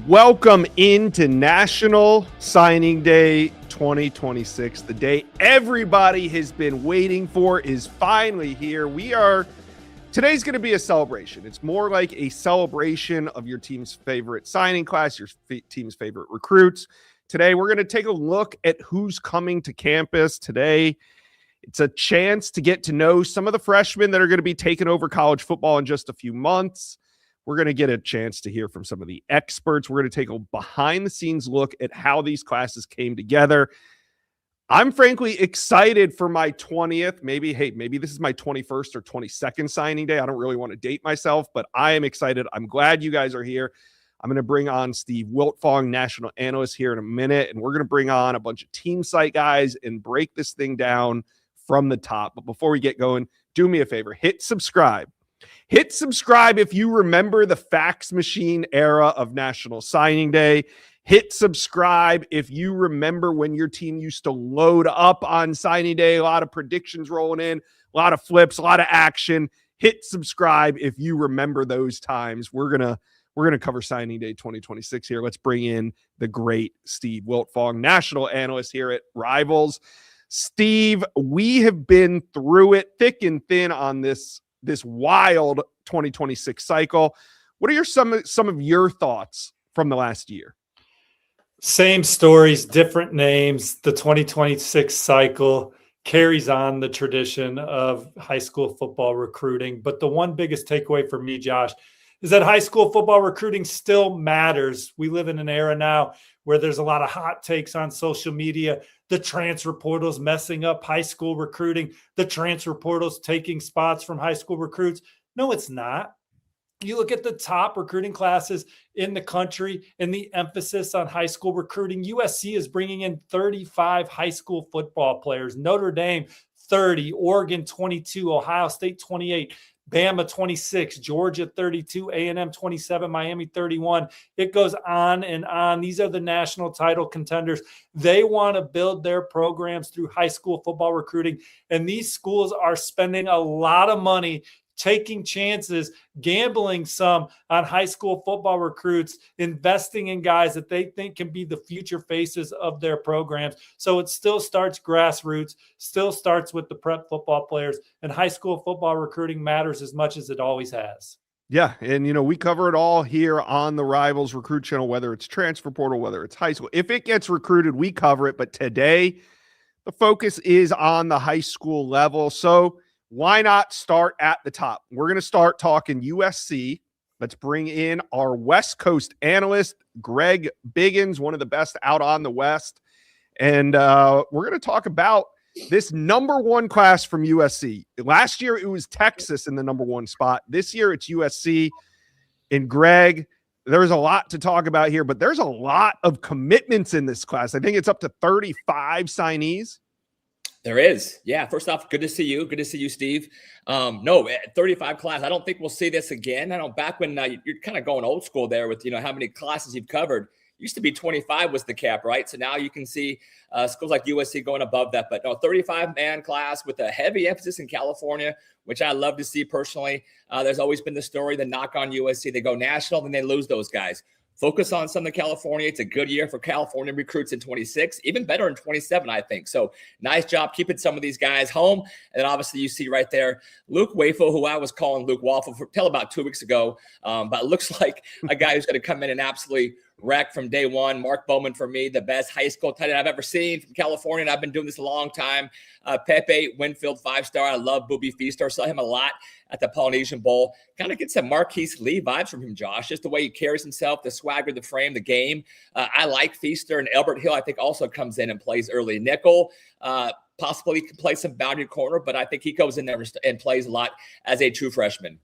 Welcome into National Signing Day 2026. The day everybody has been waiting for is finally here. Today's going to be a celebration. It's more like a celebration of your team's favorite signing class, your team's favorite recruits. Today, we're going to take a look at who's coming to campus today. It's a chance to get to know some of the freshmen that are going to be taking over college football in just a few months. We're going to get a chance to hear from some of the experts. We're going to take a behind-the-scenes look at how these classes came together. I'm frankly excited for my 20th. Maybe this is my 21st or 22nd signing day. I don't really want to date myself, but I am excited. I'm glad you guys are here. I'm going to bring on Steve Wiltfong, national analyst, here in a minute, and we're going to bring on a bunch of team site guys and break this thing down from the top. But before we get going, do me a favor, hit subscribe. Hit subscribe if you remember the fax machine era of National Signing Day. Hit subscribe if you remember when your team used to load up on signing day, a lot of predictions rolling in, a lot of flips, a lot of action. Hit subscribe if you remember those times. We're gonna cover signing day 2026 here. Let's bring in the great Steve Wiltfong, national analyst here at Rivals. Steve, we have been through it thick and thin on this wild 2026 cycle. What are some of your thoughts from the last year? Same stories, different names. The 2026 cycle carries on the tradition of high school football recruiting. But the one biggest takeaway for me, Josh, is that high school football recruiting still matters. We live in an era now where there's a lot of hot takes on social media. The transfer portal's messing up high school recruiting. The transfer portal's taking spots from high school recruits. No, it's not. You look at the top recruiting classes in the country and the emphasis on high school recruiting. USC is bringing in 35 high school football players. Notre Dame, 30. Oregon, 22. Ohio State, 28. Bama 26, Georgia 32, A&M 27, Miami 31. It goes on and on. These are the national title contenders. They want to build their programs through high school football recruiting, and these schools are spending a lot of money taking chances, gambling some on high school football recruits, investing in guys that they think can be the future faces of their programs. So it still starts grassroots, still starts with the prep football players, and high school football recruiting matters as much as it always has. Yeah, and we cover it all here on the Rivals Recruit Channel, whether it's transfer portal, whether it's high school. If it gets recruited, we cover it. But today, the focus is on the high school level. So why not start at the top? We're going to start talking USC. Let's bring in our West Coast analyst, Greg Biggins, one of the best out on the West. And we're going to talk about this number one class from USC. Last year, it was Texas in the number one spot. This year, it's USC. And Greg, there's a lot to talk about here, but there's a lot of commitments in this class. I think it's up to 35 signees. There is. Yeah. First off, good to see you. Good to see you, Steve. No, 35 class. I don't think we'll see this again. I know back when you're kind of going old school there with, how many classes you've covered. Used to be 25 was the cap, right? So now you can see schools like USC going above that. But no, 35-man class with a heavy emphasis in California, which I love to see personally. There's always been the story, the knock on USC. They go national, then they lose those guys. Focus on Southern California. It's a good year for California recruits in 26, even better in 27, I think. So nice job keeping some of these guys home. And then obviously you see right there, Luke Wafel, who I was calling Luke Waffle till about 2 weeks ago. But looks like a guy who's going to come in and absolutely wreck from day one. Mark Bowman, for me, the best high school tight end I've ever seen from California, and I've been doing this a long time. Pepe Winfield, 5-star. I love Booby Feaster. Saw him a lot at the Polynesian Bowl. Kind of get some Marquise Lee vibes from him, Josh. Just the way he carries himself, the swagger, the frame, the game. I like Feaster, and Albert Hill, I think, also comes in and plays early nickel. Possibly can play some boundary corner, but I think he goes in there and plays a lot as a true freshman.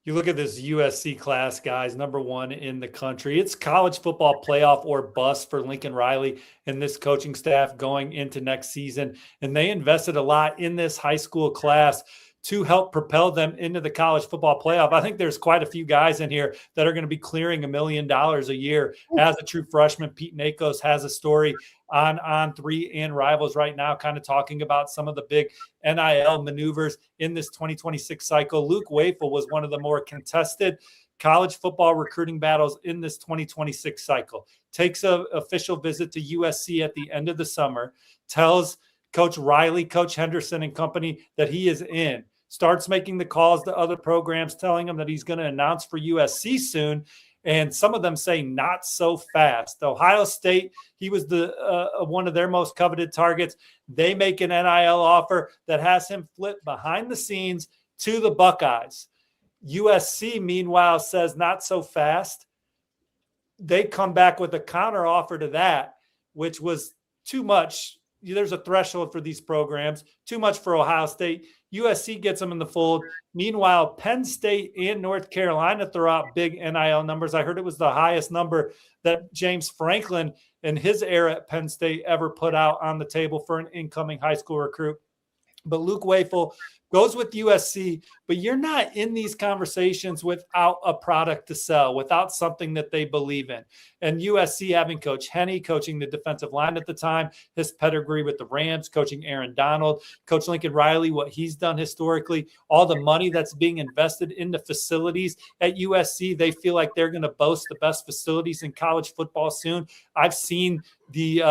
You look at this USC class, guys, number one in the country. It's college football playoff or bust for Lincoln Riley and this coaching staff going into next season. And they invested a lot in this high school class to help propel them into the college football playoff. I think there's quite a few guys in here that are going to be clearing $1 million a year as a true freshman. Pete Nakos has a story on On3 and Rivals right now, kind of talking about some of the big NIL maneuvers in this 2026 cycle. Luke Wafel was one of the more contested college football recruiting battles in this 2026 cycle. Takes an official visit to USC at the end of the summer, tells Coach Riley, Coach Henderson and company that he is in, starts making the calls to other programs, telling them that he's going to announce for USC soon. And some of them say not so fast. Ohio State, he was one of their most coveted targets. They make an NIL offer that has him flip behind the scenes to the Buckeyes. USC, meanwhile, says not so fast. They come back with a counter offer to that, which was too much. There's a threshold for these programs, too much for Ohio State. USC gets them in the fold. Meanwhile, Penn State and North Carolina throw out big NIL numbers. I heard it was the highest number that James Franklin in his era at Penn State ever put out on the table for an incoming high school recruit. But Luke Wafel goes with USC, but you're not in these conversations without a product to sell, without something that they believe in. And USC having Coach Henney coaching the defensive line at the time, his pedigree with the Rams, coaching Aaron Donald, Coach Lincoln Riley, what he's done historically, all the money that's being invested into facilities at USC, they feel like they're going to boast the best facilities in college football soon. I've seen the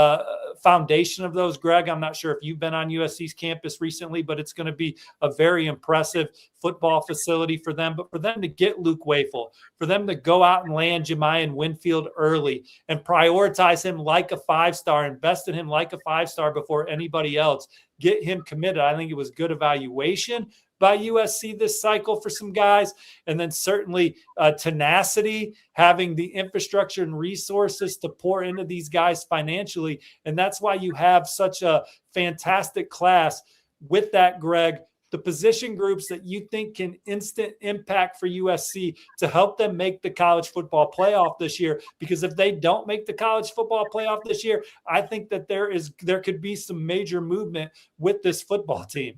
foundation of those, Greg. I'm not sure if you've been on USC's campus recently, but it's going to be a very impressive football facility for them. But for them to get Luke Wafel, for them to go out and land Jemiah Winfield early and prioritize him like a 5-star, invest in him like a 5-star before anybody else, get him committed. I think it was good evaluation by USC this cycle for some guys. And then certainly tenacity, having the infrastructure and resources to pour into these guys financially. And that's why you have such a fantastic class with that, Greg. The position groups that you think can instant impact for USC to help them make the college football playoff this year. Because if they don't make the college football playoff this year, I think that there could be some major movement with this football team.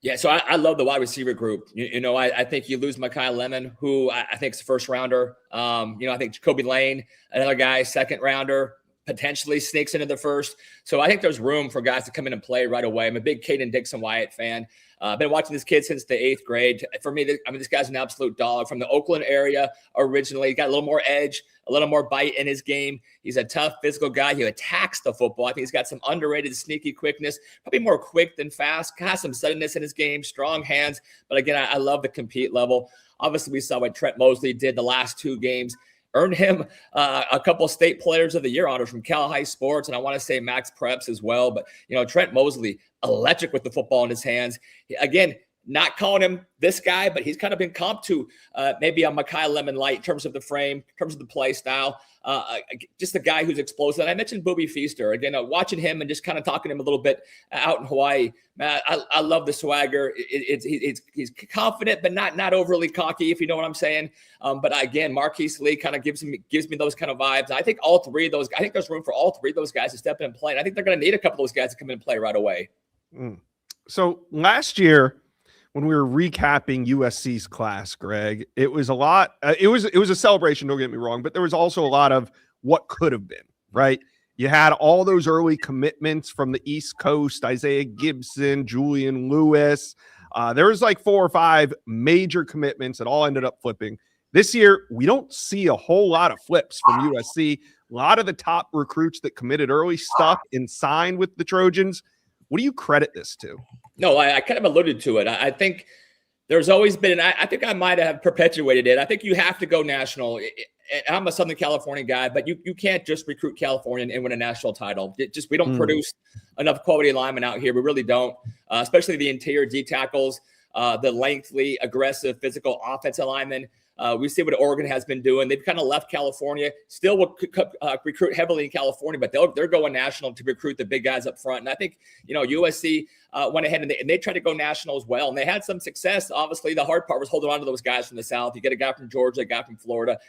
Yeah, so I love the wide receiver group. I think you lose Mekhi Lemon, who I think is a first rounder. I think Jacoby Lane, another guy, second rounder, potentially sneaks into the first. So I think there's room for guys to come in and play right away. I'm a big Caden Dixon-Wyatt fan. I've been watching this kid since the 8th grade. For me, this guy's an absolute dog. From the Oakland area originally. He got a little more edge, a little more bite in his game. He's a tough physical guy. He attacks the football. I think he's got some underrated sneaky quickness, probably more quick than fast. Has some suddenness in his game, strong hands. But again, I love the compete level. Obviously, we saw what Trent Mosley did the last 2 games. Earned him a couple of state players of the year honors from Cal High Sports, and I want to say Max Preps as well. But, Trent Mosley, electric with the football in his hands. Again, not calling him this guy, but he's kind of been comped to maybe a Mekhi Lemon light in terms of the frame, in terms of the play style. Just a guy who's explosive. And I mentioned Booby Feaster. Again, watching him and just kind of talking to him a little bit out in Hawaii. Man, I love the swagger. He's confident, but not overly cocky, if you know what I'm saying. But again, Marquise Lee kind of gives me those kind of vibes. I think all 3 of those. I think there's room for all 3 of those guys to step in and play. And I think they're going to need a couple of those guys to come in and play right away. So last year, when we were recapping USC's class, Greg, it was a lot. It was a celebration. Don't get me wrong, but there was also a lot of what could have been. Right? You had all those early commitments from the East Coast: Isaiah Gibson, Julian Lewis. There was like 4 or 5 major commitments that all ended up flipping. This year, we don't see a whole lot of flips from USC. A lot of the top recruits that committed early stuck and signed with the Trojans. What do you credit this to? No, I kind of alluded to it. I think there's always been, and I think I might have perpetuated it. I think you have to go national. I'm a Southern California guy, but you can't just recruit California and win a national title. We don't produce enough quality linemen out here. We really don't, especially the interior D tackles, the lengthy, aggressive, physical offensive linemen. We see what Oregon has been doing. They've kind of left California, still will recruit heavily in California, but they're going national to recruit the big guys up front. And I think, USC went ahead and they tried to go national as well. And they had some success. Obviously, the hard part was holding on to those guys from the South. You get a guy from Georgia, a guy from Florida.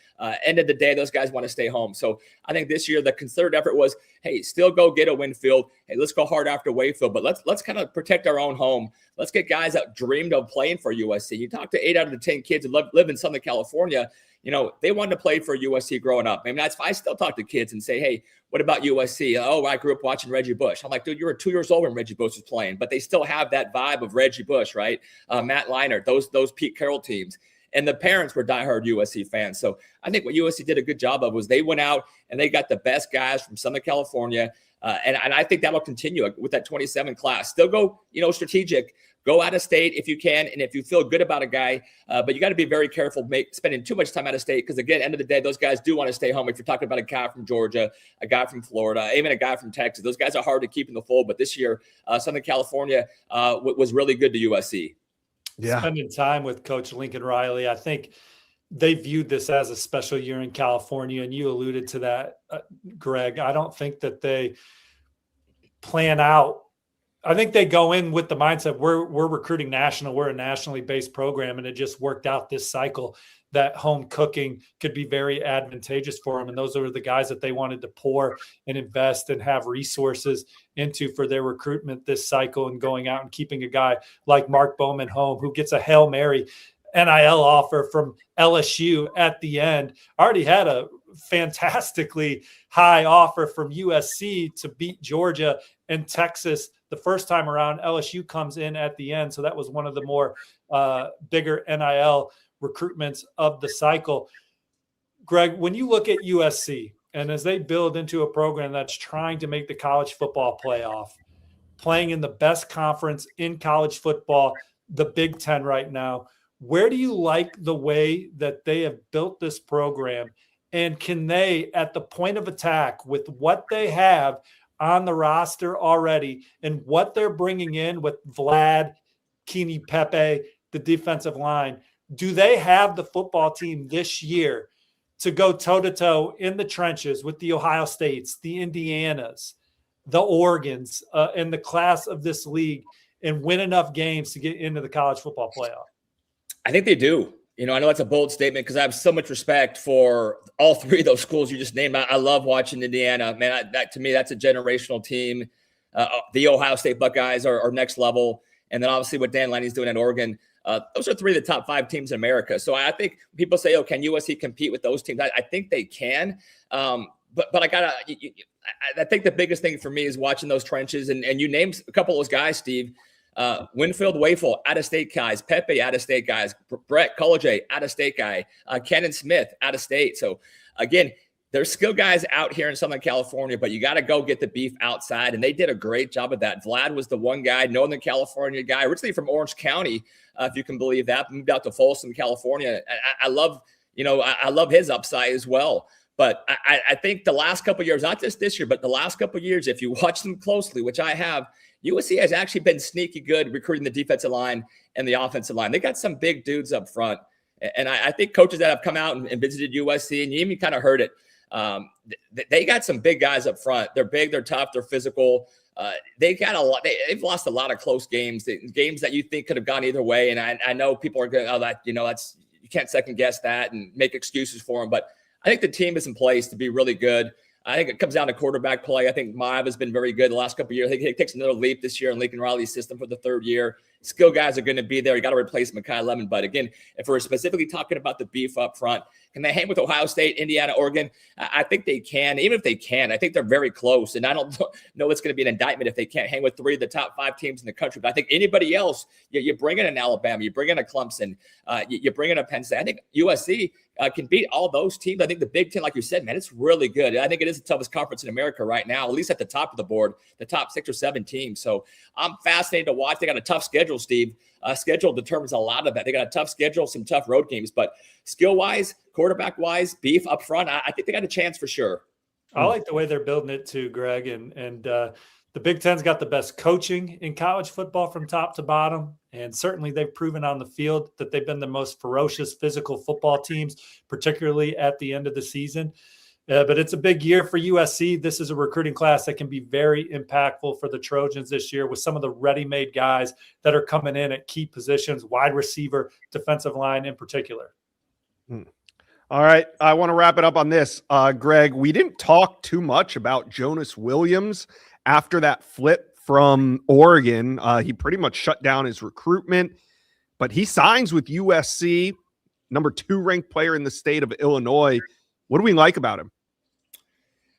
End of the day, those guys want to stay home. So I think this year the concerted effort was, hey, still go get a Winfield. Hey, let's go hard after Wayfield, but let's kind of protect our own home. Let's get guys that dreamed of playing for USC. You talk to 8 out of the 10 kids who live in Southern California, they wanted to play for USC growing up. I mean, I still talk to kids and say, hey, what about USC? Oh, I grew up watching Reggie Bush. I'm like, dude, you were 2 years old when Reggie Bush was playing, but they still have that vibe of Reggie Bush, right? Matt Leinart, those Pete Carroll teams. and the parents were diehard USC fans. So I think what USC did a good job of was they went out and they got the best guys from Southern California. And I think that'll continue with that 27 class. Still go, strategic. Go out of state if you can, and if you feel good about a guy. But you got to be very careful spending too much time out of state because, again, end of the day, those guys do want to stay home. If you're talking about a guy from Georgia, a guy from Florida, even a guy from Texas, those guys are hard to keep in the fold. But this year, Southern California was really good to USC. Yeah. Spending time with Coach Lincoln Riley, I think they viewed this as a special year in California, and you alluded to that, Greg. I don't think that they plan out. I think they go in with the mindset we're recruiting national. We're a nationally based program, and it just worked out this cycle that home cooking could be very advantageous for them. And those are the guys that they wanted to pour and invest and have resources into for their recruitment this cycle, and going out and keeping a guy like Mark Bowman home who gets a Hail Mary NIL offer from LSU at the end. Already had a fantastically high offer from USC to beat Georgia and Texas the first time around. LSU comes in at the end. So that was one of the more bigger NIL recruitments of the cycle. Greg, when you look at USC and as they build into a program that's trying to make the college football playoff, playing in the best conference in college football, the Big Ten right now, where do you like the way that they have built this program? And can they, at the point of attack, with what they have on the roster already and what they're bringing in with Vlad, Keeney Pepe, the defensive line, do they have the football team this year to go toe-to-toe in the trenches with the Ohio States, the Indianas, the Oregons, and the class of this league and win enough games to get into the college football playoff? I think they do. I know it's a bold statement because I have so much respect for all three of those schools you just named. I love watching Indiana. Man, to me, that's a generational team. The Ohio State Buckeyes are next level. And then obviously what Dan Lanny's doing at Oregon, those are three of the top 5 teams in America. So I think people say, can USC compete with those teams? I think they can. But I think the biggest thing for me is watching those trenches. And you named a couple of those guys, Steve. Winfield Wafel, out-of-state guys. Pepe, out-of-state guys. Brett College, out-of-state guy. Kenan Smith, out-of-state. So, again, there's skill guys out here in Southern California, but you got to go get the beef outside, and they did a great job of that. Vlad was the one guy, Northern California guy, originally from Orange County, if you can believe that, moved out to Folsom, California. I love his upside as well. But I think the last couple of years, not just this year, but the last couple of years, if you watch them closely, which I have, USC has actually been sneaky good recruiting the defensive line and the offensive line. They got some big dudes up front. And I think coaches that have come out and visited USC, and you even kind of heard it, they got some big guys up front. They're big, they're tough, they're physical. They got a lot. They've lost a lot of close games that you think could have gone either way. And I know people are going, that's you can't second guess that and make excuses for them. But I think the team is in place to be really good. I think it comes down to quarterback play. I think Maiava has been very good the last couple of years. I think he takes another leap this year in Lincoln Riley's system for the 3rd year. Skill guys are going to be there. You got to replace Mekhi Lemon. But again, if we're specifically talking about the beef up front, can they hang with Ohio State, Indiana, Oregon? I think they can. Even if they can, I think they're very close. And I don't know it's going to be an indictment if they can't hang with 3 of the top 5 teams in the country. But I think anybody else, you bring in an Alabama, you bring in a Clemson, you bring in a Penn State. I think USC can beat all those teams. I think the Big Ten, like you said, man, it's really good. I think it is the toughest conference in America right now, at least at the top of the board, the top 6 or 7 teams. So I'm fascinated to watch. They got a tough schedule, Steve. Schedule determines a lot of that. They got a tough schedule, some tough road games, but skill-wise, quarterback-wise, beef up front, I think they got a chance for sure. I like the way they're building it too, Greg. And the Big Ten's got the best coaching in college football from top to bottom. And certainly they've proven on the field that they've been the most ferocious physical football teams, particularly at the end of the season. But it's a big year for USC. This is a recruiting class that can be very impactful for the Trojans this year with some of the ready-made guys that are coming in at key positions, wide receiver, defensive line in particular. All right. I want to wrap it up on this. Greg, we didn't talk too much about Jonas Williams after that flip from Oregon. He pretty much shut down his recruitment, but he signs with USC, number 2 ranked player in the state of Illinois. What do we like about him?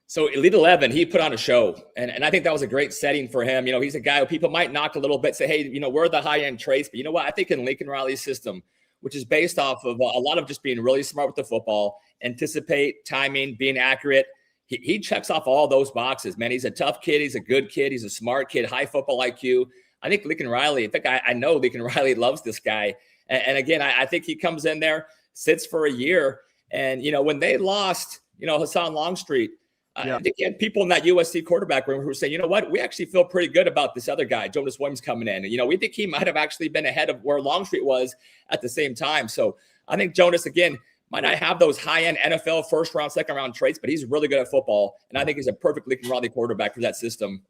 So Elite 11, he put on a show, and I think that was a great setting for him. He's a guy who people might knock a little bit, say, hey, we're the high-end traits, but you know what? I think in Lincoln Riley's system, which is based off of a lot of just being really smart with the football, anticipate, timing, being accurate. He checks off all those boxes, man. He's a tough kid. He's a good kid. He's a smart kid, high football IQ. I think Lincoln Riley, I know Lincoln Riley loves this guy. And again, I think he comes in there, sits for a year. And, when they lost, Hassan Longstreet, again, people in that USC quarterback room who were saying, you know what, we actually feel pretty good about this other guy, Jonas Williams, coming in. And, we think he might have actually been ahead of where Longstreet was at the same time. So I think Jonas, again, might not have those high-end NFL first-round, second-round traits, but he's really good at football. And I think he's a perfect Lincoln Riley quarterback for that system.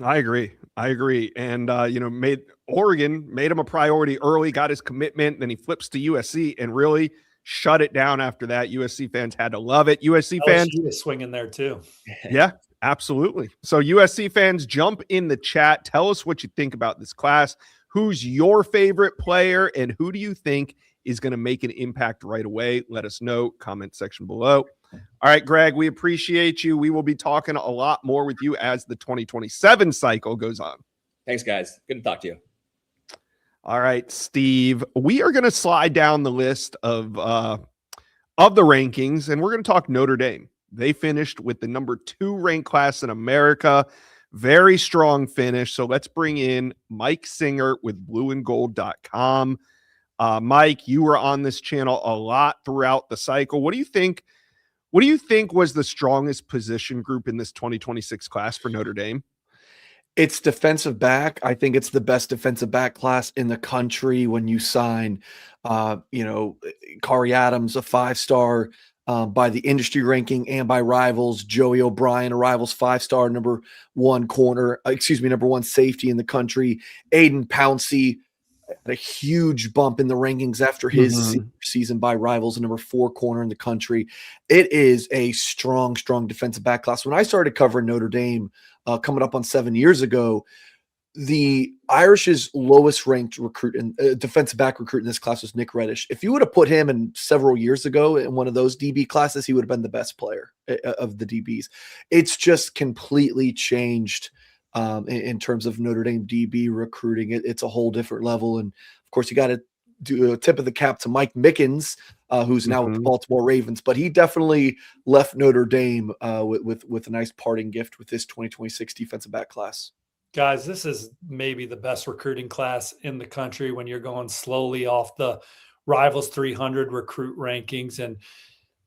I agree. And, Oregon made him a priority early, got his commitment. Then he flips to USC and really shut it down after that. USC fans had to love it. USC fans was swinging there too. Yeah, absolutely. So USC fans, jump in the chat. Tell us what you think about this class. Who's your favorite player and who do you think is going to make an impact right away? Let us know. Comment section below. All right, Greg, we appreciate you. We will be talking a lot more with you as the 2027 cycle goes on. Thanks, guys. Good to talk to you. All right, Steve, we are going to slide down the list of the rankings, and we're going to talk Notre Dame. They finished with the number 2 ranked class in America. Very strong finish. So let's bring in Mike Singer with blueandgold.com. Mike, you were on this channel a lot throughout the cycle. What do you think? What do you think was the strongest position group in this 2026 class for Notre Dame? It's defensive back. I think it's the best defensive back class in the country. When you sign, Kari Adams, a 5-star by the industry ranking and by Rivals. Joey O'Brien, a Rivals 5-star, number 1 safety in the country. Aiden Pouncey, a huge bump in the rankings after his season by Rivals, number 4 corner in the country. It is a strong defensive back class. When I started covering Notre Dame, coming up on 7 years ago, the Irish's lowest ranked recruit and defensive back recruit in this class was Nick Reddish. If you would have put him in several years ago in one of those DB classes, he would have been the best player of the DBs. It's just completely changed in terms of Notre Dame DB recruiting. It's a whole different level. And of course, you got to do a tip of the cap to Mike Mickens, who's now with the Baltimore Ravens, but he definitely left Notre Dame with a nice parting gift with this 2026 defensive back class. Guys, this is maybe the best recruiting class in the country when you're going slowly off the Rivals 300 recruit rankings. And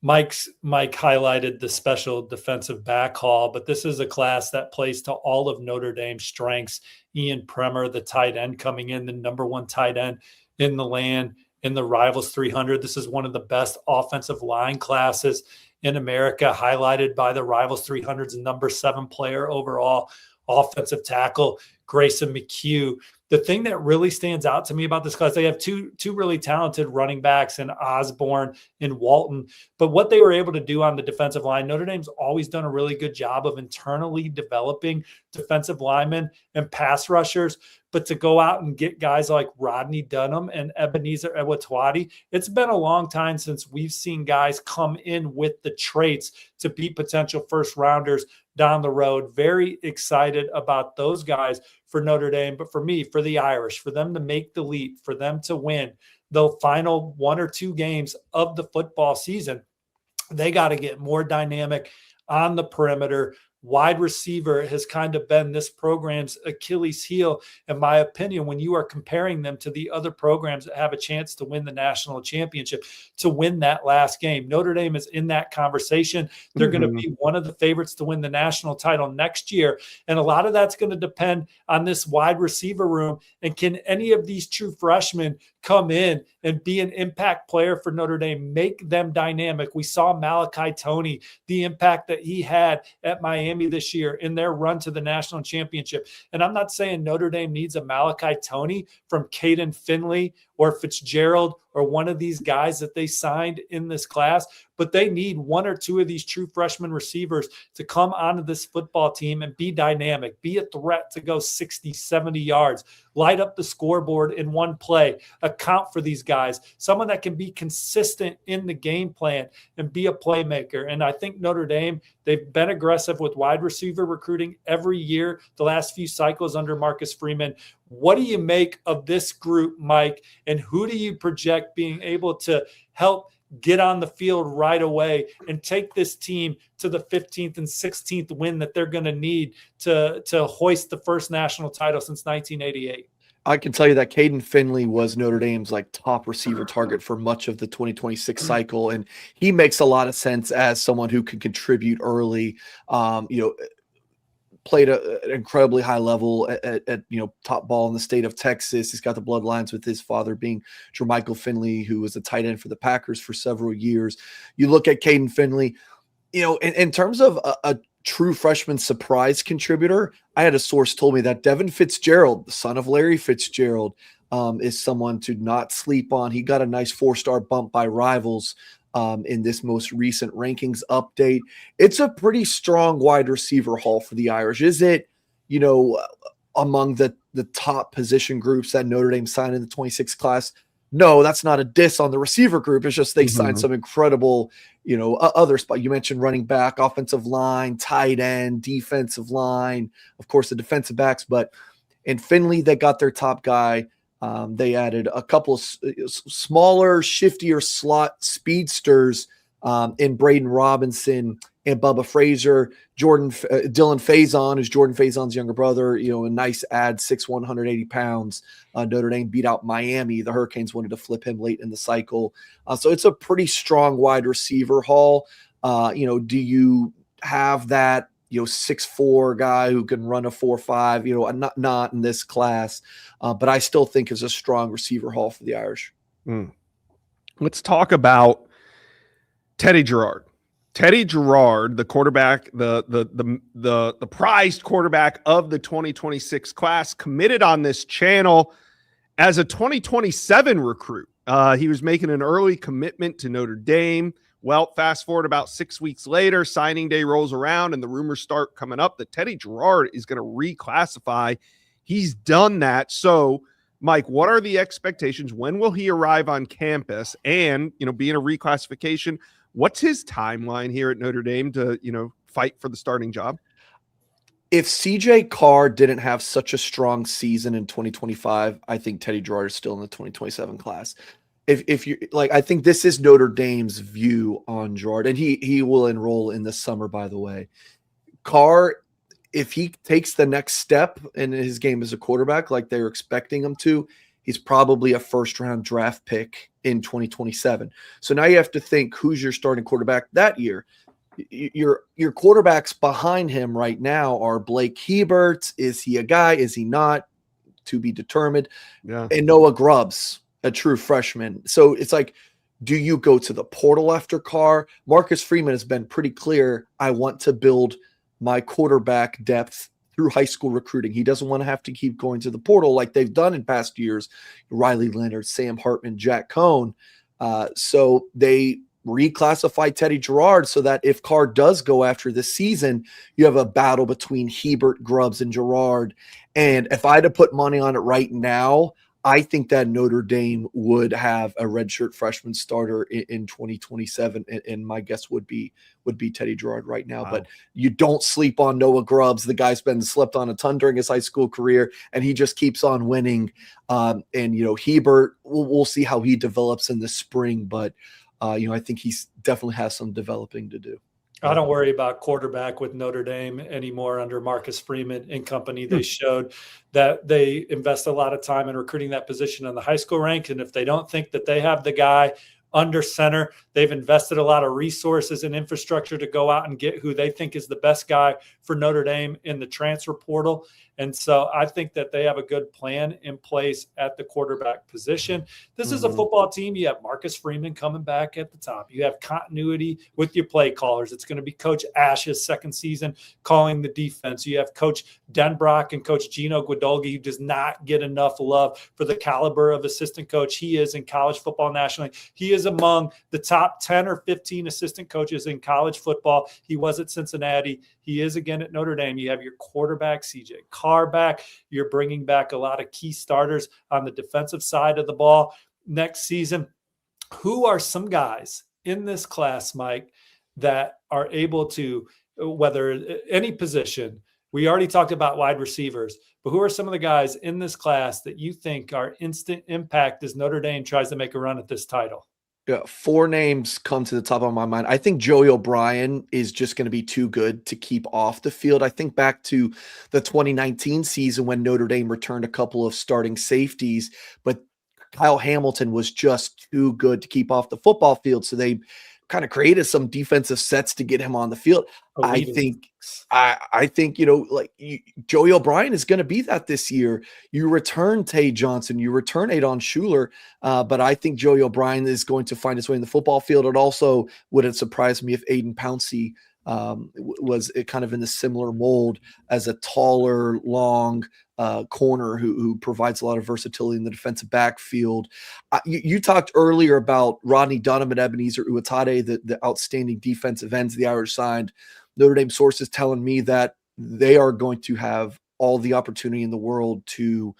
Mike highlighted the special defensive back haul, but this is a class that plays to all of Notre Dame's strengths. Ian Premer, the tight end, coming in, the number 1 tight end in the land in the Rivals 300. This is one of the best offensive line classes in America, highlighted by the Rivals 300's number 7 player overall, offensive tackle, Grayson McHugh. The thing that really stands out to me about this class, they have two really talented running backs in Osborne and Walton. But what they were able to do on the defensive line, Notre Dame's always done a really good job of internally developing defensive linemen and pass rushers. But to go out and get guys like Rodney Dunham and Ebenezer Ewatwadi, it's been a long time since we've seen guys come in with the traits to be potential first rounders down the road. Very excited about those guys for Notre Dame, but for me, for the Irish, for them to make the leap, for them to win the final 1 or 2 games of the football season, they got to get more dynamic on the perimeter. Wide receiver has kind of been this program's Achilles heel, in my opinion, when you are comparing them to the other programs that have a chance to win the national championship, to win that last game. Notre Dame is in that conversation. They're going to be one of the favorites to win the national title next year. And a lot of that's going to depend on this wide receiver room. And can any of these true freshmen come in and be an impact player for Notre Dame, make them dynamic? We saw Malachi Toney, the impact that he had at Miami this year in their run to the national championship. And I'm not saying Notre Dame needs a Malachi Toney from Caden Finley or Fitzgerald or one of these guys that they signed in this class, but they need 1 or 2 of these true freshman receivers to come onto this football team and be dynamic, be a threat to go 60, 70 yards, light up the scoreboard in one play, account for these guys, someone that can be consistent in the game plan and be a playmaker. And I think Notre Dame, they've been aggressive with wide receiver recruiting every year, the last few cycles under Marcus Freeman. What do you make of this group, Mike? And who do you project being able to help get on the field right away and take this team to the 15th and 16th win that they're going to need to hoist the first national title since 1988? I can tell you that Caden Finley was Notre Dame's like top receiver target for much of the 2026 cycle. And he makes a lot of sense as someone who can contribute early, played an incredibly high level at top ball in the state of Texas. He's got the bloodlines with his father being Jermichael Finley, who was a tight end for the Packers for several years. You look at Caden Finley, in terms of a true freshman surprise contributor, I had a source told me that Devin Fitzgerald, the son of Larry Fitzgerald, is someone to not sleep on. He got a nice 4-star bump by Rivals in this most recent rankings update. It's a pretty strong wide receiver haul for the Irish. Is it, among the top position groups that Notre Dame signed in the 26 class? No, that's not a diss on the receiver group. It's just they signed some incredible, other spot. You mentioned running back, offensive line, tight end, defensive line, of course, the defensive backs. But in Finley, they got their top guy. They added a couple of smaller, shiftier slot speedsters in Braden Robinson and Bubba Frazier. Dylan Faison is Jordan Faison's younger brother, a nice add, 6'1", 180 pounds. Notre Dame beat out Miami. The Hurricanes wanted to flip him late in the cycle. So it's a pretty strong wide receiver haul. Do you have that 6'4" guy who can run a 4.5, not in this class, but I still think is a strong receiver haul for the Irish. Let's talk about Teddy Gerard. Teddy Gerard, the quarterback, the prized quarterback of the 2026 class, committed on this channel as a 2027 recruit. He was making an early commitment to Notre Dame. Well, fast forward about 6 weeks later, signing day rolls around and the rumors start coming up that Teddy Gerard is going to reclassify. He's done that. So, Mike, what are the expectations? When will he arrive on campus? And, being a reclassification, what's his timeline here at Notre Dame to, fight for the starting job? If CJ Carr didn't have such a strong season in 2025, I think Teddy Gerard is still in the 2027 class. If you like, I think this is Notre Dame's view on Gerard, and he will enroll in the summer, by the way. Carr, if he takes the next step in his game as a quarterback, like they're expecting him to, he's probably a first-round draft pick in 2027. So now you have to think who's your starting quarterback that year. Your quarterbacks behind him right now are Blake Hebert. Is he a guy? Is he not? To be determined. Yeah. And Noah Grubbs, a true freshman. So it's like, do you go to the portal after Carr? Marcus Freeman has been pretty clear. I want to build my quarterback depth through high school recruiting. He doesn't want to have to keep going to the portal like they've done in past years. Riley Leonard, Sam Hartman, Jack Cohn. So they reclassify Teddy Gerard so that if Carr does go after this season, you have a battle between Hebert, Grubbs, and Gerard. And if I had to put money on it right now, I think that Notre Dame would have a redshirt freshman starter in 2027, and my guess would be Teddy Gerard right now. Wow. But you don't sleep on Noah Grubbs. The guy's been slept on a ton during his high school career, and he just keeps on winning. And Hebert, we'll see how he develops in the spring, but I think he's definitely has some developing to do. I don't worry about quarterback with Notre Dame anymore under Marcus Freeman and company. They showed that they invest a lot of time in recruiting that position on the high school rank. And if they don't think that they have the guy under center, they've invested a lot of resources and infrastructure to go out and get who they think is the best guy for Notre Dame in the transfer portal. And so I think that they have a good plan in place at the quarterback position. This is a football team. You have Marcus Freeman coming back at the top. You have continuity with your play callers. It's going to be Coach Ash's second season calling the defense. You have Coach Denbrock and Coach Gino Guidolgi, who does not get enough love for the caliber of assistant coach he is in college football nationally. He is among the top 10 or 15 assistant coaches in college football. He was at Cincinnati. He is again at Notre Dame. You have your quarterback, CJ Carr, back. You're bringing back a lot of key starters on the defensive side of the ball next season. Who are some guys in this class, Mike, that are able to, whether any position, We already talked about wide receivers, but who are some of the guys in this class that you think are instant impact as Notre Dame tries to make a run at this title? Yeah, 4 names come to the top of my mind. I think Joey O'Brien is just going to be too good to keep off the field. I think back to the 2019 season when Notre Dame returned a couple of starting safeties, but Kyle Hamilton was just too good to keep off the football field. So they kind of created some defensive sets to get him on the field. I think, Joey O'Brien is going to be that this year. You return Tay Johnson, you return Adon Schuler, but I think Joey O'Brien is going to find his way in the football field. It also wouldn't surprise me if Aiden Pouncey was kind of in the similar mold as a taller, long corner who provides a lot of versatility in the defensive backfield. You talked earlier about Rodney Dunham and Ebenezer Uwatade, the outstanding defensive ends the Irish signed. Notre Dame sources telling me that they are going to have all the opportunity in the world to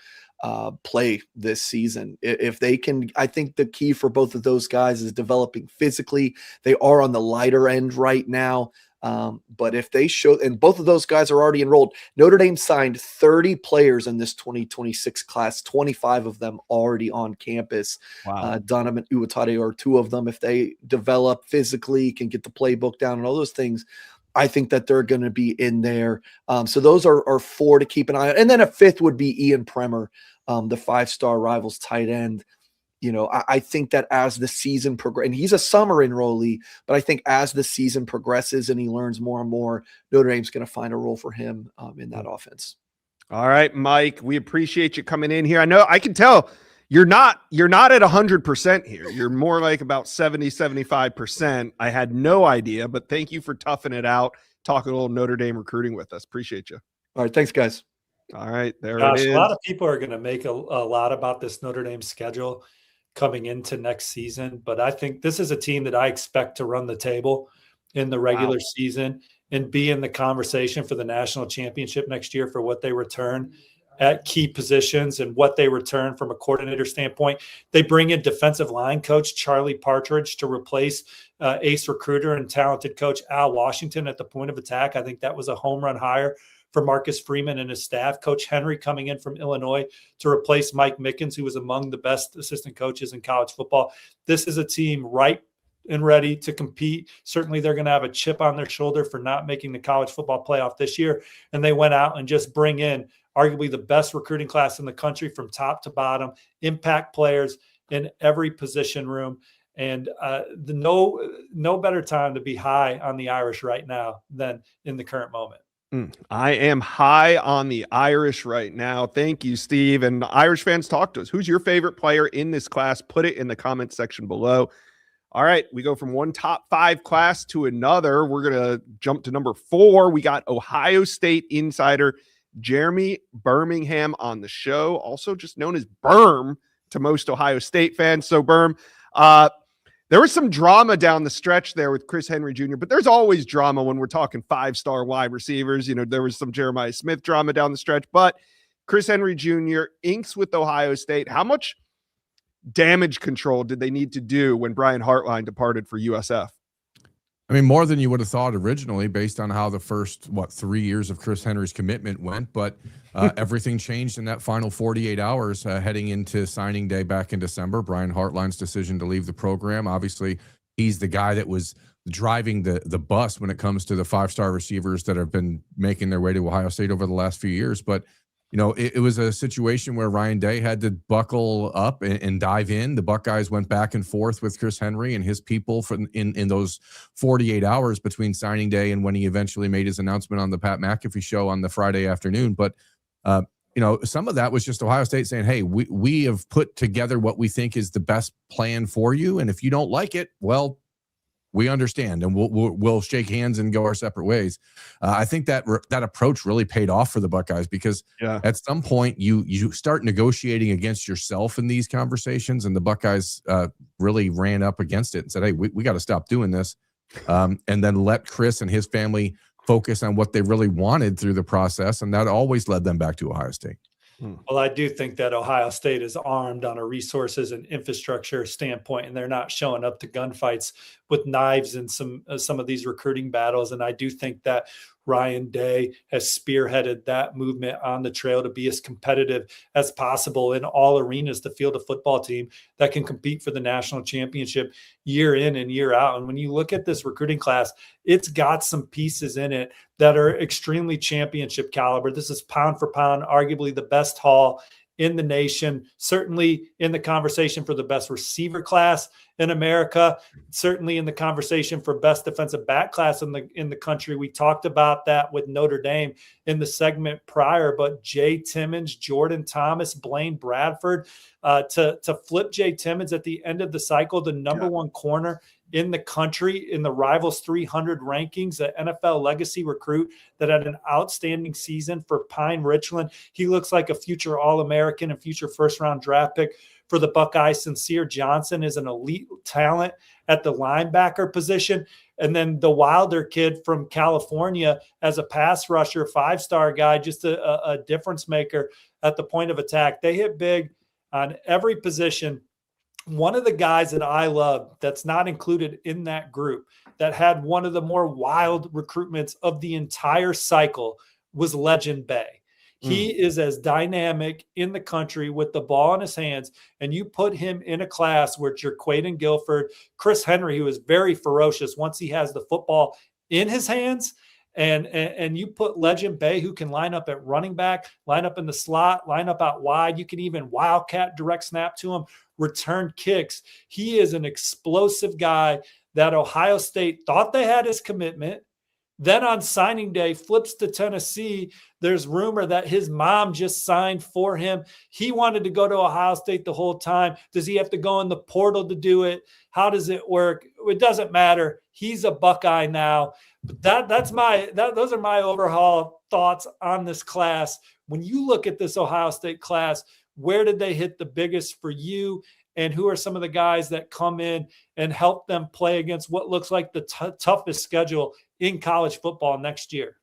play this season. If they can, I think the key for both of those guys is developing physically. They are on the lighter end right now. But if they show, and both of those guys are already enrolled, Notre Dame signed 30 players in this 2026 class, 25 of them already on campus. Wow. Dunham and Uwatade are 2 of them. If they develop physically, can get the playbook down and all those things, I think that they're going to be in there. So those are 4 to keep an eye on. And then a 5th would be Ian Premer, the 5-star Rivals tight end. I think that as the season progresses, and he's a summer enrollee, but I think as the season progresses and he learns more and more, Notre Dame's going to find a role for him in that offense. All right, Mike, we appreciate you coming in here. I know I can tell you're not at 100% here. You're more like about 70-75%. I had no idea, but thank you for toughing it out, talking a little Notre Dame recruiting with us. Appreciate you. All right, thanks, guys. All right, there Gosh, it is. A lot of people are going to make a lot about this Notre Dame schedule coming into next season, but I think this is a team that I expect to run the table in the regular season and be in the conversation for the national championship next year for what they return at key positions and what they return from a coordinator standpoint. They bring in defensive line coach Charlie Partridge to replace ace recruiter and talented coach Al Washington at the point of attack. I think that was a home run hire for Marcus Freeman and his staff. Coach Henry coming in from Illinois to replace Mike Mickens, who was among the best assistant coaches in college football. This is a team ripe and ready to compete. Certainly they're going to have a chip on their shoulder for not making the college football playoff this year. And they went out and just bring in arguably the best recruiting class in the country from top to bottom, impact players in every position room. And no better time to be high on the Irish right now than in the current moment. I am high on the Irish right now. Thank you, Steve. And Irish fans, talk to us. Who's your favorite player in this class? Put it in the comment section below. All right, we go from one top 5 class to another. We're going to jump to number 4. We got Ohio State insider Jeremy Birmingham on the show, also just known as Berm to most Ohio State fans. So Berm, there was some drama down the stretch there with Chris Henry Jr., but there's always drama when we're talking 5-star wide receivers. There was some Jeremiah Smith drama down the stretch, but Chris Henry Jr. inks with Ohio State. How much damage control did they need to do when Brian Hartline departed for USF? I mean, more than you would have thought originally based on how the first, 3 years of Chris Henry's commitment went. But everything changed in that final 48 hours heading into signing day back in December. Brian Hartline's decision to leave the program. Obviously, he's the guy that was driving the bus when it comes to the 5-star receivers that have been making their way to Ohio State over the last few years. But it was a situation where Ryan Day had to buckle up and dive in. The Buckeyes went back and forth with Chris Henry and his people in those 48 hours between signing day and when he eventually made his announcement on the Pat McAfee show on the Friday afternoon. But, some of that was just Ohio State saying, hey, we have put together what we think is the best plan for you. And if you don't like it, well, we understand, and we'll shake hands and go our separate ways. I think that approach really paid off for the Buckeyes because at some point you start negotiating against yourself in these conversations, and the Buckeyes really ran up against it and said, hey, we got to stop doing this, and then let Chris and his family focus on what they really wanted through the process, and that always led them back to Ohio State. Well, I do think that Ohio State is armed on a resources and infrastructure standpoint, and they're not showing up to gunfights with knives in some of these recruiting battles. And I do think that Ryan Day has spearheaded that movement on the trail to be as competitive as possible in all arenas to field a football team that can compete for the national championship year in and year out. And when you look at this recruiting class, it's got some pieces in it that are extremely championship caliber. This is pound for pound, arguably the best haul in the nation, certainly in the conversation for the best receiver class in America, certainly in the conversation for best defensive back class in the country. We talked about that with Notre Dame in the segment prior, but Jay Timmons, Jordan Thomas, Blaine Bradford, to flip Jay Timmons at the end of the cycle, the number one corner in the country in the Rivals 300 rankings, an NFL legacy recruit that had an outstanding season for Pine Richland. He looks like a future All-American and future first-round draft pick for the Buckeyes. Sincere Johnson is an elite talent at the linebacker position. And then the Wilder kid from California as a pass rusher, 5-star guy, just a difference maker at the point of attack. They hit big on every position. One of the guys that I love that's not included in that group that had one of the more wild recruitments of the entire cycle was Legend Bay. He is as dynamic in the country with the ball in his hands, and you put him in a class where Jerquaden Guilford, Chris Henry, who is very ferocious once he has the football in his hands, and you put Legend Bay, who can line up at running back, line up in the slot, line up out wide. You can even wildcat direct snap to him, return kicks. He is an explosive guy that Ohio State thought they had his commitment. Then on signing day, flips to Tennessee. There's rumor that his mom just signed for him. He wanted to go to Ohio State the whole time. Does he have to go in the portal to do it? How does it work? It doesn't matter. He's a Buckeye now. But those are my overhaul thoughts on this class. When you look at this Ohio State class, where did they hit the biggest for you? And who are some of the guys that come in and help them play against what looks like the toughest schedule in college football next year?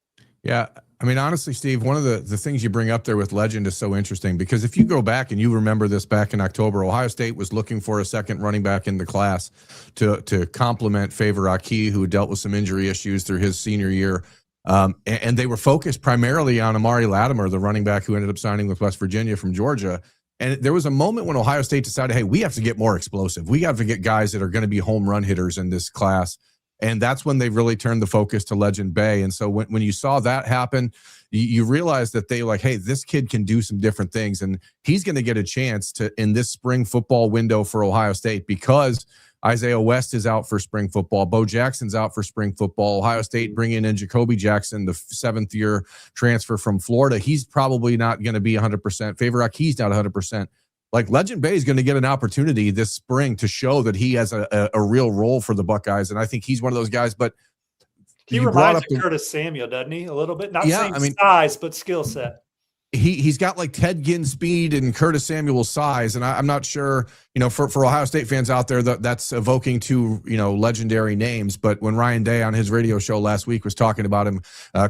Yeah. I mean, honestly, Steve, one of the things you bring up there with Legend is so interesting because if you go back and you remember this back in October, Ohio State was looking for a second running back in the class to complement Favor Aki, who dealt with some injury issues through his senior year. And they were focused primarily on Amari Latimer, the running back who ended up signing with West Virginia from Georgia. And there was a moment when Ohio State decided, hey, we have to get more explosive. We have to get guys that are going to be home run hitters in this class. And that's when they really turned the focus to Legend Bay. And so when you saw that happen, you realize that they like, hey, this kid can do some different things. And he's going to get a chance to in this spring football window for Ohio State because Isaiah West is out for spring football. Bo Jackson's out for spring football. Ohio State bringing in Jacoby Jackson, the 7th-year transfer from Florida. He's probably not going to be 100%. Favor Aki's not 100%. Like Legend Bay is going to get an opportunity this spring to show that he has a real role for the Buckeyes, and I think he's one of those guys. But he reminds me of Curtis Samuel, doesn't he? A little bit, not size, but skill set. He's got like Ted Ginn speed and Curtis Samuel size, and I'm not sure, for Ohio State fans out there that's evoking two, legendary names. But when Ryan Day on his radio show last week was talking about him,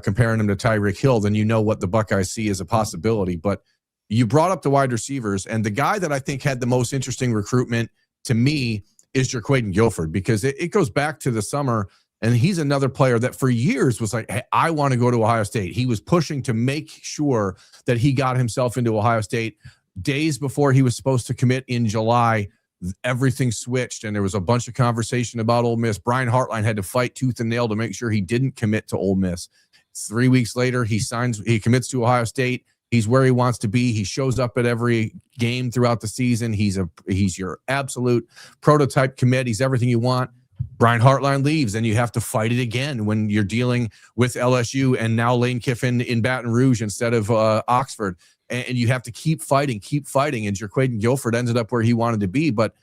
comparing him to Tyreek Hill, then you know what the Buckeyes see as a possibility. But you brought up the wide receivers, and the guy that I think had the most interesting recruitment to me is Jerquaden Guilford, because it goes back to the summer, and he's another player that for years was like, hey, I want to go to Ohio State. He was pushing to make sure that he got himself into Ohio State. Days before he was supposed to commit in July, everything switched, and there was a bunch of conversation about Ole Miss. Brian Hartline had to fight tooth and nail to make sure he didn't commit to Ole Miss. 3 weeks later, he commits to Ohio State. He's where he wants to be. He shows up at every game throughout the season. He's your absolute prototype commit. He's everything you want. Brian Hartline leaves, and you have to fight it again when you're dealing with LSU and now Lane Kiffin in Baton Rouge instead of Oxford. And you have to keep fighting. And Jerquaden Guilford ended up where he wanted to be. But,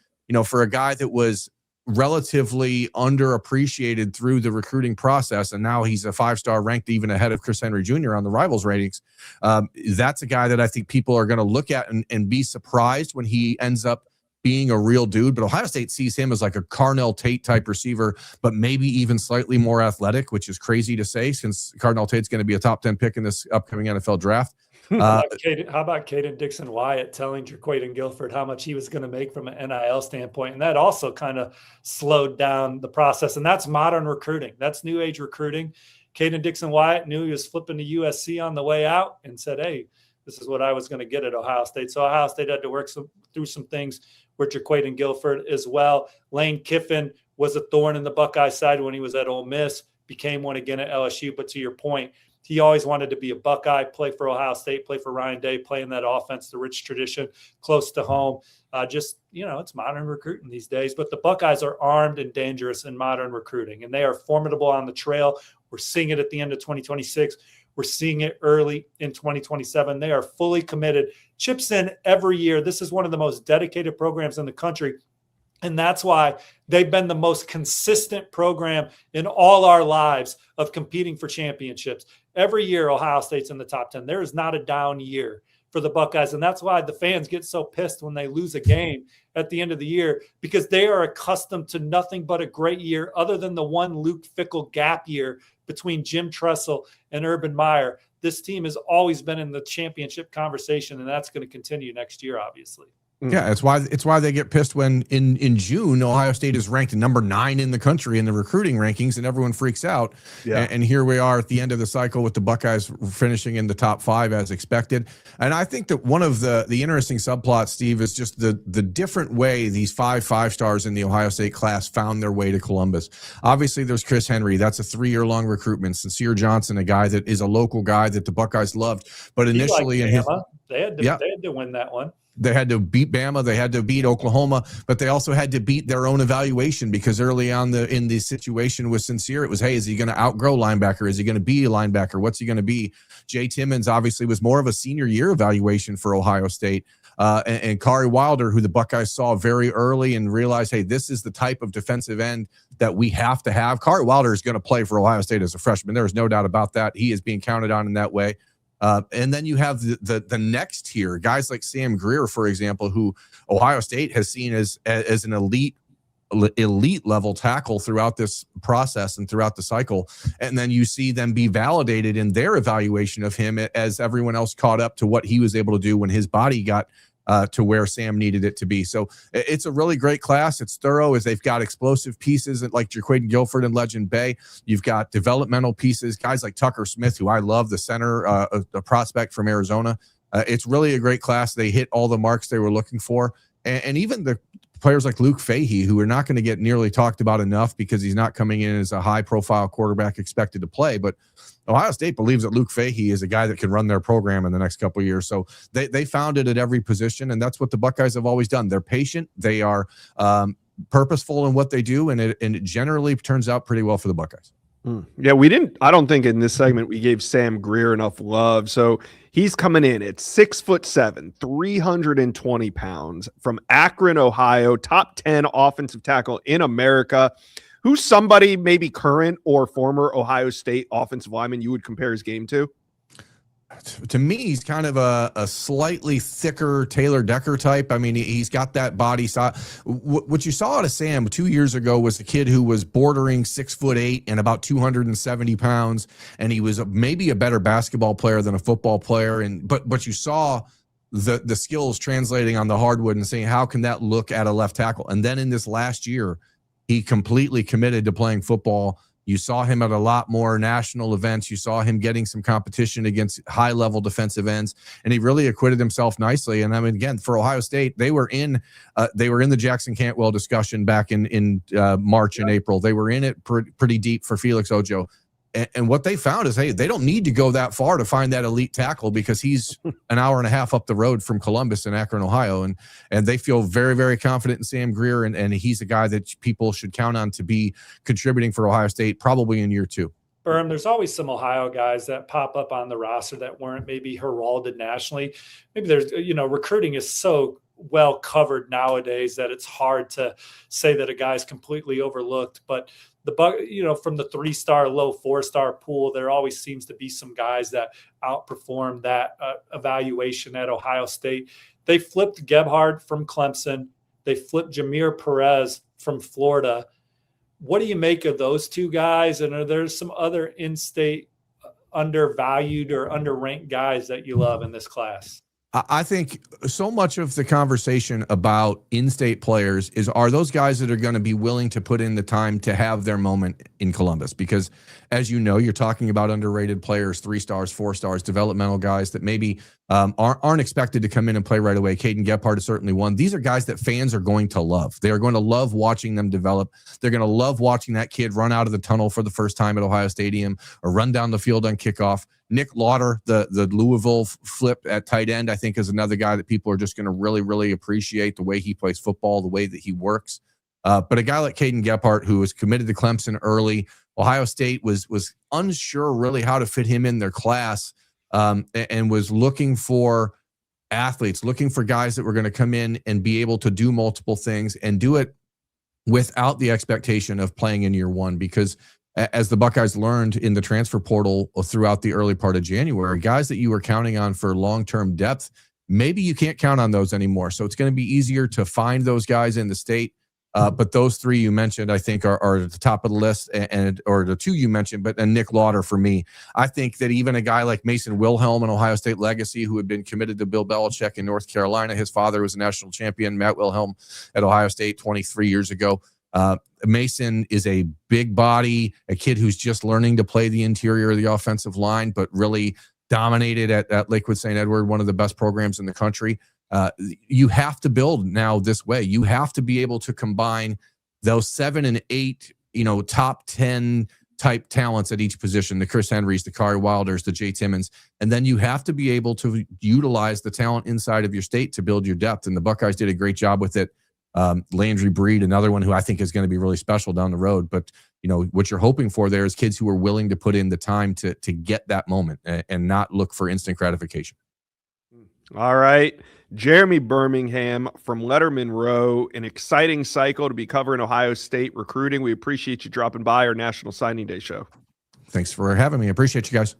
for a guy that was relatively underappreciated through the recruiting process, and now he's a 5-star ranked even ahead of Chris Henry Jr. on the Rivals ratings. That's a guy that I think people are going to look at and be surprised when he ends up being a real dude. But Ohio State sees him as like a Carnell Tate type receiver, but maybe even slightly more athletic, which is crazy to say since Carnell Tate's going to be a top 10 pick in this upcoming NFL draft. How about Caden Dixon-Wyatt telling Jerquaden Guilford how much he was going to make from an NIL standpoint? And that also kind of slowed down the process. And that's modern recruiting. That's new age recruiting. Caden Dixon-Wyatt knew he was flipping to USC on the way out and said, hey, this is what I was going to get at Ohio State. So Ohio State had to work through some things with Jaquaden Guilford as well. Lane Kiffin was a thorn in the Buckeye side when he was at Ole Miss, became one again at LSU. But to your point, he always wanted to be a Buckeye, play for Ohio State, play for Ryan Day, play in that offense, the rich tradition, close to home. It's modern recruiting these days. But the Buckeyes are armed and dangerous in modern recruiting, and they are formidable on the trail. We're seeing it at the end of 2026. We're seeing it early in 2027. They are fully committed. Chips in every year. This is one of the most dedicated programs in the country. And that's why they've been the most consistent program in all our lives of competing for championships. Every year, Ohio State's in the top 10. There is not a down year for the Buckeyes. And that's why the fans get so pissed when they lose a game at the end of the year, because they are accustomed to nothing but a great year other than the one Luke Fickell gap year between Jim Tressel and Urban Meyer. This team has always been in the championship conversation, and that's going to continue next year, obviously. Yeah, it's why they get pissed when in June Ohio State is ranked number 9 in the country in the recruiting rankings, and everyone freaks out. Yeah. And here we are at the end of the cycle with the Buckeyes finishing in the top 5 as expected. And I think that one of the interesting subplots, Steve, is just the different way these 5 5-stars in the Ohio State class found their way to Columbus. Obviously, there's Chris Henry. That's a 3-year-long recruitment. Sincere Johnson, a guy that is a local guy that the Buckeyes loved, but initially they had to win that one. They had to beat Bama. They had to beat Oklahoma, but they also had to beat their own evaluation, because early on in the situation with Sincere, it was, hey, is he going to outgrow linebacker? Is he going to be a linebacker? What's he going to be? Jay Timmons obviously was more of a senior year evaluation for Ohio State. And Kari Wilder, who the Buckeyes saw very early and realized, hey, this is the type of defensive end that we have to have. Kari Wilder is going to play for Ohio State as a freshman. There is no doubt about that. He is being counted on in that way. And then you have the next tier, guys like Sam Greer, for example, who Ohio State has seen as an elite level tackle throughout this process and throughout the cycle. And then you see them be validated in their evaluation of him as everyone else caught up to what he was able to do when his body got to where Sam needed it to be. So it's a really great class. It's thorough, as they've got explosive pieces like Jaquaden Guilford and Legend Bay. You've got developmental pieces, guys like Tucker Smith, who I love, the center, a prospect from Arizona. It's really a great class. They hit all the marks they were looking for. And even the players like Luke Fahey, who are not going to get nearly talked about enough because he's not coming in as a high-profile quarterback expected to play. But Ohio State believes that Luke Fahey is a guy that can run their program in the next couple of years. So they found it at every position, and that's what the Buckeyes have always done. They're patient. They are purposeful in what they do, and it generally turns out pretty well for the Buckeyes. Yeah, I don't think in this segment we gave Sam Greer enough love. So he's coming in at 6'7", 320 pounds, from Akron, Ohio, top 10 offensive tackle in America. Who's somebody, maybe current or former Ohio State offensive lineman, you would compare his game to? To me, he's kind of a slightly thicker Taylor Decker type. I mean, he's got that body size. What you saw out of Sam 2 years ago was a kid who was bordering 6'8" and about 270 pounds, and he was maybe a better basketball player than a football player. But you saw the skills translating on the hardwood and saying, how can that look at a left tackle? And then in this last year, he completely committed to playing football. You saw him at a lot more national events. You saw him getting some competition against high-level defensive ends, and he really acquitted himself nicely. And I mean, again, for Ohio State, they were in the Jackson Cantwell discussion back in March and April. They were in it pretty deep for Felix Ojo. And what they found is, hey, they don't need to go that far to find that elite tackle, because he's an hour and a half up the road from Columbus in Akron, Ohio. And they feel very, very confident in Sam Greer, and he's a guy that people should count on to be contributing for Ohio State probably in year 2. There's always some Ohio guys that pop up on the roster that weren't maybe heralded nationally. Maybe there's, recruiting is so well covered nowadays that it's hard to say that a guy's completely overlooked. But from the 3-star, low 4-star pool, there always seems to be some guys that outperform that evaluation at Ohio State. They flipped Gebhard from Clemson. They flipped Jameer Perez from Florida. What do you make of those two guys? And are there some other in-state undervalued or underranked guys that you love in this class? I think so much of the conversation about in-state players are those guys that are going to be willing to put in the time to have their moment in Columbus. Because as you know, you're talking about underrated players, 3 stars, 4 stars, developmental guys that maybe aren't expected to come in and play right away. Caden Gephardt is certainly one. These are guys that fans are going to love. They are going to love watching them develop. They're going to love watching that kid run out of the tunnel for the first time at Ohio Stadium or run down the field on kickoff. Nick Lauder, the Louisville flip at tight end, I think is another guy that people are just going to really, really appreciate the way he plays football, the way that he works. But a guy like Caden Gephardt, who was committed to Clemson early, Ohio State was unsure really how to fit him in their class, and was looking for athletes, looking for guys that were going to come in and be able to do multiple things and do it without the expectation of playing in year one. Because as the Buckeyes learned in the transfer portal throughout the early part of January, guys that you were counting on for long-term depth, maybe you can't count on those anymore. So it's going to be easier to find those guys in the state. But those 3 you mentioned, I think, are at the top of the list, or the 2 you mentioned, but then Nick Lauder for me. I think that even a guy like Mason Wilhelm, an Ohio State legacy who had been committed to Bill Belichick in North Carolina, his father was a national champion, Matt Wilhelm, at Ohio State 23 years ago. Mason is a big body, a kid who's just learning to play the interior of the offensive line, but really dominated at Lakewood St. Edward, one of the best programs in the country. You have to build now this way. You have to be able to combine those 7 and 8, top 10 type talents at each position, the Chris Henrys, the Kari Wilders, the Jay Timmons. And then you have to be able to utilize the talent inside of your state to build your depth. And the Buckeyes did a great job with it. Landry Breed, another one who I think is going to be really special down the road. But, what you're hoping for there is kids who are willing to put in the time to get that moment and not look for instant gratification. All right. Jeremy Birmingham from Letterman Row, an exciting cycle to be covering Ohio State recruiting. We appreciate you dropping by our National Signing Day show. Thanks for having me. I appreciate you guys.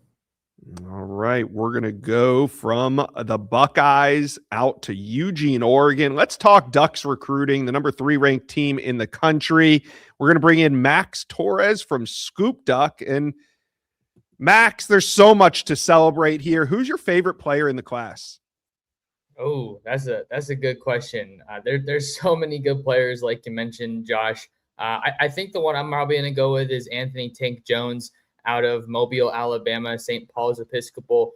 All right. We're going to go from the Buckeyes out to Eugene, Oregon. Let's talk Ducks recruiting, the number 3 ranked team in the country. We're going to bring in Max Torres from Scoop Duck. And Max, there's so much to celebrate here. Who's your favorite player in the class? Oh, that's a good question. There's so many good players, like you mentioned, Josh. I think the one I'm probably going to go with is Anthony Tank Jones out of Mobile, Alabama, St. Paul's Episcopal.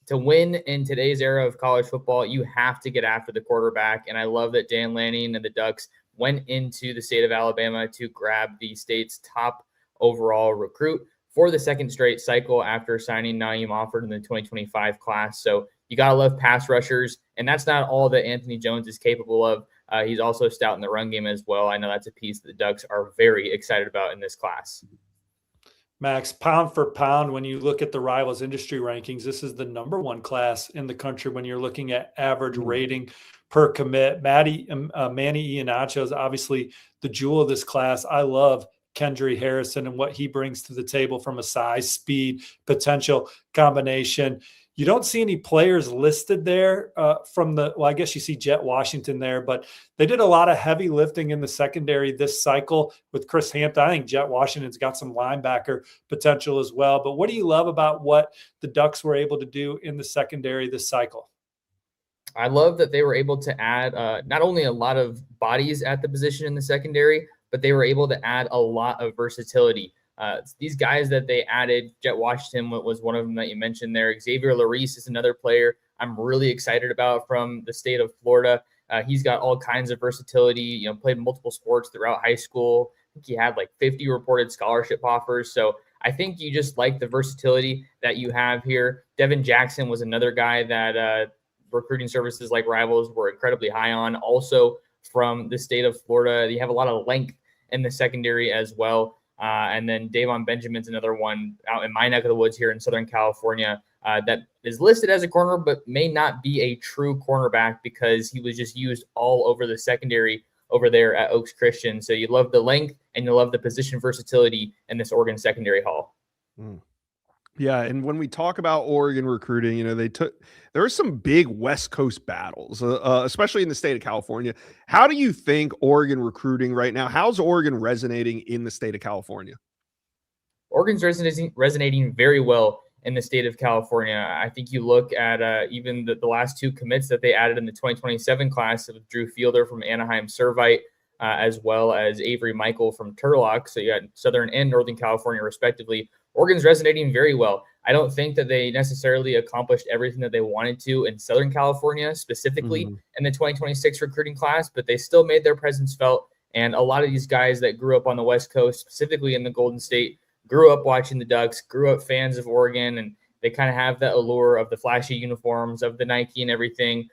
To win in today's era of college football, you have to get after the quarterback. And I love that Dan Lanning and the Ducks went into the state of Alabama to grab the state's top overall recruit for the second straight cycle after signing Naeem Offord in the 2025 class. So you got to love pass rushers, and that's not all that Anthony Jones is capable of. He's also stout in the run game as well. I know that's a piece that the Ducks are very excited about in this class. Max, pound for pound, when you look at the Rivals industry rankings, this is the number 1 class in the country when you're looking at average rating per commit. Manny Iheanacho is obviously the jewel of this class. I love Kendry Harrison and what he brings to the table from a size, speed, potential combination. You don't see any players listed there I guess you see Jet Washington there, but they did a lot of heavy lifting in the secondary this cycle with Chris Hampton. I think Jet Washington's got some linebacker potential as well. But what do you love about what the Ducks were able to do in the secondary this cycle? I love that they were able to add not only a lot of bodies at the position in the secondary, but they were able to add a lot of versatility. These guys that they added, Jet Washington was one of them that you mentioned there. Xavier Larice is another player I'm really excited about from the state of Florida. He's got all kinds of versatility, played multiple sports throughout high school. I think he had like 50 reported scholarship offers. So I think you just like the versatility that you have here. Devin Jackson was another guy that recruiting services like Rivals were incredibly high on. Also from the state of Florida, you have a lot of length in the secondary as well. And then Davon Benjamin's another one out in my neck of the woods here in Southern California that is listed as a corner, but may not be a true cornerback because he was just used all over the secondary over there at Oaks Christian. So you love the length and you love the position versatility in this Oregon secondary hall. Yeah, and when we talk about Oregon recruiting, there are some big West Coast battles, especially in the state of California. How do you think Oregon recruiting right now? How's Oregon resonating in the state of California? Oregon's resonating very well in the state of California. I think you look at even the last two commits that they added in the 2027 class of Drew Fielder from Anaheim Servite, as well as Avery Michael from Turlock. So you got Southern and Northern California, respectively. Oregon's resonating very well. I don't think that they necessarily accomplished everything that they wanted to in Southern California, specifically in the 2026 recruiting class, but they still made their presence felt. And a lot of these guys that grew up on the West Coast, specifically in the Golden State, grew up watching the Ducks, grew up fans of Oregon, and they kind of have that allure of the flashy uniforms, of the Nike and everything.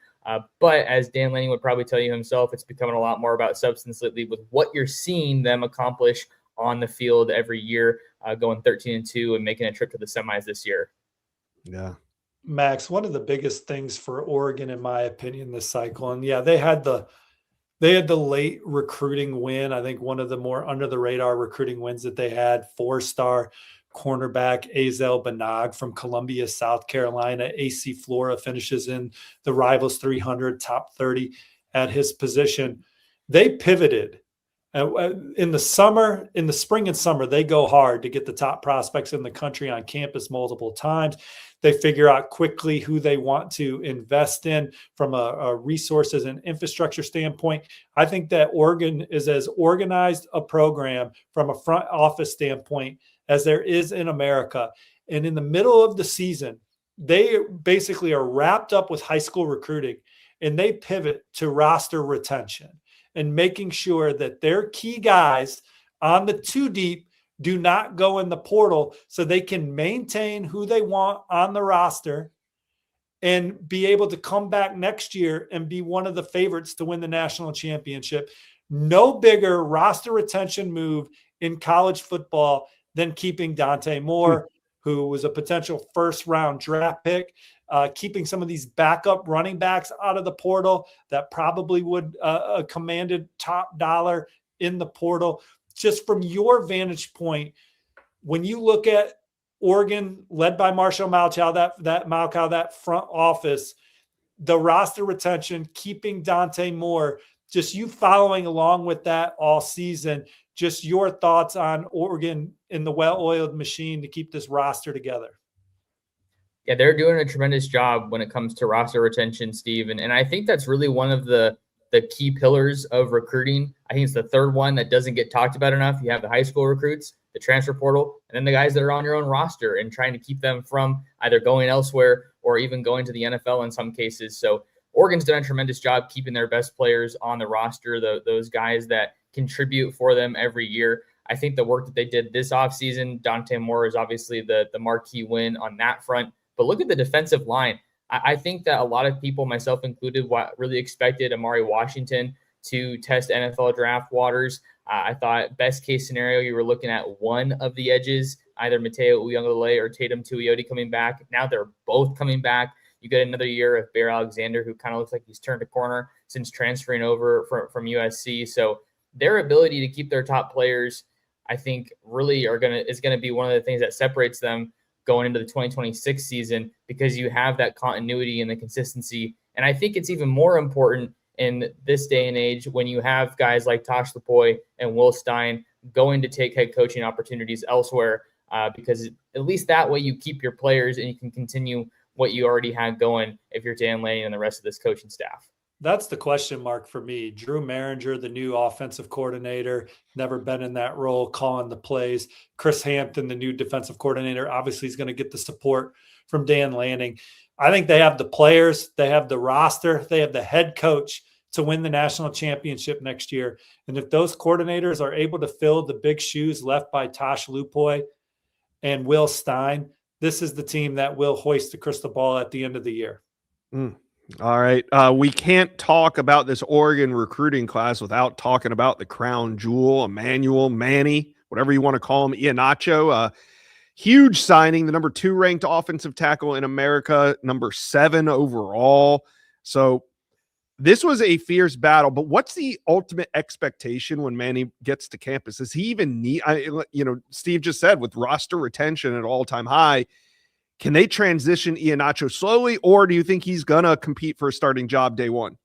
But as Dan Lanning would probably tell you himself, it's becoming a lot more about substance lately with what you're seeing them accomplish on the field every year, going 13-2 and making a trip to the semis this year. Yeah. Max, one of the biggest things for Oregon, in my opinion, this cycle, and yeah, they had the late recruiting win. I think one of the more under the radar recruiting wins that they had, 4-star cornerback Azel Banag from Columbia, South Carolina. AC Flora finishes in the Rivals 300, top 30 at his position. They pivoted. In the spring and summer, they go hard to get the top prospects in the country on campus multiple times. They figure out quickly who they want to invest in from a resources and infrastructure standpoint. I think that Oregon is as organized a program from a front office standpoint as there is in America. And in the middle of the season, they basically are wrapped up with high school recruiting, and they pivot to roster retention and making sure that their key guys on the 2 deep do not go in the portal so they can maintain who they want on the roster and be able to come back next year and be one of the favorites to win the national championship. No bigger roster retention move in college football than keeping Dante Moore, who was a potential first-round draft pick, keeping some of these backup running backs out of the portal that probably would commanded top dollar in the portal. Just from your vantage point, when you look at Oregon led by Marshall Malchow, that front office, the roster retention, keeping Dante Moore, just you following along with that all season, just your thoughts on Oregon in the well-oiled machine to keep this roster together. Yeah, they're doing a tremendous job when it comes to roster retention, Steve. And I think that's really one of the key pillars of recruiting. I think it's the third one that doesn't get talked about enough. You have the high school recruits, the transfer portal, and then the guys that are on your own roster and trying to keep them from either going elsewhere or even going to the NFL in some cases. So Oregon's done a tremendous job keeping their best players on the roster, those guys that contribute for them every year. I think the work that they did this offseason, Dante Moore is obviously the marquee win on that front. But look at the defensive line. I think that a lot of people, myself included, really expected Amari Washington to test NFL draft waters. I thought best case scenario, you were looking at one of the edges, either Mateo Uyunglele or Tatum Tuioti coming back. Now they're both coming back. You get another year of Bear Alexander, who kind of looks like he's turned a corner since transferring over from USC. So their ability to keep their top players, I think, really is going to be one of the things that separates them going into the 2026 season, because you have that continuity and the consistency. And I think it's even more important in this day and age when you have guys like Tosh Lupoi and Will Stein going to take head coaching opportunities elsewhere, because at least that way you keep your players and you can continue what you already had going if you're Dan Lanning and the rest of this coaching staff. That's the question mark for me. Drew Maringer, the new offensive coordinator, never been in that role, calling the plays. Chris Hampton, the new defensive coordinator, obviously is going to get the support from Dan Lanning. I think they have the players, they have the roster, they have the head coach to win the national championship next year. And if those coordinators are able to fill the big shoes left by Tosh Lupoi and Will Stein, this is the team that will hoist the crystal ball at the end of the year. All right. We can't talk about this Oregon recruiting class without talking about the crown jewel, Emmanuel, Manny, whatever you want to call him, Iheanacho. Huge signing, the number 2 ranked offensive tackle in America, number 7 overall. So this was a fierce battle, but what's the ultimate expectation when Manny gets to campus? Does he even need, Steve just said, with roster retention at all-time high, can they transition Iheanacho slowly, or do you think he's going to compete for a starting job day one?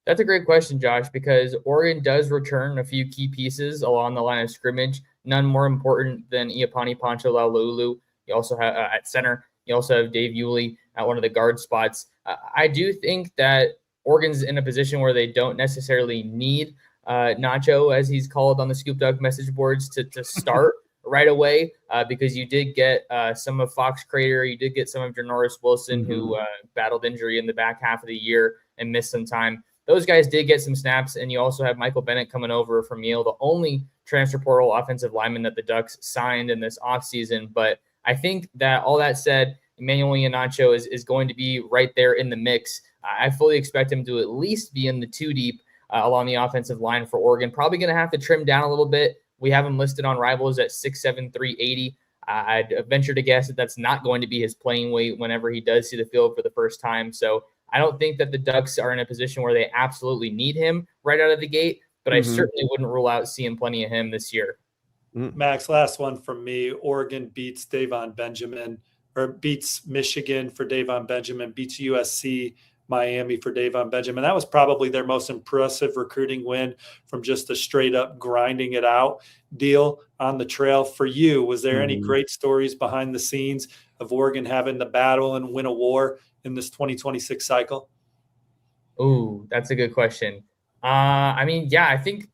That's a great question, Josh, because Oregon does return a few key pieces along the line of scrimmage, none more important than Iapani Pancho Laululu, You also have at center. You also have Dave Yulee at one of the guard spots. I do think that Oregon's in a position where they don't necessarily need Nacho, as he's called on the Scoop Dog message boards, to start right away, because you did get some of Fox Crater, you did get some of Janoris Wilson, who battled injury in the back half of the year and missed some time. Those guys did get some snaps, and you also have Michael Bennett coming over from Yale, the only transfer portal offensive lineman that the Ducks signed in this offseason. But I think that all that said, Emmanuel Iheanacho is going to be right there in the mix. I fully expect him to at least be in the 2 deep along the offensive line for Oregon. Probably going to have to trim down a little bit. We have him listed on Rivals at 6'7", 380. I'd venture to guess that that's not going to be his playing weight whenever he does see the field for the first time. So I don't think that the Ducks are in a position where they absolutely need him right out of the gate, but I certainly wouldn't rule out seeing plenty of him this year. Max, last one from me. Oregon beats beats Michigan for Davon Benjamin, beats USC, Miami for Davon Benjamin. That was probably their most impressive recruiting win from just a straight up grinding it out deal on the trail. For you, was there any great stories behind the scenes of Oregon having to battle and win a war in this 2026 cycle? Ooh, that's a good question. I think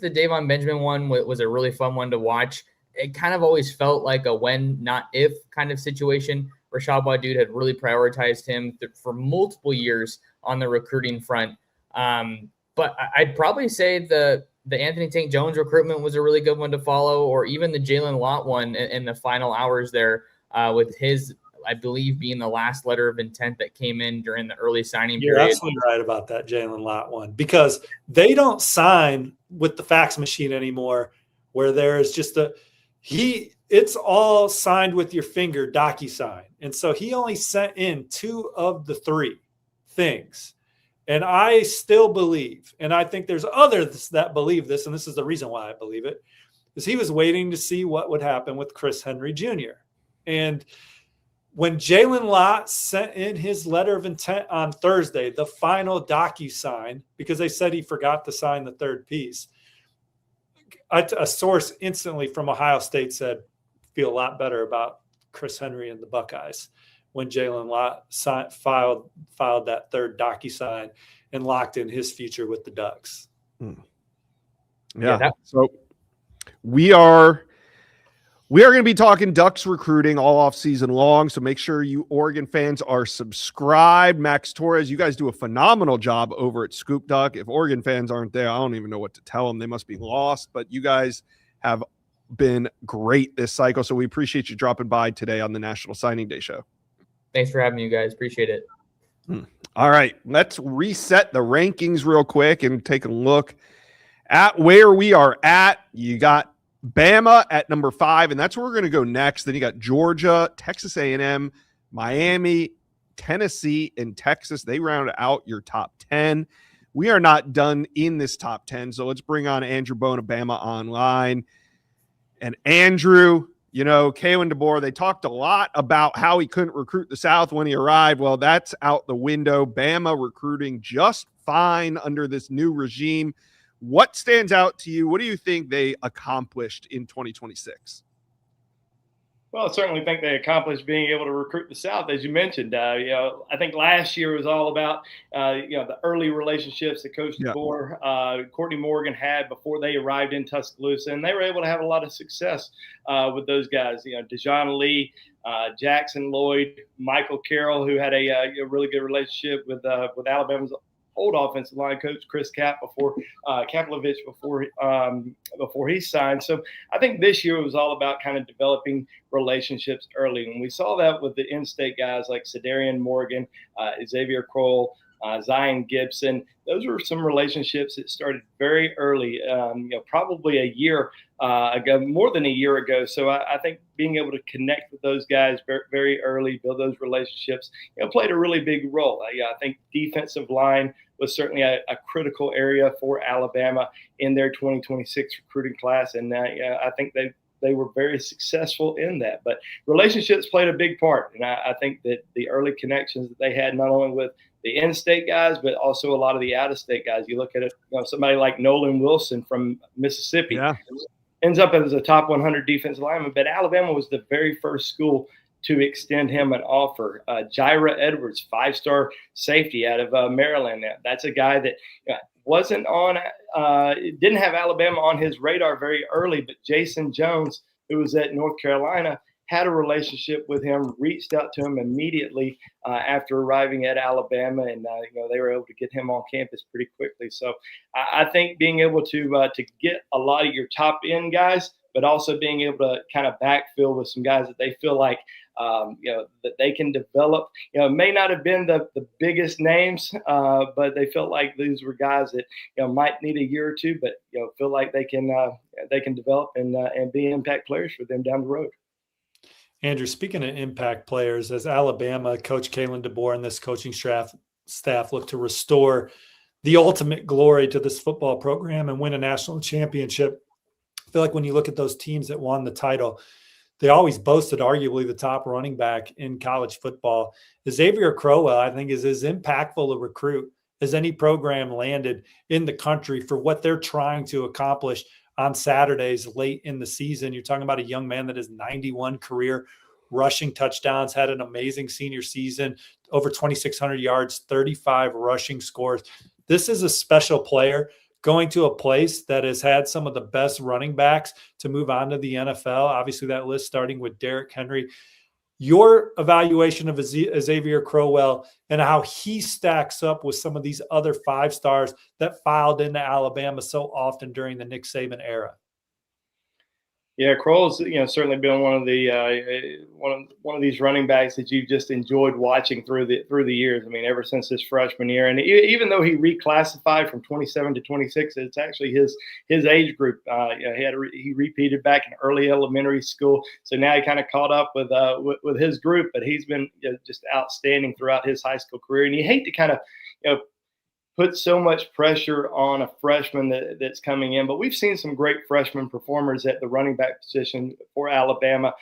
the Davon Benjamin one was a really fun one to watch. It kind of always felt like a when, not if kind of situation. Rashad Wadood had really prioritized him for multiple years on the recruiting front. But I'd probably say the Anthony Tank Jones recruitment was a really good one to follow, or even the Jalen Lott one in the final hours there with his, I believe, being the last letter of intent that came in during the early signing period. You're absolutely right about that Jalen Lott one, because they don't sign with the fax machine anymore, where there's just it's all signed with your finger DocuSign. And so he only sent in 2 of the 3 things. And I still believe, and I think there's others that believe this, and this is the reason why I believe it, is he was waiting to see what would happen with Chris Henry Jr. And when Jalen Lott sent in his letter of intent on Thursday, the final DocuSign, because they said he forgot to sign the 3rd piece, a source instantly from Ohio State said, feel a lot better about Chris Henry and the Buckeyes when Jalen Lott filed that 3rd DocuSign and locked in his future with the Ducks. Yeah. So we are going to be talking Ducks recruiting all off season long. So make sure you Oregon fans are subscribed. Max Torres, you guys do a phenomenal job over at Scoop Duck. If Oregon fans aren't there, I don't even know what to tell them. They must be lost, but you guys have been great this cycle. So we appreciate you dropping by today on the National Signing Day show. Thanks for having me, you guys. Appreciate it. All right. Let's reset the rankings real quick and take a look at where we are at. You got Bama at number 5, and that's where we're going to go next. Then you got Georgia, Texas A&M, Miami, Tennessee, and Texas. They round out your top 10. We are not done in this top 10, so let's bring on Andrew Bone of Bama Online. And Andrew, Kalen DeBoer, they talked a lot about how he couldn't recruit the South when he arrived. Well, that's out the window. Bama recruiting just fine under this new regime. What stands out to you? What do you think they accomplished in 2026? Well, I certainly think they accomplished being able to recruit the South, as you mentioned. I think last year was all about, the early relationships that Coach DeBoer, Courtney Morgan had before they arrived in Tuscaloosa, and they were able to have a lot of success with those guys. Dejon Lee, Jackson Lloyd, Michael Carroll, who had a really good relationship with Alabama's old offensive line coach Chris Kapelovich before he signed. So I think this year was all about kind of developing relationships early, and we saw that with the in-state guys like Cedarian Morgan, Xavier Kroll, Zion Gibson. Those were some relationships that started very early, probably a year ago, more than a year ago. So I think being able to connect with those guys very, very early, build those relationships, played a really big role. I think defensive line was certainly a critical area for Alabama in their 2026 recruiting class. And I think they were very successful in that. But relationships played a big part. And I think that the early connections that they had, not only with the in-state guys, but also a lot of the out-of-state guys. You look at it, somebody like Nolan Wilson from Mississippi. Yeah. ends up as a top 100 defensive lineman. But Alabama was the very first school to extend him an offer. Jira Edwards, 5-star safety out of Maryland. That's a guy that wasn't on, didn't have Alabama on his radar very early, but Jason Jones, who was at North Carolina, had a relationship with him, reached out to him immediately after arriving at Alabama, and they were able to get him on campus pretty quickly. So I think being able to get a lot of your top end guys, but also being able to kind of backfill with some guys that they feel like that they can develop. May not have been the biggest names, but they felt like these were guys that might need a year or two, but feel like they can develop and be impact players for them down the road. Andrew, speaking of impact players, as Alabama, Coach Kalen DeBoer and this coaching staff look to restore the ultimate glory to this football program and win a national championship, I feel like when you look at those teams that won the title, they always boasted arguably the top running back in college football. Xavier Crowell, I think, is as impactful a recruit as any program landed in the country for what they're trying to accomplish on Saturdays late in the season. You're talking about a young man that has 91 career rushing touchdowns, had an amazing senior season, over 2,600 yards, 35 rushing scores. This is a special player going to a place that has had some of the best running backs to move on to the NFL. Obviously, that list starting with Derrick Henry. Your evaluation of Xavier Crowell and how he stacks up with some of these other 5-stars that filed into Alabama so often during the Nick Saban era. Yeah, Crowell's certainly been one of the one of these running backs that you've just enjoyed watching through the years. I mean, ever since his freshman year, and even though he reclassified from 27 to 26, it's actually his age group. He repeated back in early elementary school, so now he kind of caught up with his group. But he's been just outstanding throughout his high school career, and you hate to kind of put so much pressure on a freshman that's coming in. But we've seen some great freshman performers at the running back position for Alabama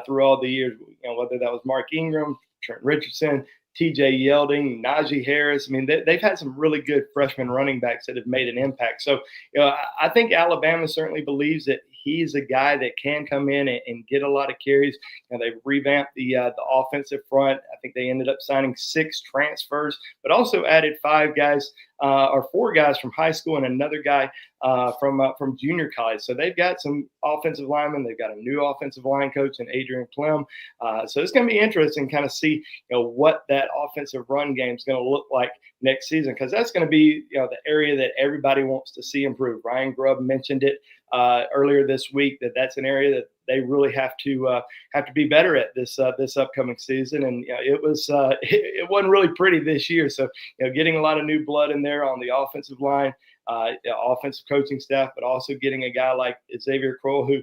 through all the years, whether that was Mark Ingram, Trent Richardson, TJ Yelding, Najee Harris. I mean, they've had some really good freshman running backs that have made an impact. So, I think Alabama certainly believes that he's a guy that can come in and get a lot of carries. They've revamped the offensive front. I think they ended up signing 6 transfers, but also added 4 guys from high school and another guy from junior college. So they've got some offensive linemen. They've got a new offensive line coach in Adrian Clem. So it's going to be interesting to kind of see what that offensive run game is going to look like next season, because that's going to be the area that everybody wants to see improve. Ryan Grubb mentioned it earlier this week that's an area that they really have to be better at this upcoming season. And it wasn't really pretty this year. So getting a lot of new blood in there on the offensive line, offensive coaching staff, but also getting a guy like Xavier Crowell, who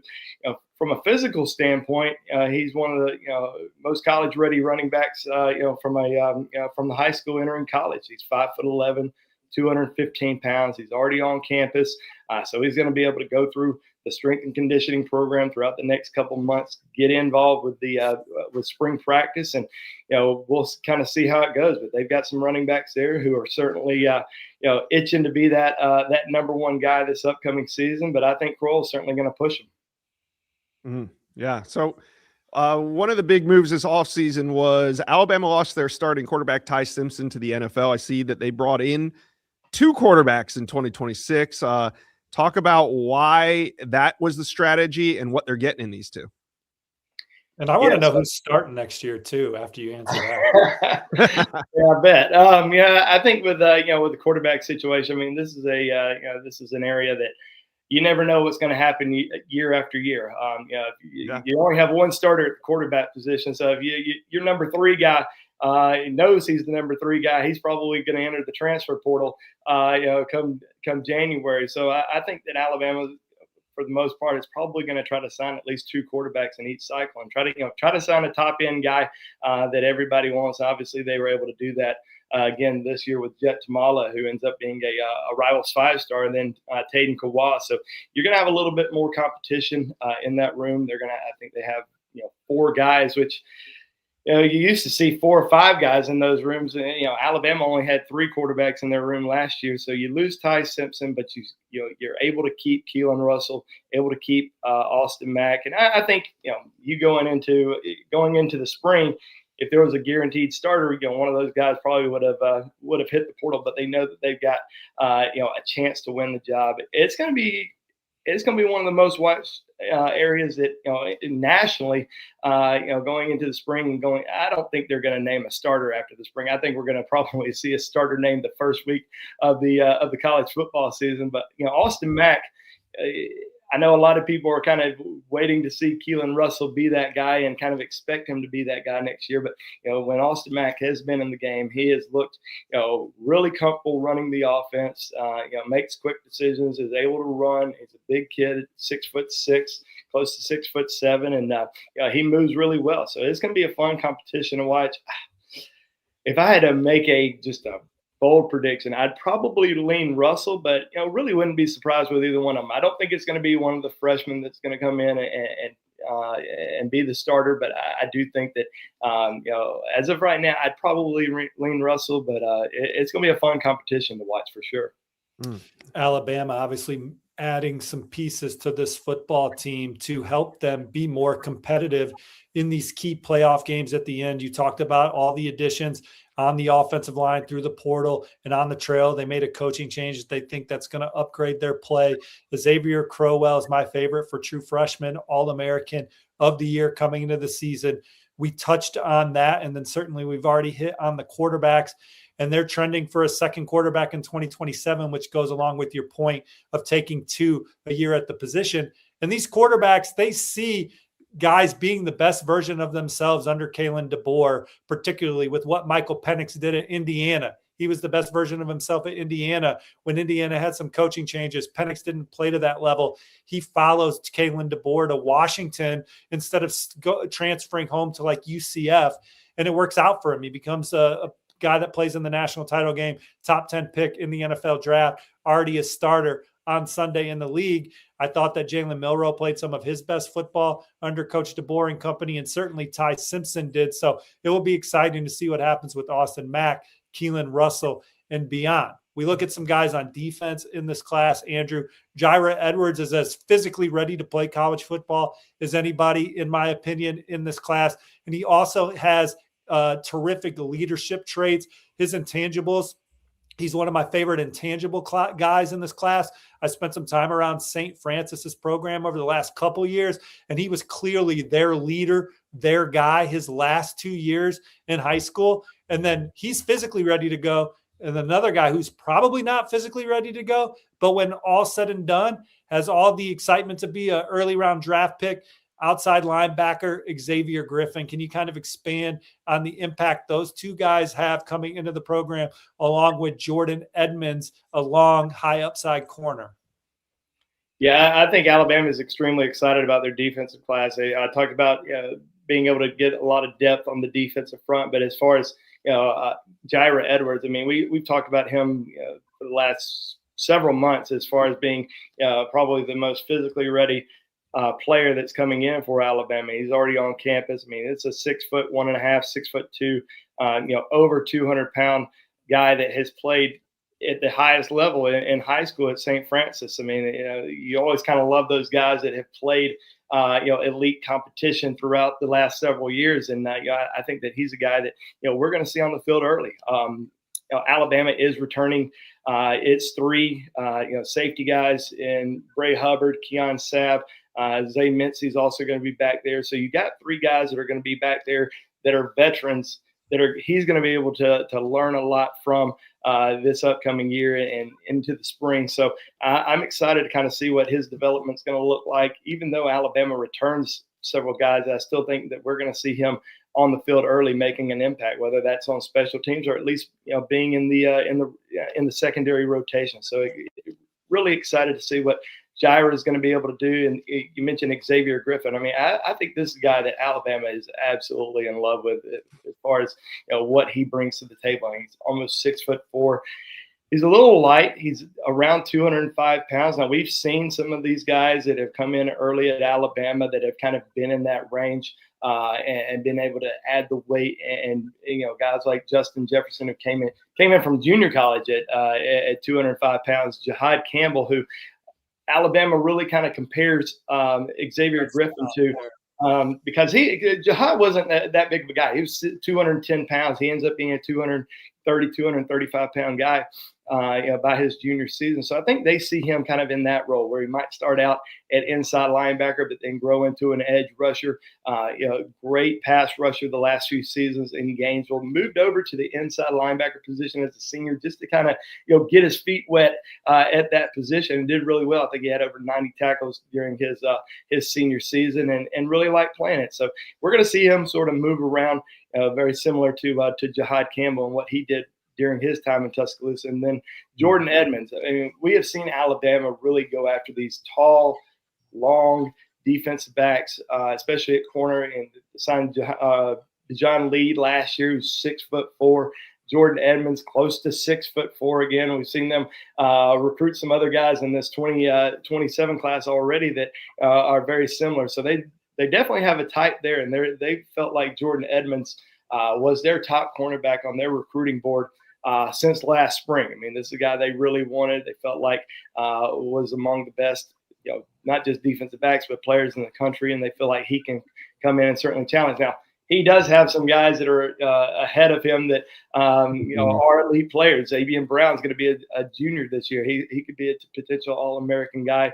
from a physical standpoint, he's one of the most college ready running backs from the high school entering college. He's 5'11", 215 pounds. He's already on campus. So he's going to be able to go through the strength and conditioning program throughout the next couple months, get involved with with spring practice, and we'll kind of see how it goes. But they've got some running backs there who are certainly itching to be that number one guy this upcoming season. But I think Crowell is certainly going to push him. Mm-hmm. Yeah. So one of the big moves this offseason was Alabama lost their starting quarterback Ty Simpson to the NFL. I see that they brought in 2 quarterbacks in 2026. Talk about why that was the strategy and what they're getting in these 2. And I want to know who's starting next year too, after you answer that. Yeah, I bet. I think with the quarterback situation, I mean, this is an area that you never know what's going to happen year after year. You only have one starter at the quarterback position. So if your number 3 guy knows he's the number 3 guy, he's probably going to enter the transfer portal, come January. So I think that Alabama, for the most part, is probably going to try to sign at least 2 quarterbacks in each cycle and try to sign a top end guy that everybody wants. Obviously, they were able to do that again this year with Jet Tamala, who ends up being a Rivals 5-star, and then Taden Kawa. So you're going to have a little bit more competition in that room. I think they have 4 guys, which you used to see 4 or 5 guys in those rooms. And, Alabama only had 3 quarterbacks in their room last year. So you lose Ty Simpson, but you're able to keep Keelan Russell, able to keep Austin Mack. And I think, you going into the spring, if there was a guaranteed starter, one of those guys probably would have hit the portal, but they know that they've got, a chance to win the job. It's going to be one of the most watched areas that, nationally, going into the spring and I don't think they're going to name a starter after the spring. I think we're going to probably see a starter named the first week of the college football season. But, Austin Mack, I know a lot of people are kind of waiting to see Keelan Russell be that guy and kind of expect him to be that guy next year. But, when Austin Mack has been in the game, he has looked, really comfortable running the offense, makes quick decisions, is able to run. He's a big kid, 6'6", close to 6'7", and he moves really well. So it's going to be a fun competition to watch. If I had to make just a bold prediction, I'd probably lean Russell, but really wouldn't be surprised with either one of them. I don't think it's going to be one of the freshmen that's going to come in and be the starter, but I do think that as of right now, I'd probably lean Russell, but it's going to be a fun competition to watch for sure. Alabama obviously adding some pieces to this football team to help them be more competitive in these key playoff games at the end. You talked about all the additions on the offensive line through the portal and on the trail. They made a coaching change. They think that's going to upgrade their play. Xavier Crowell is my favorite for true freshman, All-American of the year coming into the season. We touched on that. And then certainly we've already hit on the quarterbacks, and they're trending for a second quarterback in 2027, which goes along with your point of taking 2 a year at the position. And these quarterbacks, they see guys being the best version of themselves under Kalen DeBoer, particularly with what Michael Penix did at Indiana. He was the best version of himself at Indiana. When Indiana had some coaching changes, Penix didn't play to that level. He follows Kalen DeBoer to Washington instead of transferring home to like UCF, and it works out for him. He becomes a guy that plays in the national title game, top 10 pick in the NFL draft, already a starter on Sunday in the league. I thought that Jalen Milroe played some of his best football under Coach DeBoer and company, and certainly Ty Simpson did. So it will be exciting to see what happens with Austin Mack, Keelan Russell, and beyond. We look at some guys on defense in this class. Andrew, Jaira Edwards is as physically ready to play college football as anybody, in my opinion, in this class. And he also has terrific leadership traits. His intangibles, he's one of my favorite intangible guys in this class. I spent some time around St. Francis's program over the last couple years, and he was clearly their leader, their guy, his last 2 years in high school. And then he's physically ready to go. And another guy who's probably not physically ready to go, but when all said and done, has all the excitement to be an early round draft pick, outside linebacker Xavier Griffin. Can you kind of expand on the impact those two guys have coming into the program, along with Jordan Edmonds, a long, high upside corner? Yeah, I think Alabama is extremely excited about their defensive class. I talked about being able to get a lot of depth on the defensive front, but as far as Jaira Edwards, I mean, we've talked about him for the last several months as far as being probably the most physically ready player that's coming in for Alabama. He's already on campus. I mean, it's a 6'1.5", 6'2", over 200-pound guy that has played at the highest level in high school at St. Francis. I mean, you always kind of love those guys that have played, elite competition throughout the last several years. And I think that he's a guy that, we're going to see on the field early. Alabama is returning its 3, safety guys in Bray Hubbard, Keon Sabb, Zay Mincy's also going to be back there. So you got 3 guys that are going to be back there that are veterans he's going to be able to learn a lot from this upcoming year and into the spring. So I'm excited to kind of see what his development's going to look like. Even though Alabama returns several guys, I still think that we're going to see him on the field early, making an impact, whether that's on special teams or at least being in the secondary rotation. So really excited to see what Jaira is going to be able to do. And you mentioned Xavier Griffin. I mean, I think this is a guy that Alabama is absolutely in love with as far as what he brings to the table. He's almost 6'4". He's a little light. He's around 205 pounds. Now, we've seen some of these guys that have come in early at Alabama that have kind of been in that range and been able to add the weight. And guys like Justin Jefferson, who came in from junior college at 205 pounds. Jihad Campbell, who Alabama really kind of compares Xavier Griffin to. Because Jihad wasn't that big of a guy. He was 210 pounds. He ends up being a 230, 235 pound guy by his junior season. So I think they see him kind of in that role where he might start out at inside linebacker, but then grow into an edge rusher. Great pass rusher the last few seasons in Gainesville. Moved over to the inside linebacker position as a senior just to kind of get his feet wet at that position, and did really well. I think he had over 90 tackles during his senior season, and really liked playing it. So we're going to see him sort of move around, very similar to Jihad Campbell and what he did during his time in Tuscaloosa. And then Jordan Edmonds. I mean, we have seen Alabama really go after these tall, long defensive backs, especially at corner, and signed Dejon Lee last year, who's 6'4". Jordan Edmonds, close to 6'4" again. We've seen them recruit some other guys in this 27 class already that are very similar. So they definitely have a type there, and they felt like Jordan Edmonds was their top cornerback on their recruiting board since last spring. I mean, this is a guy they really wanted. They felt like was among the best, not just defensive backs, but players in the country, and they feel like he can come in and certainly challenge. Now, he does have some guys that are ahead of him that are elite players. Xavier Brown's going to be a junior this year. He could be a potential All-American guy.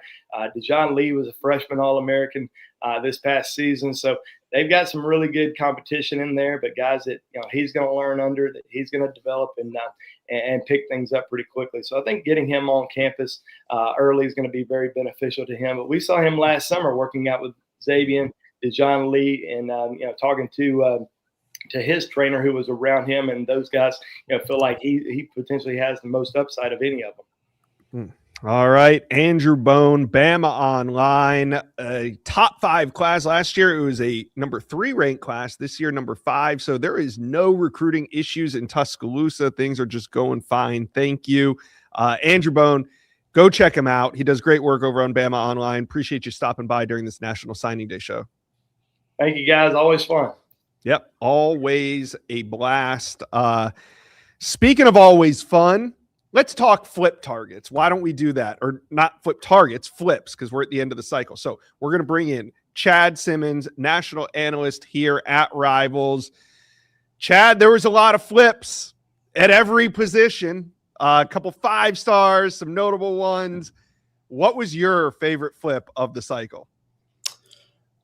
Dejon Lee was a freshman All-American this past season. So they've got some really good competition in there, but guys that he's going to learn under, that he's going to develop and pick things up pretty quickly. So I think getting him on campus early is going to be very beneficial to him. But we saw him last summer working out with Xavier, Dejon Lee, and talking to his trainer who was around him, and those guys feel like he potentially has the most upside of any of them. All right, Andrew Bone, Bama Online, a top 5 class last year. It was a number 3 ranked class. This year, number 5. So there is no recruiting issues in Tuscaloosa. Things are just going fine. Thank you, Andrew Bone. Go check him out. He does great work over on Bama Online. Appreciate you stopping by during this National Signing Day show. Thank you, guys. Always fun. Yep, always a blast. Speaking of always fun, let's talk flip targets. Why don't we do that? Or not flip targets, flips, because we're at the end of the cycle. So we're going to bring in Chad Simmons, national analyst here at Rivals. Chad, there was a lot of flips at every position, a couple 5 stars, some notable ones. What was your favorite flip of the cycle?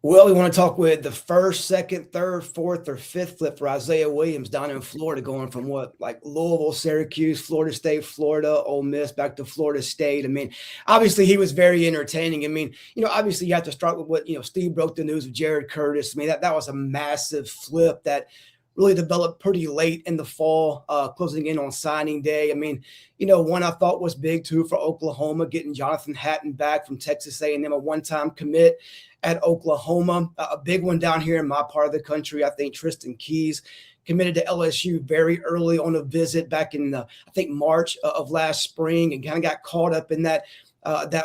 Well, we want to talk with the first, second, third, fourth, or fifth flip for Isaiah Williams down in Florida, going from Louisville, Syracuse, Florida State, Florida, Ole Miss, back to Florida State. I mean, obviously he was very entertaining. I mean, obviously you have to start with what, Steve broke the news of Jared Curtis. I mean, that was a massive flip that really developed pretty late in the fall, closing in on signing day. I mean, one I thought was big too for Oklahoma, getting Jonathan Hatton back from Texas A&M, a one-time commit at Oklahoma. A big one down here in my part of the country. I think Tristan Keys committed to LSU very early on a visit back in, I think, March of last spring, and kind of got caught up in that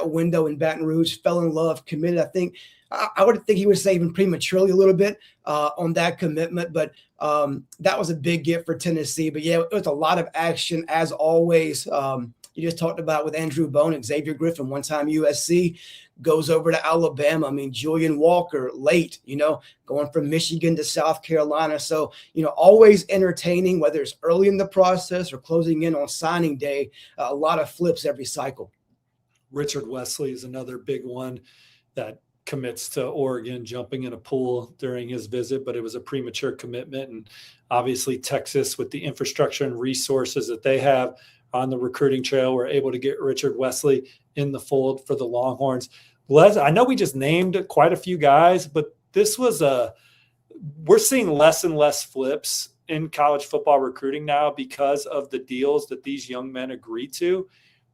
window in Baton Rouge, fell in love, committed. I think I would think he was saving prematurely a little bit on that commitment, but that was a big get for Tennessee. But yeah, it was a lot of action as always. You just talked about with Andrew Bone, Xavier Griffin, one-time USC, goes over to Alabama. I mean, Julian Walker, late, going from Michigan to South Carolina. So, always entertaining, whether it's early in the process or closing in on signing day, a lot of flips every cycle. Richard Wesley is another big one that commits to Oregon, jumping in a pool during his visit, but it was a premature commitment. And obviously Texas, with the infrastructure and resources that they have on the recruiting trail, were able to get Richard Wesley in the fold for the Longhorns. I know we just named quite a few guys, but this was we're seeing less and less flips in college football recruiting now because of the deals that these young men agree to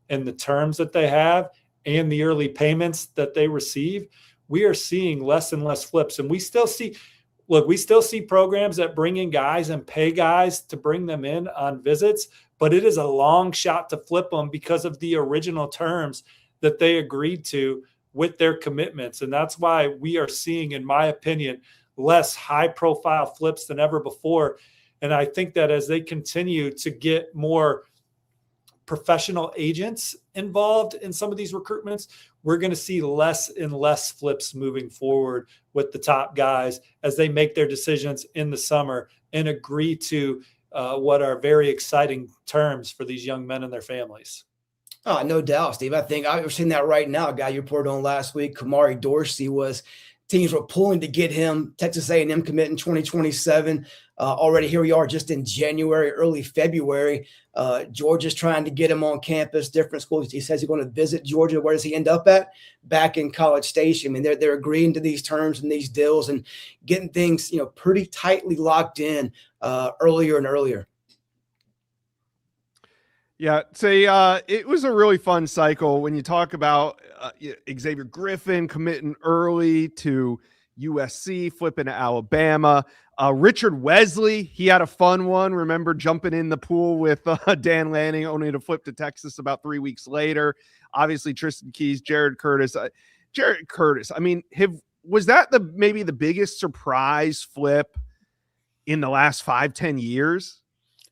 and the terms that they have and the early payments that they receive. We are seeing less and less flips. And we still see programs that bring in guys and pay guys to bring them in on visits, but it is a long shot to flip them because of the original terms that they agreed to with their commitments. And that's why we are seeing, in my opinion, less high-profile flips than ever before. And I think that as they continue to get more professional agents involved in some of these recruitments, we're going to see less and less flips moving forward with the top guys as they make their decisions in the summer and agree to what are very exciting terms for these young men and their families. Oh, no doubt, Steve. I think I've seen that right now. A guy you reported on last week, Kamari Dorsey, was teams were pulling to get him. Texas A&M commit in 2027. Already here we are just in January, early February. Georgia's trying to get him on campus, different schools. He says he's going to visit Georgia. Where does he end up at? Back in College Station. I mean, they're agreeing to these terms and these deals and getting things, pretty tightly locked in earlier and earlier. Yeah, it was a really fun cycle when you talk about Xavier Griffin committing early to USC, flipping to Alabama. Richard Wesley, he had a fun one. Remember jumping in the pool with Dan Lanning, only to flip to Texas about 3 weeks later. Obviously, Tristan Keys, Jared Curtis. I mean, was that maybe the biggest surprise flip in the last 5-10 years?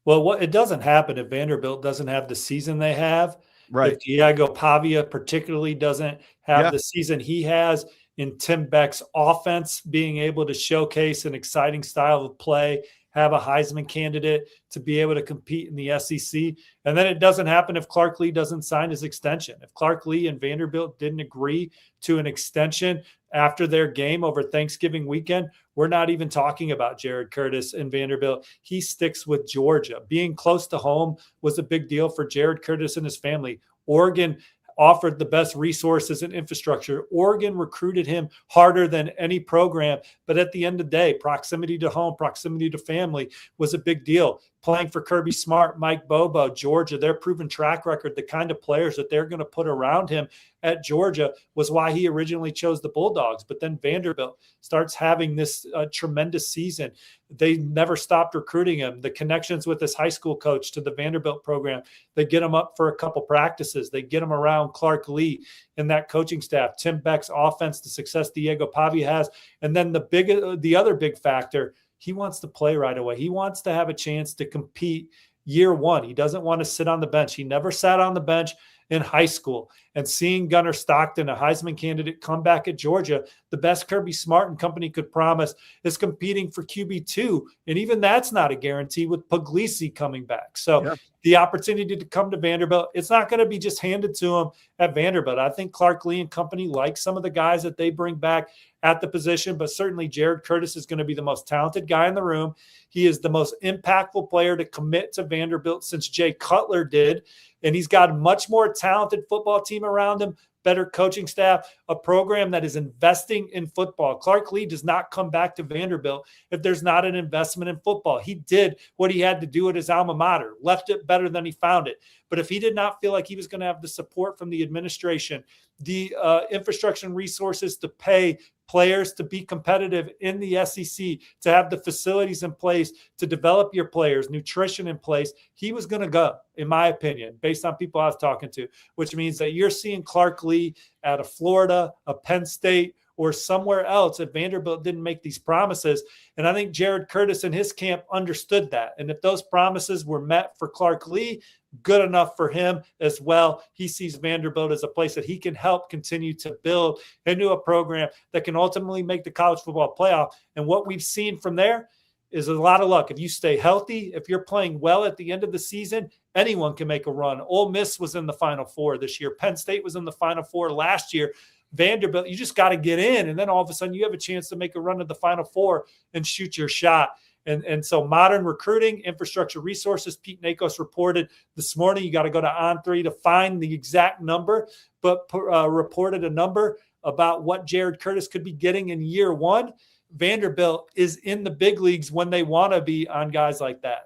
Well, it doesn't happen if Vanderbilt doesn't have the season they have. Right. If Diego Pavia particularly doesn't have the season he has, in Tim Beck's offense being able to showcase an exciting style of play, have a Heisman candidate to be able to compete in the SEC. And then it doesn't happen if Clark Lee doesn't sign his extension. If Clark Lee and Vanderbilt didn't agree to an extension after their game over Thanksgiving weekend, we're not even talking about Jared Curtis and Vanderbilt. He sticks with Georgia. Being close to home was a big deal for Jared Curtis and his family. Oregon offered the best resources and infrastructure. Oregon recruited him harder than any program. But at the end of the day, proximity to home, proximity to family was a big deal. Playing for Kirby Smart, Mike Bobo, Georgia, their proven track record, the kind of players that they're going to put around him at Georgia was why he originally chose the Bulldogs. But then Vanderbilt starts having this tremendous season. They never stopped recruiting him. The connections with his high school coach to the Vanderbilt program, they get him up for a couple practices. They get him around Clark Lee and that coaching staff, Tim Beck's offense, the success Diego Pavia has. And then the other big factor, he wants to play right away. He wants to have a chance to compete year one. He doesn't want to sit on the bench. He never sat on the bench in high school. And seeing Gunnar Stockton, a Heisman candidate, come back at Georgia, the best Kirby Smart and company could promise is competing for QB2. And even that's not a guarantee with Puglisi coming back. So the opportunity to come to Vanderbilt, it's not going to be just handed to him at Vanderbilt. I think Clark Lee and company like some of the guys that they bring back at the position, but certainly Jared Curtis is going to be the most talented guy in the room. He is the most impactful player to commit to Vanderbilt since Jay Cutler did. And he's got a much more talented football team around him, better coaching staff, a program that is investing in football. Clark Lee does not come back to Vanderbilt if there's not an investment in football. He did what he had to do at his alma mater, left it better than he found it. But if he did not feel like he was going to have the support from the administration, the infrastructure and resources to pay players to be competitive in the SEC, to have the facilities in place, to develop your players, nutrition in place, he was going to go, in my opinion, based on people I was talking to, which means that you're seeing Clark Lee out of Florida, a Penn State, or somewhere else if Vanderbilt didn't make these promises. And I think Jared Curtis and his camp understood that. And if those promises were met for Clark Lee, good enough for him as well. He sees Vanderbilt as a place that he can help continue to build into a program that can ultimately make the college football playoff. And what we've seen from there is a lot of luck. If you stay healthy, if you're playing well at the end of the season, anyone can make a run. Ole Miss was in the Final Four this year. Penn State was in the Final Four last year. Vanderbilt, you just got to get in. And then all of a sudden you have a chance to make a run at the Final Four and shoot your shot. And so modern recruiting, infrastructure resources, Pete Nakos reported this morning, you got to go to On3 to find the exact number, but reported a number about what Jared Curtis could be getting in year one. Vanderbilt is in the big leagues when they want to be on guys like that.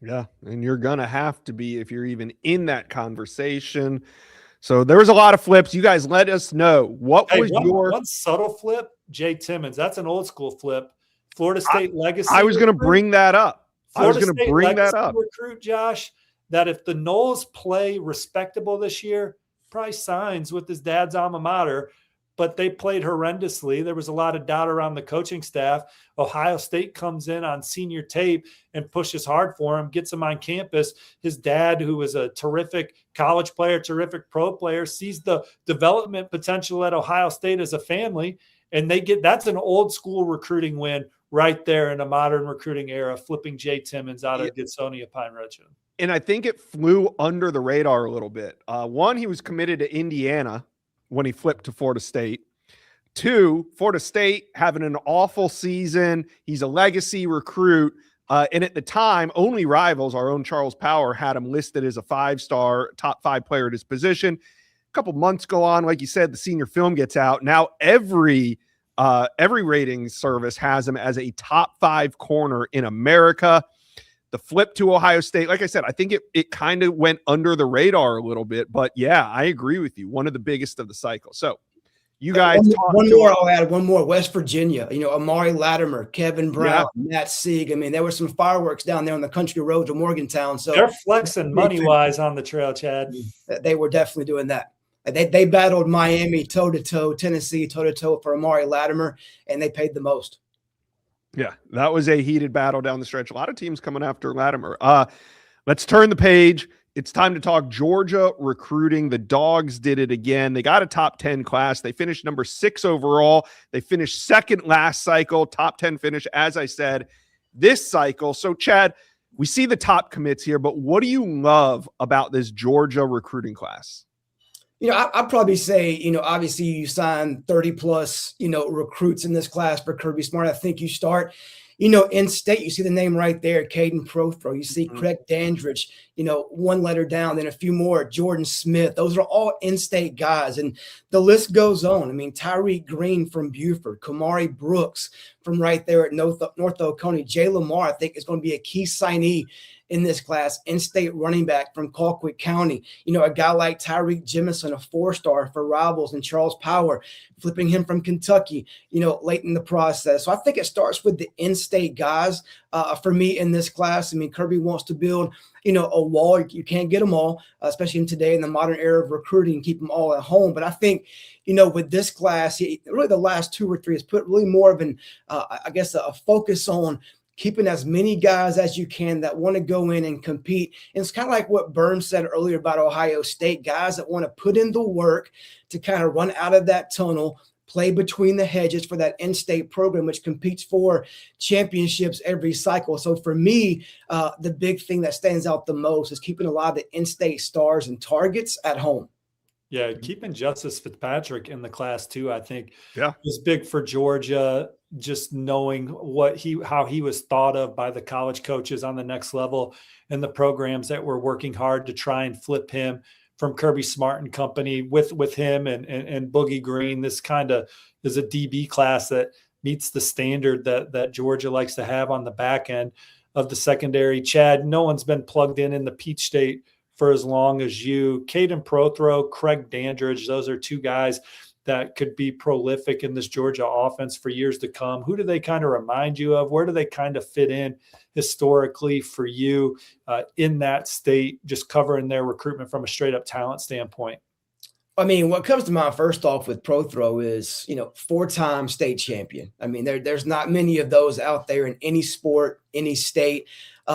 Yeah, and you're going to have to be if you're even in that conversation. So there was a lot of flips. You guys let us know. What was your one subtle flip? Jay Timmons. That's an old school flip. Florida State legacy. I was going to bring that up. Recruit, Josh, that if the Noles play respectable this year, probably signs with his dad's alma mater, but they played horrendously. There was a lot of doubt around the coaching staff. Ohio State comes in on senior tape and pushes hard for him, gets him on campus. His dad, who was a terrific college player, terrific pro player, sees the development potential at Ohio State as a family, and that's an old school recruiting win right there in a modern recruiting era, flipping Jay Timmons out of Gibsonia Pine Ridge. And I think it flew under the radar a little bit. One, he was committed to Indiana when he flipped to Florida State. Two, Florida State having an awful season. He's a legacy recruit. And at the time, only Rivals, our own Charles Power, had him listed as a 5-star, top 5 player at his position. A couple months go on. Like you said, the senior film gets out. Now every ratings service has him as a top 5 corner in America. The flip to Ohio State, like I said, I think it kind of went under the radar a little bit, but yeah, I agree with you. One of the biggest of the cycle. So you guys I'll add one more. West Virginia, Amari Latimer, Kevin Brown, Matt Sieg. I mean, there were some fireworks down there on the country road to Morgantown. So they're flexing money-wise on the trail, Chad. They were definitely doing that. They battled Miami toe-to-toe, Tennessee toe-to-toe for Amari Latimer, and they paid the most. Yeah, that was a heated battle down the stretch. A lot of teams coming after Latimer. Let's turn the page. It's time to talk Georgia recruiting. The Dogs did it again. They got a top 10 class. They finished number 6 overall. They finished second last cycle, top 10 finish, as I said, this cycle. So, Chad, we see the top commits here, but what do you love about this Georgia recruiting class? I'd probably say, obviously you sign 30 plus, recruits in this class for Kirby Smart. I think you start, in state, you see the name right there, Caden Prothro. You see Craig Dandridge, one letter down, then a few more, Jordan Smith. Those are all in-state guys. And the list goes on. I mean, Tyreek Green from Buford, Kamari Brooks from right there at North Oconee. Jay Lamar, I think, is going to be a key signee in this class, in-state running back from Colquitt County. A guy like Tyreek Jemison, a 4-star for Rivals, and Charles Power, flipping him from Kentucky, late in the process. So I think it starts with the in-state guys for me in this class. I mean, Kirby wants to build, a wall. You can't get them all, especially in today in the modern era of recruiting, keep them all at home. But I think, with this class, really the last 2 or 3 has put really more of an, a focus on keeping as many guys as you can that want to go in and compete. And it's kind of like what Burns said earlier about Ohio State, guys that want to put in the work to kind of run out of that tunnel, play between the hedges for that in-state program, which competes for championships every cycle. So for me, the big thing that stands out the most is keeping a lot of the in-state stars and targets at home. Yeah, keeping Justice Fitzpatrick in the class too, I think, is big for Georgia. Just knowing how he was thought of by the college coaches on the next level and the programs that were working hard to try and flip him from Kirby Smart and company with him and Boogie Green. This kind of is a DB class that meets the standard that Georgia likes to have on the back end of the secondary. Chad, no one's been plugged in the Peach State for as long as you. Caden Prothro, Craig Dandridge, those are 2 guys that could be prolific in this Georgia offense for years to come. Who do they kind of remind you of? Where do they kind of fit in historically for you in that state, just covering their recruitment from a straight up talent standpoint? I mean, what comes to mind first off with Prothro is, 4-time state champion. I mean, there's not many of those out there in any sport, any state.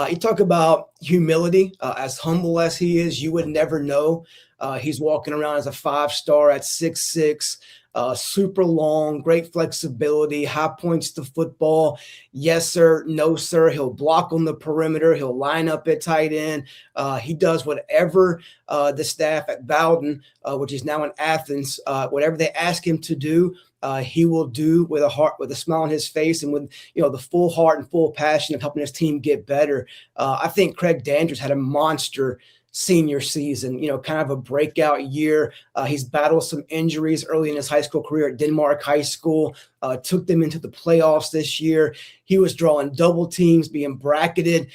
You talk about humility, as humble as he is, you would never know. He's walking around as a 5-star at 6'6", super long, great flexibility, high points to football. Yes, sir. No, sir. He'll block on the perimeter. He'll line up at tight end. He does whatever the staff at Bowden, which is now in Athens, whatever they ask him to do, he will do with a smile on his face and with, the full heart and full passion of helping his team get better. I think Craig Dandridge had a monster senior season, kind of a breakout year. He's battled some injuries early in his high school career at Denmark High School, took them into the playoffs this year. He was drawing double teams, being bracketed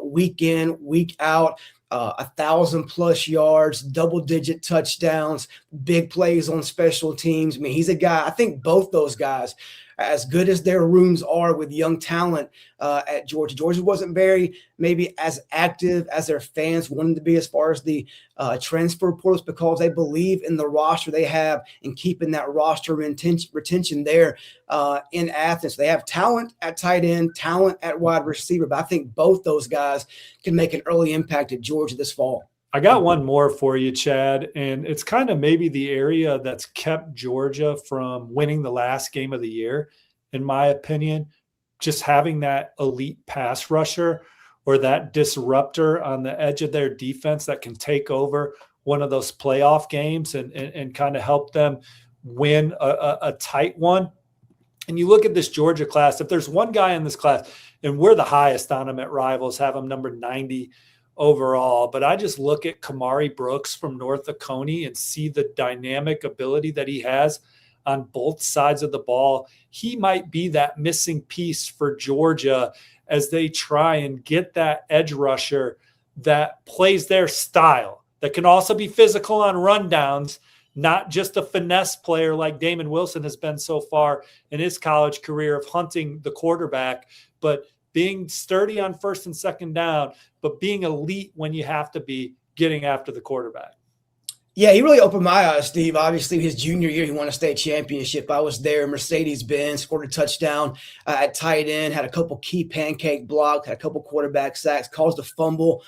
week in, week out. 1,000+ yards, double-digit touchdowns, big plays on special teams. I mean, he's a guy, I think both those guys as good as their rooms are with young talent at Georgia. Georgia wasn't very maybe as active as their fans wanted to be as far as the transfer portals, because they believe in the roster they have and keeping that roster retention there in Athens. They have talent at tight end, talent at wide receiver, but I think both those guys can make an early impact at Georgia this fall. I got one more for you, Chad, and it's kind of maybe the area that's kept Georgia from winning the last game of the year, in my opinion. Just having that elite pass rusher or that disruptor on the edge of their defense that can take over one of those playoff games and kind of help them win a tight one. And you look at this Georgia class, if there's one guy in this class, and we're the highest on him at Rivals, have him number 90 overall, but I just look at Kamari Brooks from North Oconee and see the dynamic ability that he has on both sides of the ball. He might be that missing piece for Georgia as they try and get that edge rusher that plays their style, that can also be physical on rundowns, not just a finesse player like Damon Wilson has been so far in his college career of hunting the quarterback, but being sturdy on first and second down, but being elite when you have to be getting after the quarterback. Yeah, he really opened my eyes, Steve. Obviously, his junior year, he won a state championship. I was there, Mercedes-Benz, scored a touchdown at tight end, had a couple key pancake blocks, had a couple quarterback sacks, caused a fumble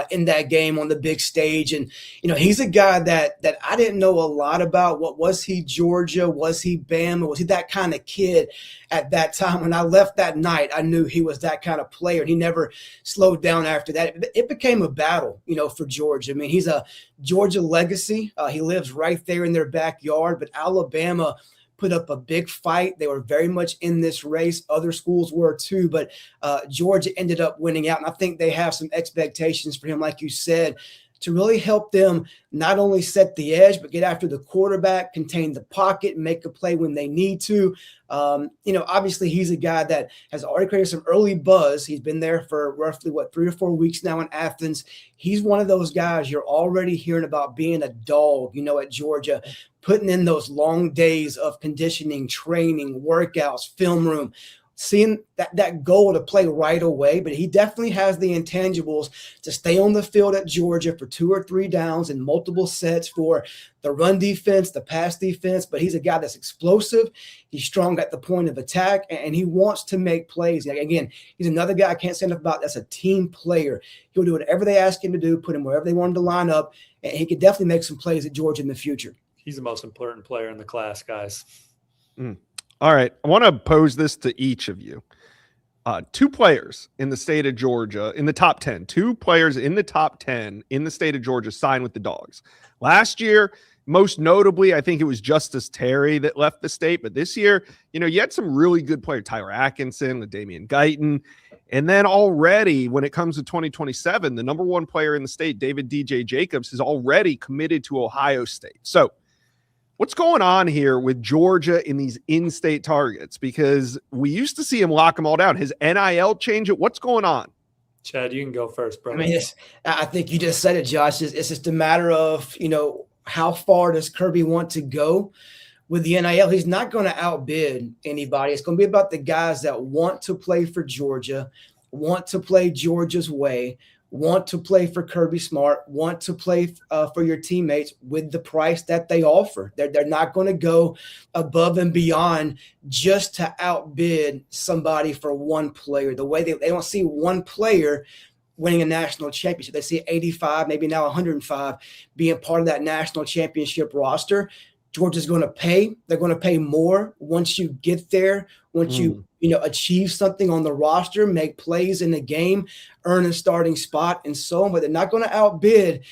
in that game on the big stage. And, he's a guy that I didn't know a lot about. What was he, Georgia? Was he Bama? Was he that kind of kid at that time? When I left that night, I knew he was that kind of player, and he never slowed down after that. It became a battle, for Georgia. I mean, he's a Georgia legacy. He lives right there in their backyard, but Alabama put up a big fight. They were very much in this race. Other schools were too, but Georgia ended up winning out. And I think they have some expectations for him, like you said, to really help them not only set the edge, but get after the quarterback, contain the pocket, make a play when they need to. Obviously he's a guy that has already created some early buzz. He's been there for roughly 3 or 4 weeks now in Athens. He's one of those guys you're already hearing about being a dog, at Georgia, putting in those long days of conditioning, training, workouts, film room, seeing that goal to play right away. But he definitely has the intangibles to stay on the field at Georgia for 2 or 3 downs and multiple sets for the run defense, the pass defense. But he's a guy that's explosive. He's strong at the point of attack, and he wants to make plays. Again, he's another guy I can't say enough about. That's a team player. He'll do whatever they ask him to do, put him wherever they want him to line up, and he could definitely make some plays at Georgia in the future. He's the most important player in the class, guys. All right. I want to pose this to each of you. 2 players in the state of Georgia in the top 10, 2 players in the top 10 in the state of Georgia signed with the Dogs. Last year, most notably, I think it was Justice Terry that left the state. But this year, you had some really good players, Tyler Atkinson, Damian Guyton. And then already when it comes to 2027, the number 1 player in the state, David DJ Jacobs, is already committed to Ohio State. So what's going on here with Georgia in these in-state targets? Because we used to see him lock them all down. His NIL change it. What's going on? Chad, you can go first, bro. I think you just said it, Josh. It's just a matter of, how far does Kirby want to go with the NIL? He's not going to outbid anybody. It's going to be about the guys that want to play for Georgia, want to play Georgia's way, want to play for Kirby Smart, want to play for your teammates with the price that they offer. They're not going to go above and beyond just to outbid somebody for one player. The way they don't see one player winning a national championship. They see 85, maybe now 105 being part of that national championship roster. Georgia's going to pay. They're going to pay more once you get there, once you achieve something on the roster, make plays in the game, earn a starting spot, and so on. But they're not going to outbid,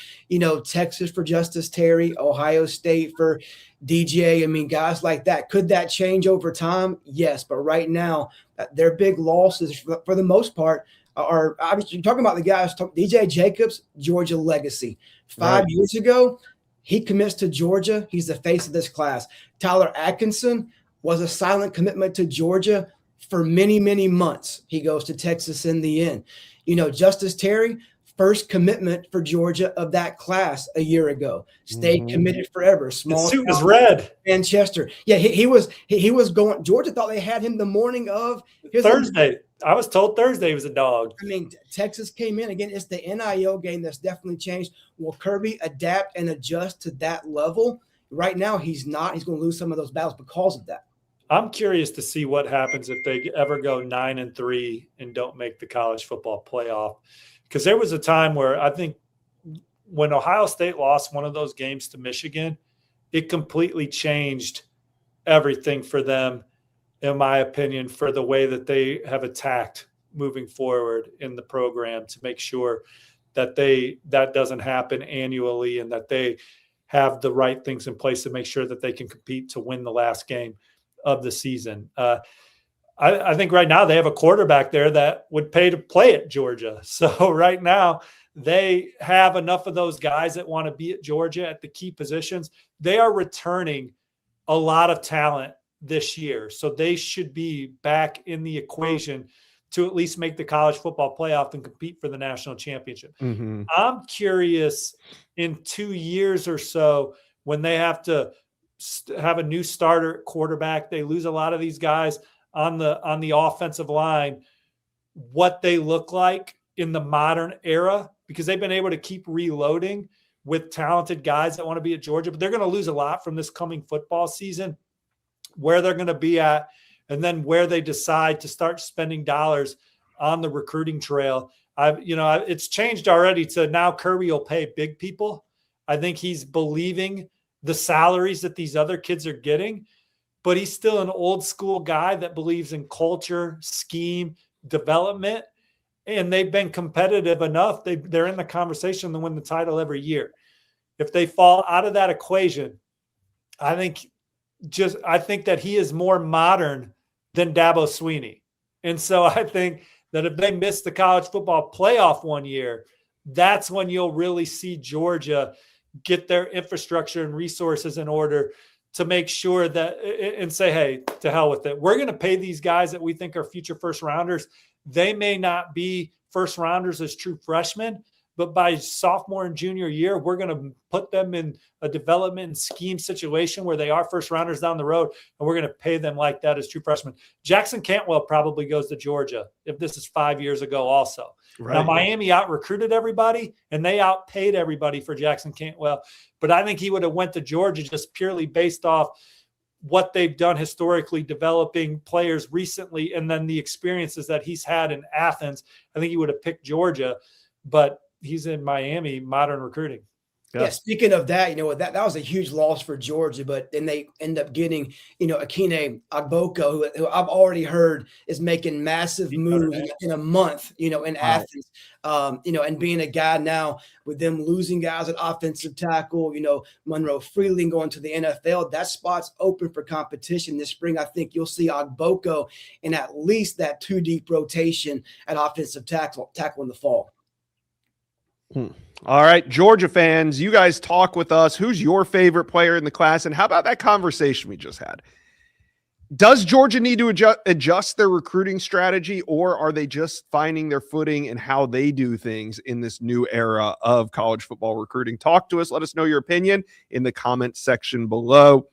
Texas for Justice Terry, Ohio State for DJ. Guys like that. Could that change over time? Yes. But right now, their big losses, for the most part, are obviously you're talking about the guys. DJ Jacobs, Georgia legacy. 5 years ago, he commits to Georgia. He's the face of this class. Tyler Atkinson was a silent commitment to Georgia for many, many months. He goes to Texas in the end. Justice Terry, first commitment for Georgia of that class a year ago. Stayed committed forever. Small suit was red. Manchester. Yeah, he was going. Georgia thought they had him the morning of Thursday. I was told Thursday he was a dog. I mean, Texas came in again. It's the NIL game that's definitely changed. Will Kirby adapt and adjust to that level? Right now, he's not. He's going to lose some of those battles because of that. I'm curious to see what happens if they ever go 9-3 and don't make the college football playoff. Because there was a time where I think when Ohio State lost one of those games to Michigan, it completely changed everything for them, in my opinion, for the way that they have attacked moving forward in the program to make sure that that doesn't happen annually and that they have the right things in place to make sure that they can compete to win the last game of the season. I think right now they have a quarterback there that would pay to play at Georgia. So right now they have enough of those guys that want to be at Georgia at the key positions. They are returning a lot of talent this year. So they should be back in the equation to at least make the college football playoff and compete for the national championship. I'm curious in 2 years or so when they have to have a new starter at quarterback, they lose a lot of these guys on the offensive line, what they look like in the modern era, because they've been able to keep reloading with talented guys that want to be at Georgia, but they're going to lose a lot from this coming football season, where they're going to be at, and then where they decide to start spending dollars on the recruiting trail. It's changed already to now Kirby will pay big people. I think he's believing the salaries that these other kids are getting, but he's still an old school guy that believes in culture, scheme, development, and they've been competitive enough. They're in the conversation to win the title every year. If they fall out of that equation, I think that he is more modern than Dabo Swinney. And so I think that if they miss the college football playoff one year, that's when you'll really see Georgia get their infrastructure and resources in order to make sure that and say, hey, to hell with it. We're going to pay these guys that we think are future first rounders. They may not be first rounders as true freshmen, but by sophomore and junior year, we're going to put them in a development and scheme situation where they are first rounders down the road, and we're going to pay them like that as true freshmen. Jackson Cantwell probably goes to Georgia if this is 5 years ago also. Right. Now, Miami out-recruited everybody, and they outpaid everybody for Jackson Cantwell, but I think he would have went to Georgia just purely based off what they've done historically, developing players recently, and then the experiences that he's had in Athens. I think he would have picked Georgia, but he's in Miami, modern recruiting. Yeah. Speaking of that, that was a huge loss for Georgia, but then they end up getting, Akine Agboko, who I've already heard is making massive moves in a month, in Athens, and being a guy now with them losing guys at offensive tackle, Monroe Freeling going to the NFL, that spot's open for competition this spring. I think you'll see Agboko in at least that 2 deep rotation at offensive tackle in the fall. All right, Georgia fans, you guys talk with us. Who's your favorite player in the class? And how about that conversation we just had? Does Georgia need to adjust their recruiting strategy, or are they just finding their footing in how they do things in this new era of college football recruiting? Talk to us. Let us know your opinion in the comment section below.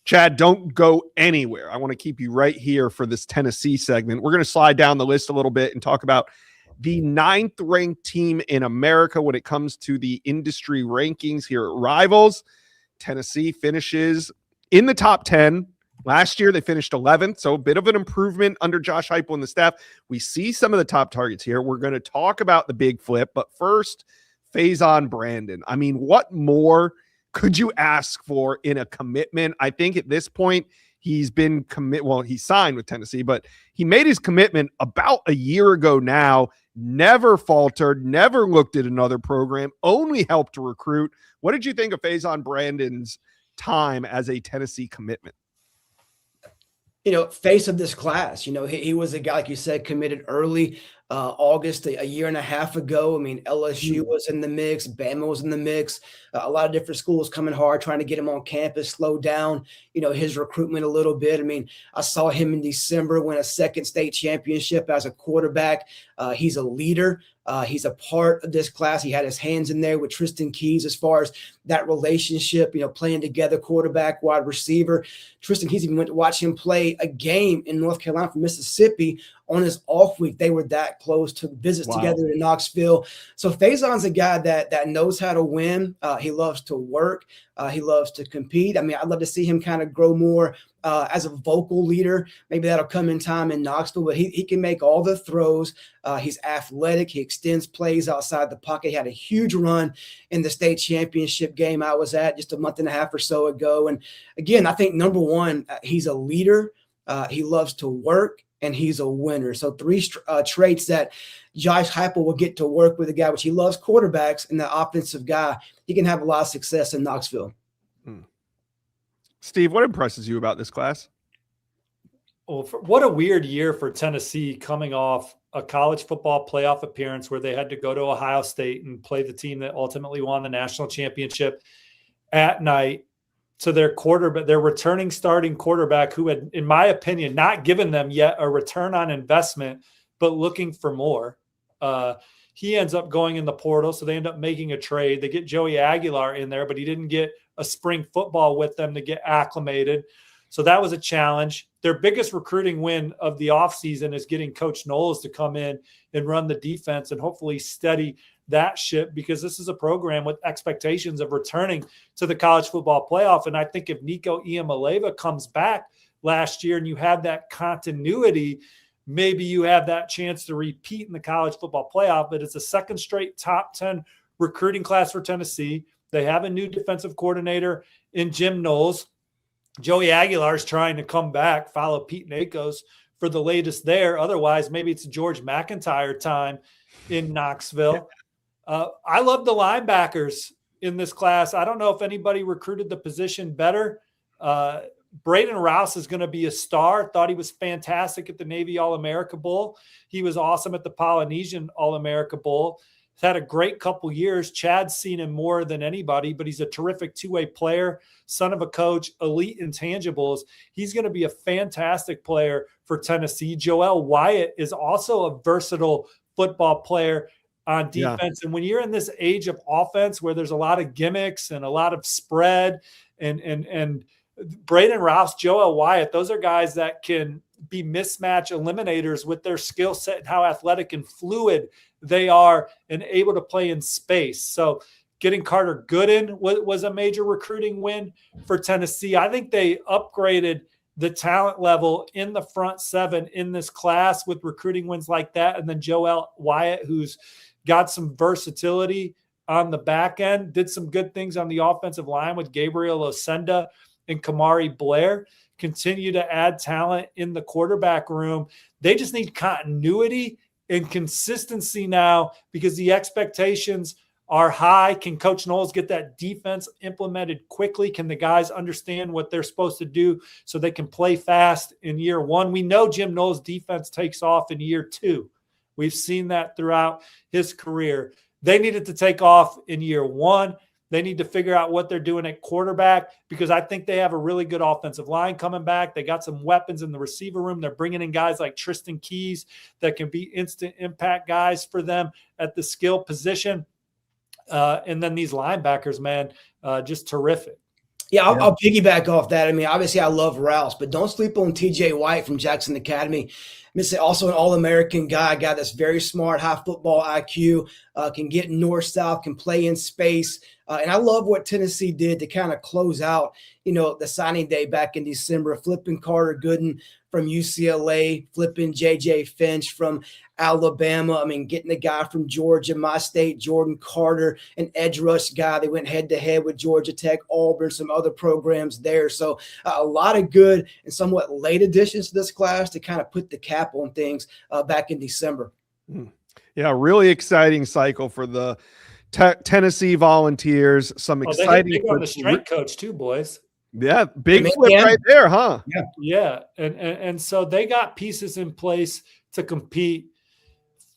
Chad, don't go anywhere. I want to keep you right here for this Tennessee segment. We're going to slide down the list a little bit and talk about the 9th ranked team in America when it comes to the industry rankings here at Rivals. Tennessee finishes in the top 10. Last year, they finished 11th, so a bit of an improvement under Josh Heupel and the staff. We see some of the top targets here. We're going to talk about the big flip, but first, Faison Brandon. I mean, what more could you ask for in a commitment? I think at this point, he's been he signed with Tennessee, but he made his commitment about a year ago now, never faltered, never looked at another program, only helped to recruit. What did you think of Faison Brandon's time as a Tennessee commitment? Face of this class, he was a guy, like you said, committed early. August, a year and a half ago. I mean, LSU was in the mix, Bama was in the mix, a lot of different schools coming hard, trying to get him on campus, slow down, his recruitment a little bit. I mean, I saw him in December win a second state championship as a quarterback. He's a leader. He's a part of this class. He had his hands in there with Tristan Keys as far as that relationship, playing together, quarterback, wide receiver. Tristan Keys even went to watch him play a game in North Carolina from Mississippi on his off week. They were that close to visit together in Knoxville. So Faison's a guy that knows how to win. He loves to work. He loves to compete. I mean, I'd love to see him kind of grow more as a vocal leader. Maybe that'll come in time in Knoxville, but he can make all the throws. He's athletic. He extends plays outside the pocket. He had a huge run in the state championship game I was at just a month and a half or so ago. And again, I think number one, he's a leader. He loves to work, and he's a winner. So three traits that Josh Heupel will get to work with a guy, which he loves quarterbacks and the offensive guy. He can have a lot of success in Knoxville. Steve, what impresses you about this class? Well, what a weird year for Tennessee, coming off a college football playoff appearance where they had to go to Ohio State and play the team that ultimately won the national championship at night, to their quarterback, their returning starting quarterback, who had, in my opinion, not given them yet a return on investment, but looking for more. He ends up going in the portal, so they end up making a trade. They get Joey Aguilar in there, but he didn't get a spring football with them to get acclimated. So that was a challenge. Their biggest recruiting win of the offseason is getting Coach Knowles to come in and run the defense and hopefully steady that ship, because this is a program with expectations of returning to the college football playoff. And I think if Nico Iamaleava comes back last year and you have that continuity, maybe you have that chance to repeat in the college football playoff. But it's a second straight top 10 recruiting class for Tennessee. They have a new defensive coordinator in Jim Knowles. Joey Aguilar is trying to come back, follow Pete Nakos for the latest there. Otherwise, maybe it's George McIntyre time in Knoxville. I love the linebackers in this class. I don't know if anybody recruited the position better. Braden Rouse is going to be a star. Thought he was fantastic at the Navy All-America Bowl. He was awesome at the Polynesian All-America Bowl. He's had a great couple years. Chad's seen him more than anybody, but he's a terrific two-way player, son of a coach, elite intangibles. He's going to be a fantastic player for Tennessee. Joel Wyatt is also a versatile football player on defense. Yeah. And when you're in this age of offense where there's a lot of gimmicks and a lot of spread, and Braden Rouse, Joel Wyatt, those are guys that can be mismatch eliminators with their skill set and how athletic and fluid they are and able to play in space. So getting Carter Gooden was a major recruiting win for Tennessee. I think they upgraded the talent level in the front seven in this class with recruiting wins like that. And then Joel Wyatt, who's got some versatility on the back end, did some good things on the offensive line with Gabriel Osenda and Kamari Blair, continue to add talent in the quarterback room. They just need continuity and consistency now because the expectations are high. Can Coach Knowles get that defense implemented quickly? Can the guys understand what they're supposed to do so they can play fast in year one? We know Jim Knowles' defense takes off in year two. We've seen that throughout his career. They needed to take off in year one. They need to figure out what they're doing at quarterback because I think they have a really good offensive line coming back. They got some weapons in the receiver room. They're bringing in guys like Tristan Keys that can be instant impact guys for them at the skill position. And then these linebackers, man, just terrific. Yeah, I'll piggyback off that. I mean, obviously I love Rouse, but don't sleep on TJ White from Jackson Academy. Also an All-American guy, a guy that's very smart, high football IQ, can get north-south, can play in space. And I love what Tennessee did to kind of close out, the signing day back in December, flipping Carter Gooden from UCLA, flipping J.J. Finch from Alabama. I mean, getting the guy from Georgia, my state, Jordan Carter, an edge rush guy. They went head-to-head with Georgia Tech, Auburn, some other programs there. So a lot of good and somewhat late additions to this class to kind of put the cap on things back in December. Yeah, really exciting cycle for the Tennessee Volunteers. Some exciting they on the strength coach too, boys. Yeah, big flip right there, huh? Yeah. And so they got pieces in place to compete.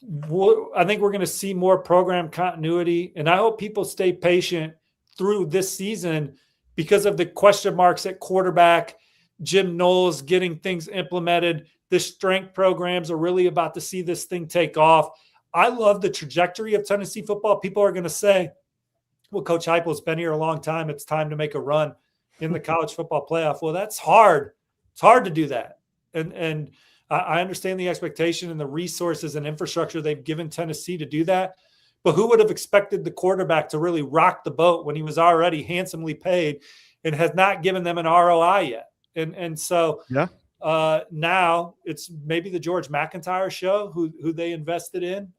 I think we're going to see more program continuity, and I hope people stay patient through this season because of the question marks at quarterback, Jim Knowles getting things implemented. The strength programs are really about to see this thing take off. I love the trajectory of Tennessee football. People are going to say, well, Coach Heupel's been here a long time. It's time to make a run in the college football playoff. Well, that's hard. It's hard to do that. And I understand the expectation and the resources and infrastructure they've given Tennessee to do that. But who would have expected the quarterback to really rock the boat when he was already handsomely paid and has not given them an ROI yet? And so now it's maybe the George McIntyre show who they invested in.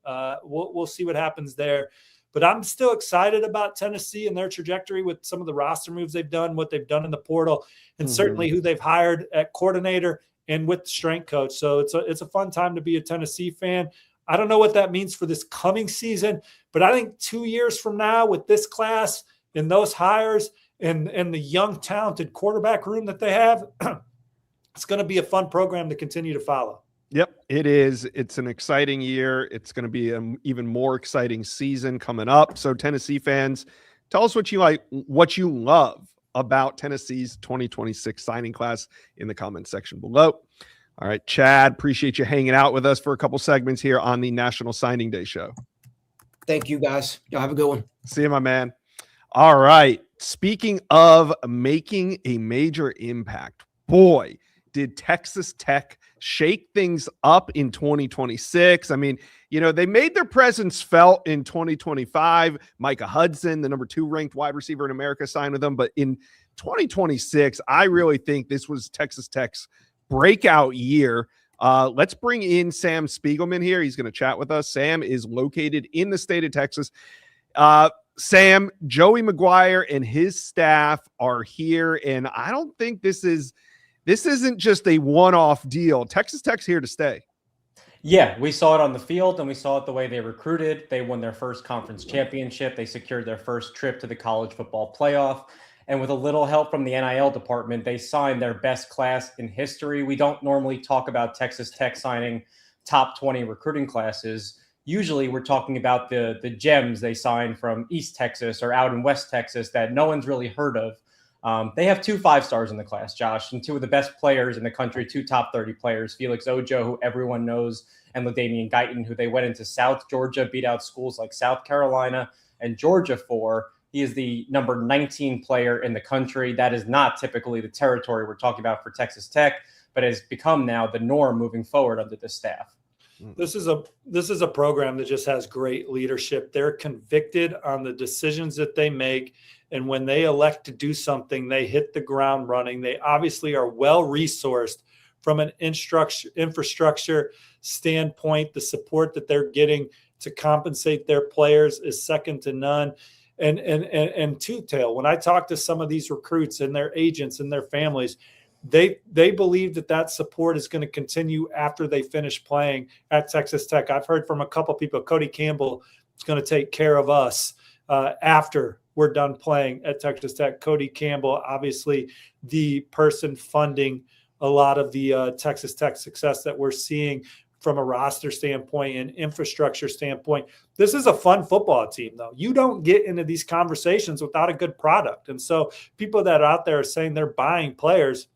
We'll see what happens there. But I'm still excited about Tennessee and their trajectory with some of the roster moves they've done, what they've done in the portal, and certainly who they've hired at coordinator and with the strength coach. So it's a fun time to be a Tennessee fan. I don't know what that means for this coming season, but I think 2 years from now with this class and those hires and the young, talented quarterback room that they have, it's going to be a fun program to continue to follow. Yep, it is. It's an exciting year. It's going to be an even more exciting season coming up. So Tennessee fans, tell us what you like, what you love about Tennessee's 2026 signing class in the comments section below. All right, Chad, appreciate you hanging out with us for a couple segments here on the National Signing Day show. Thank you, guys. Y'all have a good one. See you, my man. All right, speaking of making a major impact, boy, did Texas Tech shake things up in 2026. I mean, they made their presence felt in 2025. Micah Hudson, the number 2 ranked wide receiver in America, signed with them. But in 2026, I really think this was Texas Tech's breakout year. Let's bring in Sam Spiegelman here. He's going to chat with us. Sam is located in the state of Texas. Sam, Joey McGuire and his staff are here, and I don't think this isn't just a one-off deal. Texas Tech's here to stay. Yeah, we saw it on the field, and we saw it the way they recruited. They won their first conference championship. They secured their first trip to the college football playoff. And with a little help from the NIL department, they signed their best class in history. We don't normally talk about Texas Tech signing top 20 recruiting classes. Usually we're talking about the gems they signed from East Texas or out in West Texas that no one's really heard of. They have 2 5-stars in the class, Josh, and 2 of the best players in the country, 2 top 30 players, Felix Ojo, who everyone knows, and LaDainian Guyton, who they went into South Georgia, beat out schools like South Carolina and Georgia for. He is the number 19 player in the country. That is not typically the territory we're talking about for Texas Tech, but has become now the norm moving forward under this staff. This is a program that just has great leadership. They're convicted on the decisions that they make. And when they elect to do something, they hit the ground running. They obviously are well-resourced from an infrastructure standpoint. The support that they're getting to compensate their players is second to none. And two-tail, when I talk to some of these recruits and their agents and their families, they believe that support is going to continue after they finish playing at Texas Tech. I've heard from a couple people, Cody Campbell is going to take care of us after we're done playing at Texas Tech. Cody Campbell, obviously the person funding a lot of the Texas Tech success that we're seeing from a roster standpoint and infrastructure standpoint. This is a fun football team, though. You don't get into these conversations without a good product. And so people that are out there are saying they're buying players,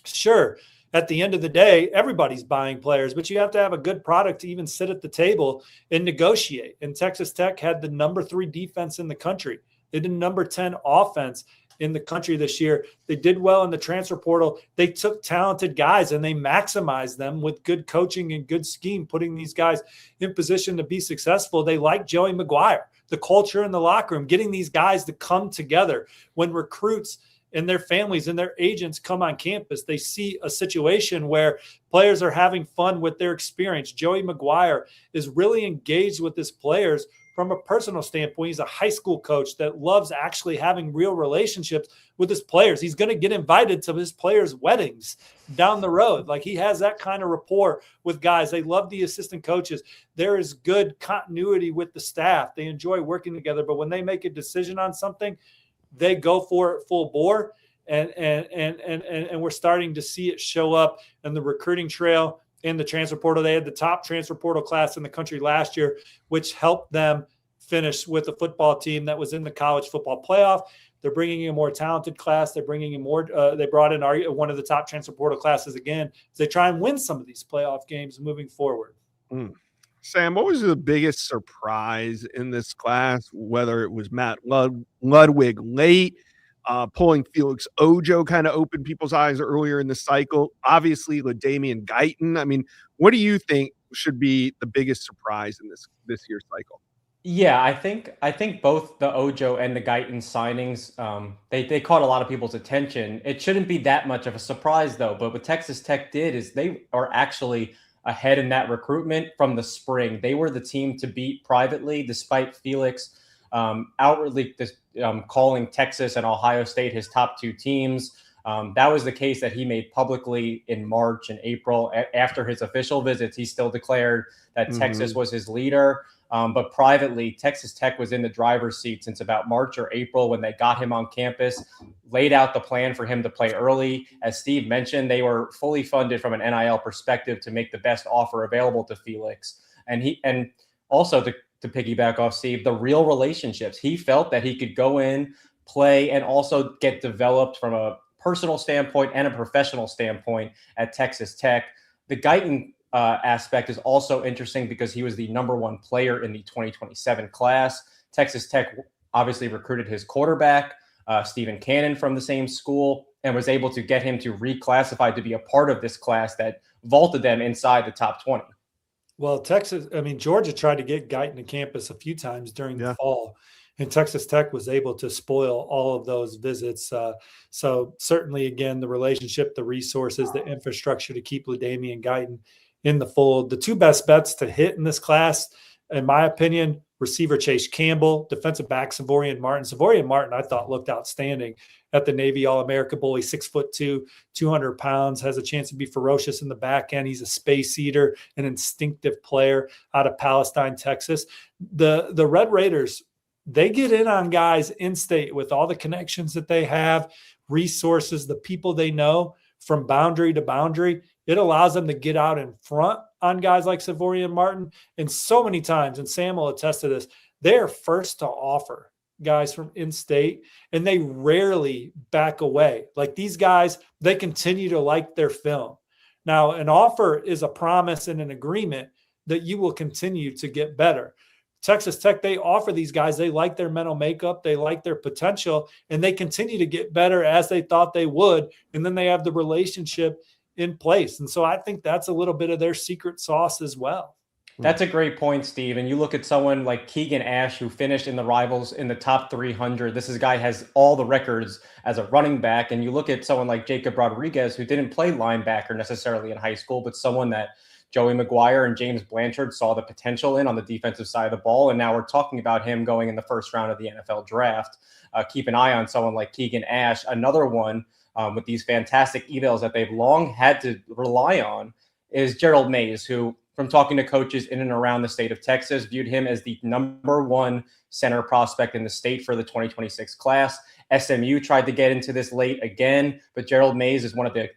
sure, at the end of the day, everybody's buying players, but you have to have a good product to even sit at the table and negotiate. And Texas Tech had the number 3 defense in the country. They did number 10 offense in the country this year. They did well in the transfer portal. They took talented guys and they maximized them with good coaching and good scheme, putting these guys in position to be successful. They like Joey McGuire, the culture in the locker room, getting these guys to come together. When recruits and their families and their agents come on campus, they see a situation where players are having fun with their experience. Joey McGuire is really engaged with his players from a personal standpoint. He's a high school coach that loves actually having real relationships with his players. He's going to get invited to his players' weddings down the road. Like, he has that kind of rapport with guys. They love the assistant coaches. There is good continuity with the staff. They enjoy working together, but when they make a decision on something, they go for it full bore. And we're starting to see it show up in the recruiting trail. in the transfer portal. They had the top transfer portal class in the country last year, which helped them finish with a football team that was in the college football playoff. They're bringing in a more talented class. They're bringing in more. They brought in one of the top transfer portal classes again as they try and win some of these playoff games moving forward. Sam, what was the biggest surprise in this class, whether it was Matt Ludwig late, pulling Felix Ojo kind of opened people's eyes earlier in the cycle? Obviously, LaDamian Guyton. I mean, what do you think should be the biggest surprise in this year's cycle? Yeah, I think both the Ojo and the Guyton signings, they caught a lot of people's attention. It shouldn't be that much of a surprise, though. But what Texas Tech did is they are actually ahead in that recruitment from the spring. They were the team to beat privately, despite Felix outwardly calling Texas and Ohio State his top two teams. That was the case that he made publicly in March and April. After his official visits, he still declared that Texas was his leader. But privately, Texas Tech was in the driver's seat since about March or April when they got him on campus, laid out the plan for him to play early. As Steve mentioned, they were fully funded from an NIL perspective to make the best offer available to Felix. And also to piggyback off Steve, the real relationships. He felt that he could go in, play, and also get developed from a personal standpoint and a professional standpoint at Texas Tech. The Guyton aspect is also interesting because he was the number one player in the 2027 class. Texas Tech obviously recruited his quarterback, Stephen Cannon, from the same school, and was able to get him to reclassify to be a part of this class that vaulted them inside the top 20. Well, Georgia tried to get Guyton to campus a few times during the fall, and Texas Tech was able to spoil all of those visits. So certainly, again, the relationship, the resources, the infrastructure to keep LaDamian Guyton in the fold. The two best bets to hit in this class, in my opinion, receiver Chase Campbell, defensive back Savorian Martin. Savorian Martin, I thought, looked outstanding at the Navy All-America Bowl. He's 6'2", 200 pounds, has a chance to be ferocious in the back end. He's a space eater, an instinctive player out of Palestine, Texas. The Red Raiders, they get in on guys in-state with all the connections that they have, resources, the people they know from boundary to boundary. It allows them to get out in front on guys like Savorian Martin. And so many times, and Sam will attest to this, they're first to offer guys from in-state, and they rarely back away. Like these guys, they continue to like their film. Now, an offer is a promise and an agreement that you will continue to get better. Texas Tech, they offer these guys, they like their mental makeup, they like their potential, and they continue to get better as they thought they would. And then they have the relationship in place. And so I think that's a little bit of their secret sauce as well. That's a great point, Steve. And you look at someone like Keegan Ash, who finished in the Rivals in the top 300. This is a guy has all the records as a running back. And you look at someone like Jacob Rodriguez, who didn't play linebacker necessarily in high school, but someone that Joey McGuire and James Blanchard saw the potential in on the defensive side of the ball. And now we're talking about him going in the first round of the NFL draft. Keep an eye on someone like Keegan Ash, another one with these fantastic evals that they've long had to rely on is Gerald Mays, who, from talking to coaches in and around the state of Texas, viewed him as the number one center prospect in the state for the 2026 class. SMU tried to get into this late again, but Gerald Mays is one of the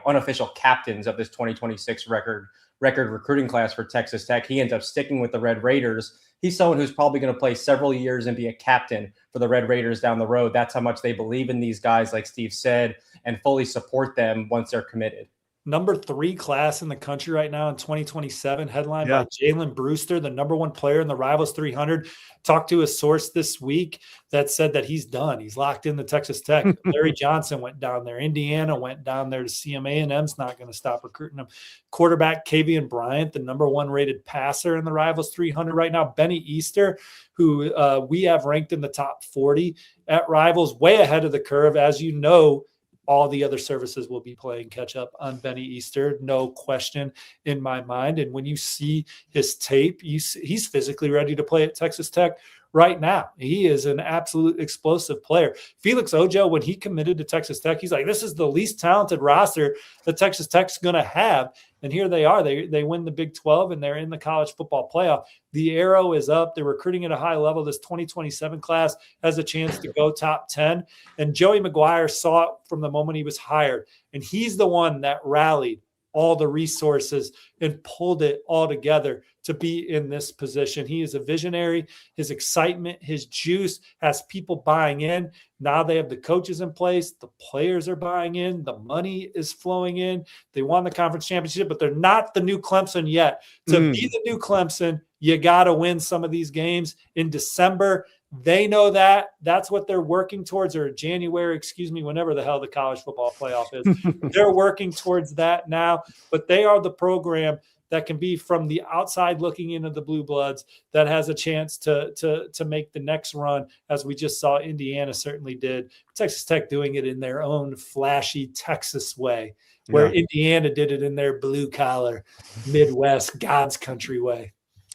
unofficial captains of this 2026 record recruiting class for Texas Tech. He ends up sticking with the Red Raiders. He's someone who's probably going to play several years and be a captain for the Red Raiders down the road. That's how much they believe in these guys, like Steve said, and fully support them once they're committed. Number 3 class in the country right now in 2027, headlined by Jalen Brewster, the number 1 player in the Rivals 300. Talked to a source this week that said that he's done. He's locked in the Texas Tech. Larry Johnson went down there. Indiana went down there to see him. A&M's not going to stop recruiting him. Quarterback Kavian Bryant, the number 1 rated passer in the Rivals 300 right now. Benny Easter, who we have ranked in the top 40 at Rivals, way ahead of the curve. As you know, all the other services will be playing catch up on Benny Easter, no question in my mind. And when you see his tape, he's physically ready to play at Texas Tech right now. He is an absolute explosive player. Felix Ojo, when he committed to Texas Tech, he's like, this is the least talented roster that Texas Tech's going to have. And here they are. They win the Big 12, and they're in the college football playoff. The arrow is up. They're recruiting at a high level. This 2027 class has a chance to go top 10. And Joey McGuire saw it from the moment he was hired. And he's the one that rallied all the resources and pulled it all together to be in this position. He is a visionary. His excitement, his juice has people buying in. Now they have the coaches in place. The players are buying in. The money is flowing in. They won the conference championship, but they're not the new Clemson yet. To be the new Clemson, you got to win some of these games in December. They know that. That's what they're working towards, or January, whenever the hell the college football playoff is. They're working towards that now, but they are the program that can be from the outside looking into the Blue Bloods that has a chance to make the next run, as we just saw Indiana certainly did. Texas Tech doing it in their own flashy Texas way, where Indiana did it in their blue-collar, Midwest, God's country way.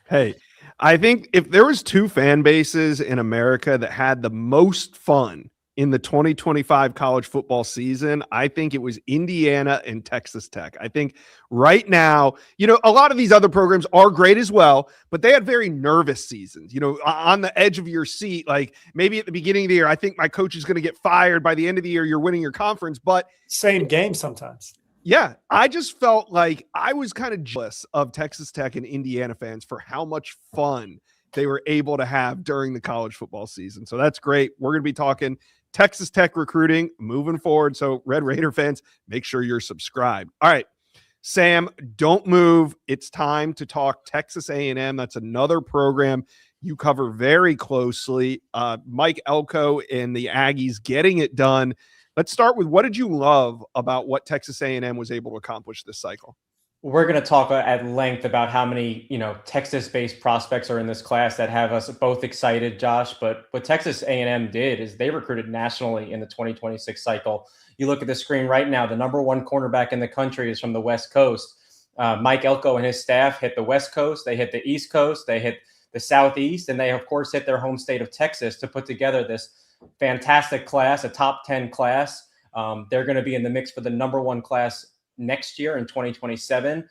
Hey, I think if there was two fan bases in America that had the most fun in the 2025 college football season, I think it was Indiana and Texas Tech. I think right now, a lot of these other programs are great as well, but they had very nervous seasons, on the edge of your seat. Like maybe at the beginning of the year, I think my coach is going to get fired. By the end of the year, you're winning your conference, but same game sometimes. Yeah, I just felt like I was kind of jealous of Texas Tech and Indiana fans for how much fun they were able to have during the college football season. So that's great. We're going to be talking Texas Tech recruiting moving forward. So Red Raider fans, make sure you're subscribed. All right, Sam, don't move. It's time to talk Texas A&M. That's another program you cover very closely. Mike Elko and the Aggies getting it done. Let's start with, what did you love about what Texas A&M was able to accomplish this cycle? We're going to talk at length about how many, Texas-based prospects are in this class that have us both excited, Josh. But what Texas A&M did is they recruited nationally in the 2026 cycle. You look at the screen right now, the number one cornerback in the country is from the West Coast. Mike Elko and his staff hit the West Coast. They hit the East Coast. They hit the Southeast. And they, of course, hit their home state of Texas to put together this fantastic class, a top 10 class. They're going to be in the mix for the number one class next year in 2027.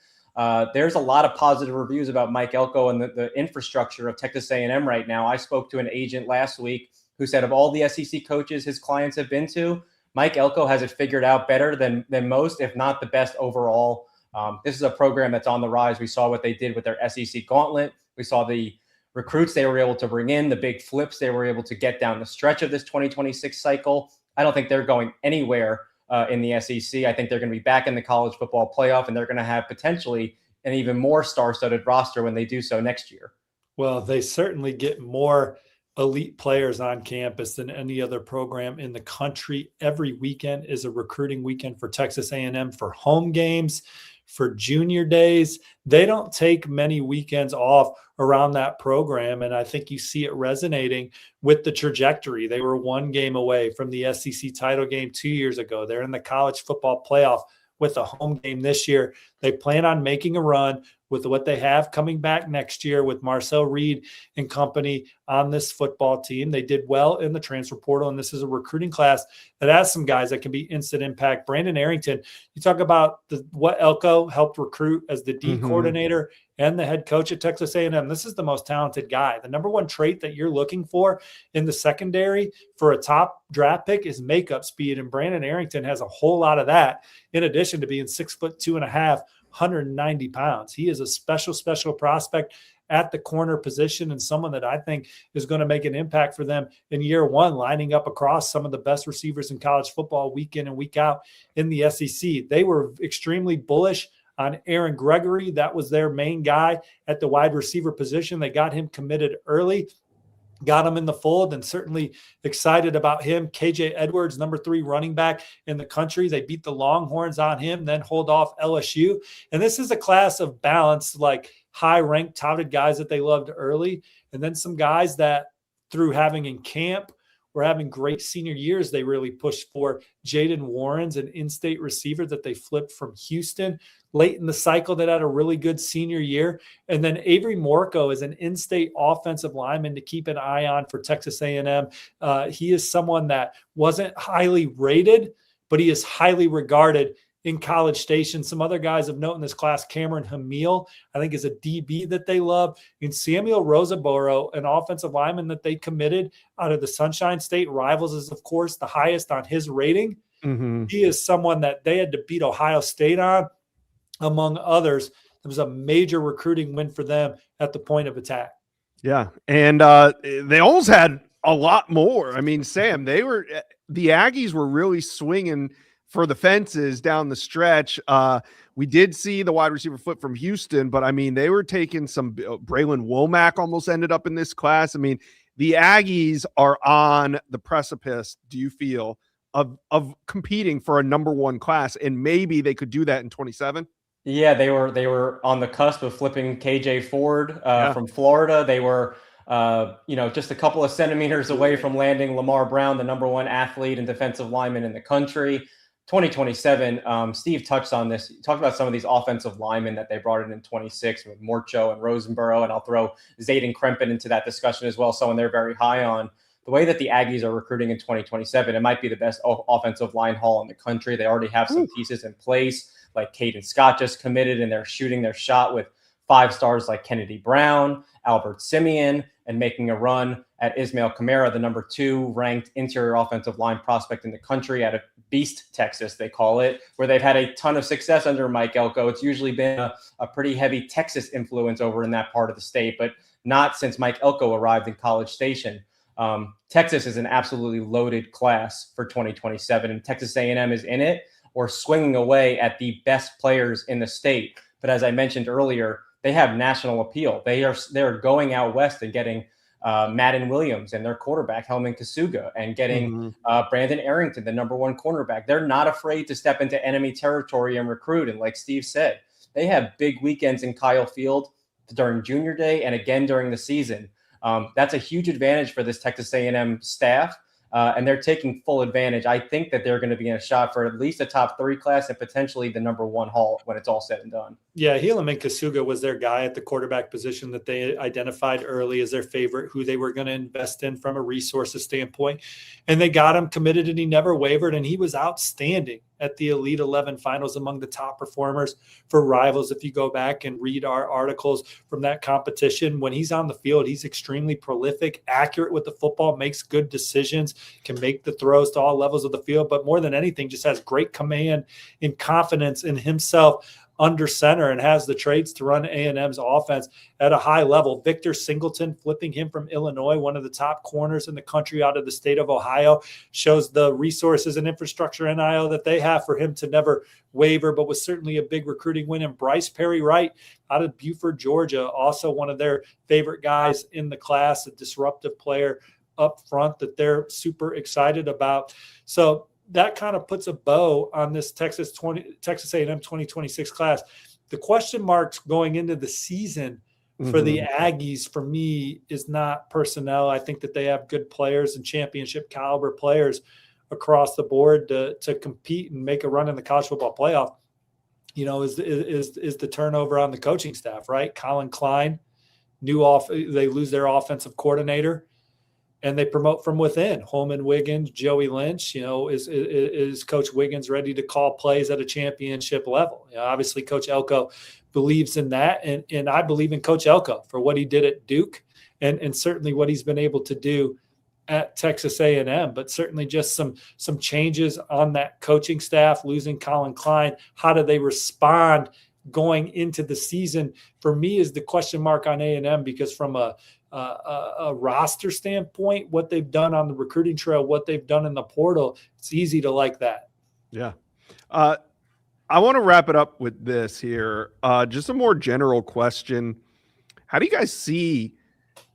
There's a lot of positive reviews about Mike Elko and the infrastructure of Texas A&M right now. I spoke to an agent last week who said of all the SEC coaches his clients have been to, Mike Elko has it figured out better than most, if not the best overall. This is a program that's on the rise. We saw what they did with their SEC gauntlet. We saw the recruits they were able to bring in, the big flips they were able to get down the stretch of this 2026 cycle. I don't think they're going anywhere in the SEC. I think they're going to be back in the college football playoff, and they're going to have potentially an even more star-studded roster when they do so next year. Well, they certainly get more elite players on campus than any other program in the country. Every weekend is a recruiting weekend for Texas A&M for home games, for junior days. They don't take many weekends off around that program, and I think you see it resonating with the trajectory. They were one game away from the SEC title game 2 years ago. They're in the college football playoff with a home game this year. They plan on making a run with what they have coming back next year with Marcel Reed and company on this football team. They did well in the transfer portal, and this is a recruiting class that has some guys that can be instant impact. Brandon Arrington, you talk about what Elko helped recruit as the D coordinator and the head coach at Texas A&M. This is the most talented guy. The number one trait that you're looking for in the secondary for a top draft pick is makeup speed, and Brandon Arrington has a whole lot of that, in addition to being 6'2.5", 190 pounds. He is a special prospect at the corner position, and someone that I think is going to make an impact for them in year one, lining up across some of the best receivers in college football week in and week out in the SEC. They were extremely bullish on Aaron Gregory. That was their main guy at the wide receiver position. They got him committed early, got him in the fold, and certainly excited about him. KJ Edwards, number 3 running back in the country. They beat the Longhorns on him, then hold off LSU. And this is a class of balanced, like high-ranked, touted guys that they loved early, and then some guys that through having in camp were having great senior years they really pushed for. Jaden Warren's an in-state receiver that they flipped from Houston late in the cycle that had a really good senior year. And then Avery Morco is an in-state offensive lineman to keep an eye on for Texas A&M. He is someone that wasn't highly rated, but he is highly regarded in College Station. Some other guys of note in this class, Cameron Hamil, I think is a DB that they love. And Samuel Rosaboro, an offensive lineman that they committed out of the Sunshine State Rivals, is, of course, the highest on his rating. He is someone that they had to beat Ohio State on among others. It was a major recruiting win for them at the point of attack. Yeah. And they almost had a lot more. I mean, Sam, the Aggies were really swinging for the fences down the stretch. We did see the wide receiver flip from Houston, but I mean, they were taking some. Braylon Womack almost ended up in this class. I mean, the Aggies are on the precipice, do you feel, of competing for a number one class, and maybe they could do that in 27? Yeah, they were on the cusp of flipping KJ Ford from Florida. They were, just a couple of centimeters away from landing Lamar Brown, the number one athlete and defensive lineman in the country. 2027, Steve touched on this. He talked about some of these offensive linemen that they brought in 26 with Morcho and Rosenborough, and I'll throw Zayden Krempin into that discussion as well, someone they're very high on. The way that the Aggies are recruiting in 2027, it might be the best offensive line haul in the country. They already have some pieces in place, like Caden Scott just committed, and they're shooting their shot with 5 stars like Kennedy Brown, Albert Simeon, and making a run at Ismail Kamara, the number 2 ranked interior offensive line prospect in the country out of Beast, Texas, they call it, where they've had a ton of success under Mike Elko. It's usually been a pretty heavy Texas influence over in that part of the state, but not since Mike Elko arrived in College Station. Texas is an absolutely loaded class for 2027, and Texas A&M is in it or swinging away at the best players in the state. But as I mentioned earlier, they have national appeal. They're going out west and getting Madden Williams and their quarterback Helman Kasuga, and getting Brandon Arrington, the number 1 cornerback. They're not afraid to step into enemy territory and recruit. And like Steve said, they have big weekends in Kyle Field during junior day and again during the season. That's a huge advantage for this Texas A&M staff. And they're taking full advantage. I think that they're going to be in a shot for at least a top 3 class and potentially the number 1 haul when it's all said and done. Yeah, Helman Kasuga was their guy at the quarterback position that they identified early as their favorite, who they were going to invest in from a resources standpoint. And they got him committed, and he never wavered, and he was outstanding at the Elite 11 finals, among the top performers for Rivals. If you go back and read our articles from that competition, when he's on the field, he's extremely prolific, accurate with the football, makes good decisions, can make the throws to all levels of the field, but more than anything, just has great command and confidence in himself under center, and has the traits to run A&M's offense at a high level. Victor Singleton, flipping him from Illinois, one of the top corners in the country out of the state of Ohio, shows the resources and infrastructure NIL that they have for him to never waver, but was certainly a big recruiting win. And Bryce Perry Wright out of Buford, Georgia, also one of their favorite guys in the class, a disruptive player up front that they're super excited about. So that kind of puts a bow on this Texas A&M 2026 class. The question marks going into the season for the Aggies, for me, is not personnel. I think that they have good players and championship caliber players across the board to compete and make a run in the college football playoff. Is the turnover on the coaching staff, right? Colin Klein, they lose their offensive coordinator, and they promote from within. Holman Wiggins, Joey Lynch. Is Coach Wiggins ready to call plays at a championship level? Obviously, Coach Elko believes in that, and I believe in Coach Elko for what he did at Duke, and certainly what he's been able to do at Texas A&M. But certainly just some changes on that coaching staff, losing Colin Klein. How do they respond going into the season? For me, is the question mark on A&M, because from a roster standpoint, what they've done on the recruiting trail, what they've done in the portal, it's easy to like that. Yeah. I want to wrap it up with this here. Just a more general question. How do you guys see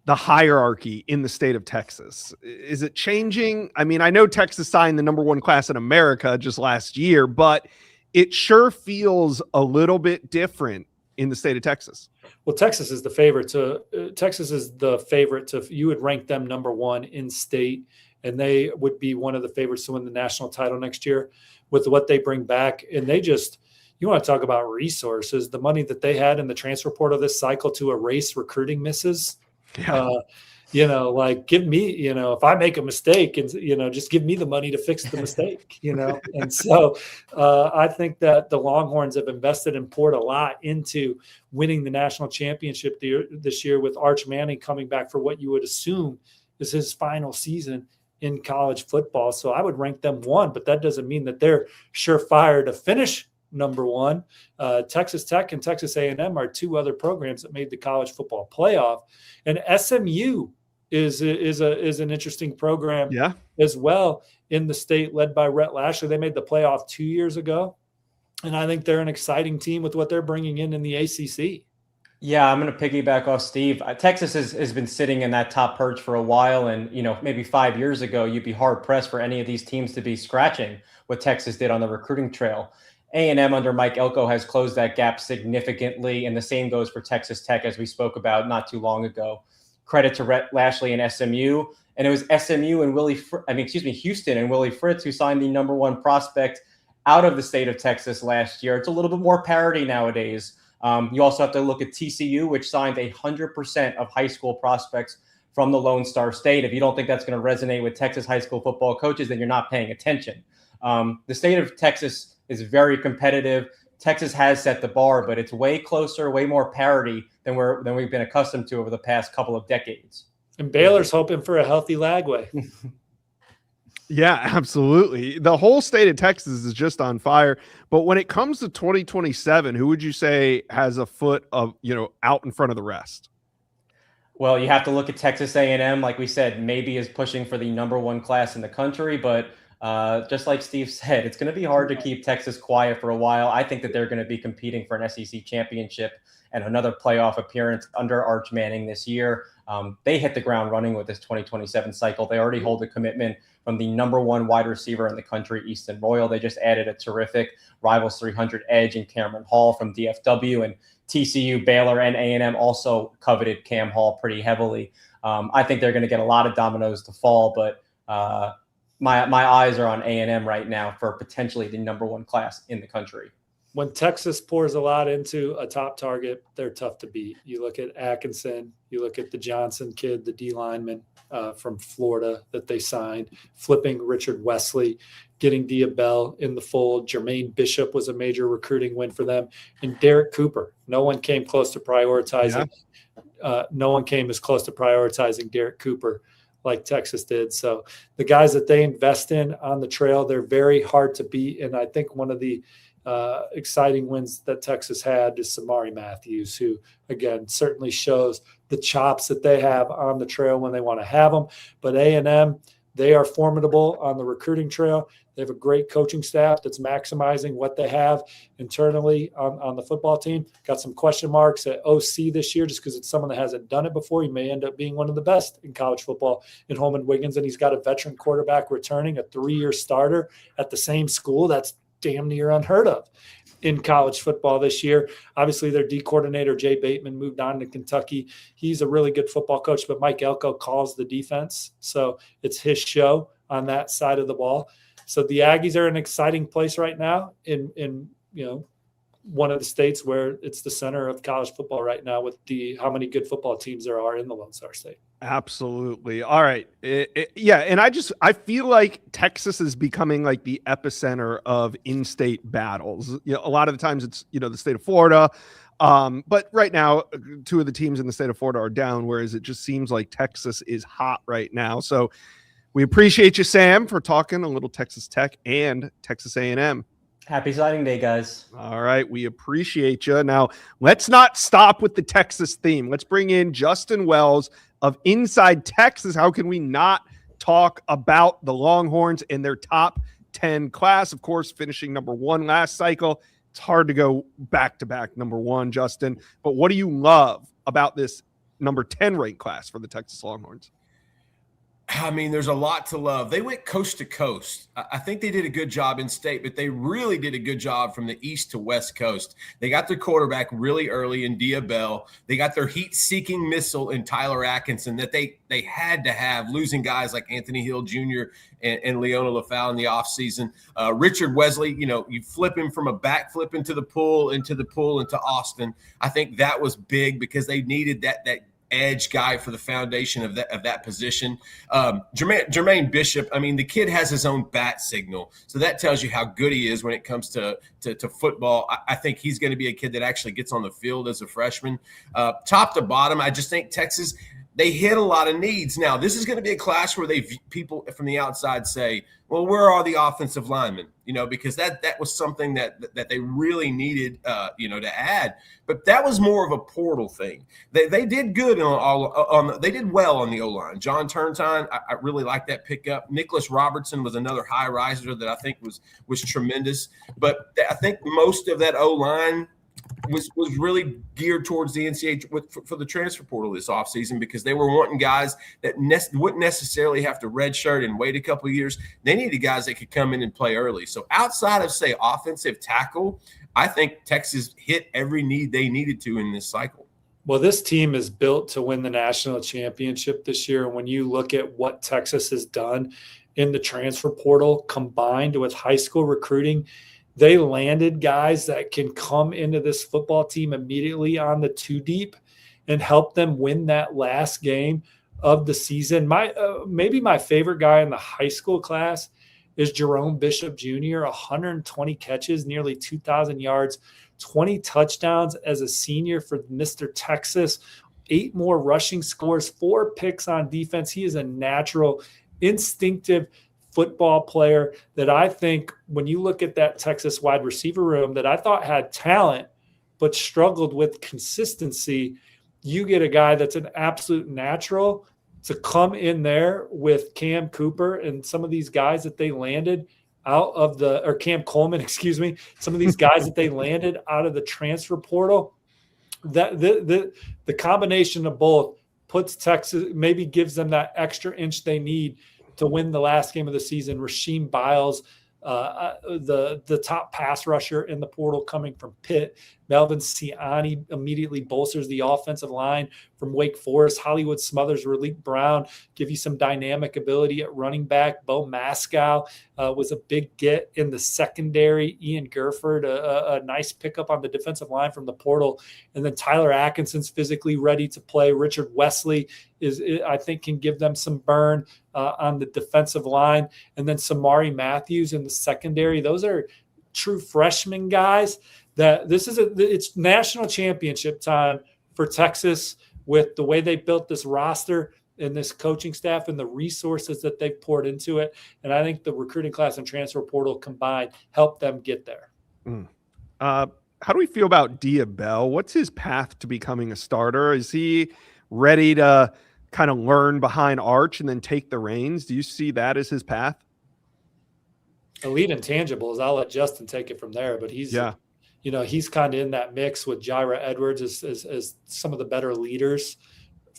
the hierarchy in the state of Texas? Is it changing? I mean, I know Texas signed the number 1 class in America just last year, but it sure feels a little bit different in the state of Texas. Well, Texas is the favorite you would rank them number 1 in state, and they would be one of the favorites to win the national title next year with what they bring back. And you want to talk about resources, the money that they had in the transfer portal this cycle to erase recruiting misses. Give me, if I make a mistake, and, just give me the money to fix the mistake, And so I think that the Longhorns have invested and poured a lot into winning the national championship this year, with Arch Manning coming back for what you would assume is his final season in college football. So I would rank them 1, but that doesn't mean that they're surefire to finish number one. Texas Tech and Texas A&M are two other programs that made the college football playoff, and SMU is an interesting program as well in the state, led by Rhett Lashley. They made the playoff 2 years ago, and I think they're an exciting team with what they're bringing in the ACC. Yeah, I'm going to piggyback off Steve. Texas has been sitting in that top perch for a while. And, maybe 5 years ago, you'd be hard pressed for any of these teams to be scratching what Texas did on the recruiting trail. A&M under Mike Elko has closed that gap significantly. And the same goes for Texas Tech, as we spoke about not too long ago. Credit to Rhett Lashley and SMU. And it was SMU and Houston and Willie Fritz who signed the number one prospect out of the state of Texas last year. It's a little bit more parity nowadays. You also have to look at TCU, which signed 100% of high school prospects from the Lone Star State. If you don't think that's going to resonate with Texas high school football coaches, then you're not paying attention. The state of Texas is very competitive. Texas has set the bar, but it's way closer, way more parity than we've been accustomed to over the past couple of decades. And Baylor's hoping for a healthy Lagway. Yeah, absolutely. The whole state of Texas is just on fire. But when it comes to 2027, who would you say has a foot of, out in front of the rest? Well, you have to look at Texas A&M. Like we said, maybe is pushing for the number one class in the country. But just like Steve said, it's going to be hard to keep Texas quiet for a while. I think that they're going to be competing for an SEC championship and another playoff appearance under Arch Manning this year. They hit the ground running with this 2027 cycle. They already hold a commitment from the number one wide receiver in the country, Easton Royal. They just added a terrific Rivals 300 edge in Cameron Hall from DFW, and TCU, Baylor, and A&M also coveted Cam Hall pretty heavily. I think they're going to get a lot of dominoes to fall, but my eyes are on A&M right now for potentially the number one class in the country. When Texas pours a lot into a top target, they're tough to beat. You look at Atkinson, you look at the Johnson kid, the D lineman from Florida that they signed, flipping Richard Wesley, getting Diabell in the fold. Jermaine Bishop was a major recruiting win for them. And Derek Cooper, no one came close to prioritizing. No one came as close to prioritizing Derek Cooper like Texas did. So the guys that they invest in on the trail, they're very hard to beat. And I think one of the exciting wins that Texas had is Samari Matthews, who, again, certainly shows the chops that they have on the trail when they want to have them. But A&M, they are formidable on the recruiting trail. They have a great coaching staff that's maximizing what they have internally on the football team. Got some question marks at OC this year just because it's someone that hasn't done it before. He may end up being one of the best in college football in Holman Wiggins, and he's got a veteran quarterback returning, a 3-year starter at the same school. That's damn near unheard of in college football this year. Obviously, their D coordinator, Jay Bateman, moved on to Kentucky. He's a really good football coach, but Mike Elko calls the defense. So it's his show on that side of the ball. So the Aggies are in an exciting place right now in one of the states where it's the center of college football right now with how many good football teams there are in the Lone Star State. Absolutely. All right. Yeah. And I feel like Texas is becoming like the epicenter of in-state battles. A lot of the times it's, the state of Florida. But right now, 2 of the teams in the state of Florida are down, whereas it just seems like Texas is hot right now. So we appreciate you, Sam, for talking a little Texas Tech and Texas A&M. Happy signing day, guys. All right. We appreciate you. Now, let's not stop with the Texas theme. Let's bring in Justin Wells of Inside Texas. How can we not talk about the Longhorns and their top 10 class? Of course, finishing number 1 last cycle. It's hard to go back-to-back number 1, Justin. But what do you love about this number 10 ranked class for the Texas Longhorns? I mean, there's a lot to love. They went coast to coast. I think they did a good job in state, but they really did a good job from the east to west coast. They got their quarterback really early in Diabell. They got their heat-seeking missile in Tyler Atkinson that they had to have, losing guys like Anthony Hill Jr. and Leona LaFau in the offseason. Richard Wesley, you flip him from a backflip into the pool, into Austin. I think that was big because they needed that edge guy for the foundation of that position. Jermaine Bishop, I mean, the kid has his own bat signal. So that tells you how good he is when it comes to football. I think he's going to be a kid that actually gets on the field as a freshman. Top to bottom, I just think Texas, they hit a lot of needs. Now, this is going to be a class where people from the outside say, well, where are the offensive linemen? Because that was something that they really needed, to add. But that was more of a portal thing. They did good they did well on the O-line. John Turntine, I really like that pickup. Nicholas Robertson was another high riser that I think was tremendous. But I think most of that O-line was really geared towards the NCAA for the transfer portal this offseason, because they were wanting guys that wouldn't necessarily have to redshirt and wait a couple of years. They needed guys that could come in and play early. So outside of, say, offensive tackle, I think Texas hit every need they needed to in this cycle. Well, this team is built to win the national championship this year. And when you look at what Texas has done in the transfer portal combined with high school recruiting, they landed guys that can come into this football team immediately on the two deep and help them win that last game of the season. Maybe my favorite guy in the high school class is Jerome Bishop Jr., 120 catches, nearly 2,000 yards, 20 touchdowns as a senior for Mr. Texas, 8 more rushing scores, 4 picks on defense. He is a natural, instinctive football player that I think when you look at that Texas wide receiver room that I thought had talent but struggled with consistency, you get a guy that's an absolute natural to come in there with Cam Cooper and some of these guys that they landed out of or Cam Coleman, some of these guys that they landed out of the transfer portal. That the combination of both puts Texas, maybe gives them that extra inch they need to win the last game of the season. Rasheem Biles, the top pass rusher in the portal coming from Pitt. Melvin Siani immediately bolsters the offensive line from Wake Forest. Hollywood Smothers, Raleek Brown give you some dynamic ability at running back. Bo Mascow was a big get in the secondary. Ian Gerford, a nice pickup on the defensive line from the portal. And then Tyler Atkinson's physically ready to play. Richard Wesley I think can give them some burn on the defensive line. And then Samari Matthews in the secondary. Those are true freshman guys that it's national championship time for Texas with the way they built this roster and this coaching staff and the resources that they've poured into it. And I think the recruiting class and transfer portal combined help them get there. How do we feel about Dia Bell? What's his path to becoming a starter? Is he ready to kind of learn behind Arch and then take the reins? Do you see that as his path? Elite intangibles. I'll let Justin take it from there, but he's kind of in that mix with Jaira Edwards as some of the better leaders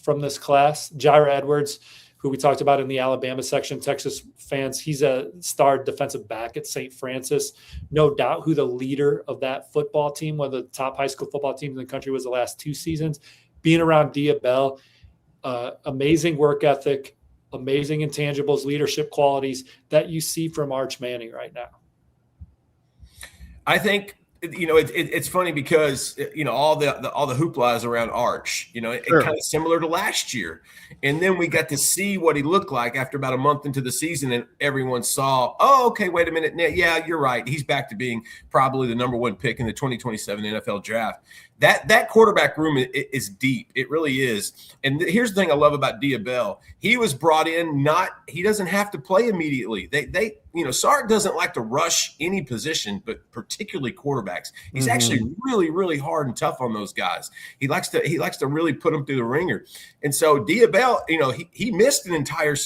from this class. Jaira Edwards, who we talked about in the Alabama section, Texas fans, he's a star defensive back at St. Francis. No doubt who the leader of that football team, one of the top high school football teams in the country, was the last 2 seasons. Being around Dia Bell, amazing work ethic, amazing intangibles, leadership qualities that you see from Arch Manning right now. I think, it's funny because, all the hoopla is around Arch, it kind of similar to last year. And then we got to see what he looked like after about a month into the season, and everyone saw, oh, okay, wait a minute. Yeah, you're right. He's back to being probably the number 1 pick in the 2027 NFL draft. That quarterback room is deep. It really is. And here's the thing I love about Dia Bell. He was brought in he doesn't have to play immediately. Sark doesn't like to rush any position, but particularly quarterbacks. He's actually really, really hard and tough on those guys. He likes to really put them through the ringer. And so Dia Bell, he missed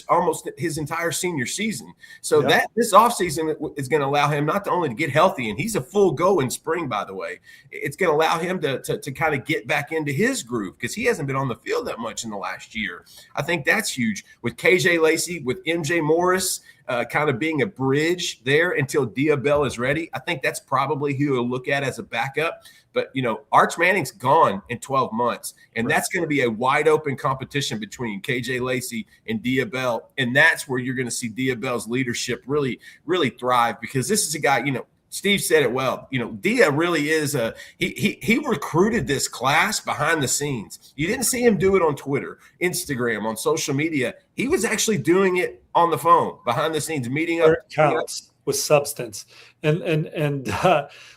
almost his entire senior season. So this offseason is going to allow him not only to get healthy, and he's a full go in spring, by the way. It's going to allow him to kind of get back into his groove because he hasn't been on the field that much in the last year. I think that's huge. With KJ Lacey, with MJ Morris kind of being a bridge there until Dia Bell is ready, I think that's probably who he'll look at as a backup. But, Arch Manning's gone in 12 months, and that's going to be a wide open competition between KJ Lacey and Dia Bell. And that's where you're going to see Dia Bell's leadership really, really thrive because this is a guy, Steve said it well. Dia really is he recruited this class behind the scenes. You didn't see him do it on Twitter, Instagram, on social media. He was actually doing it on the phone, behind the scenes, meeting up. Where it counts with substance. And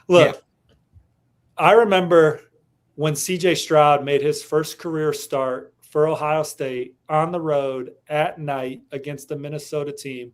look, I remember when CJ Stroud made his first career start for Ohio State on the road at night against the Minnesota team,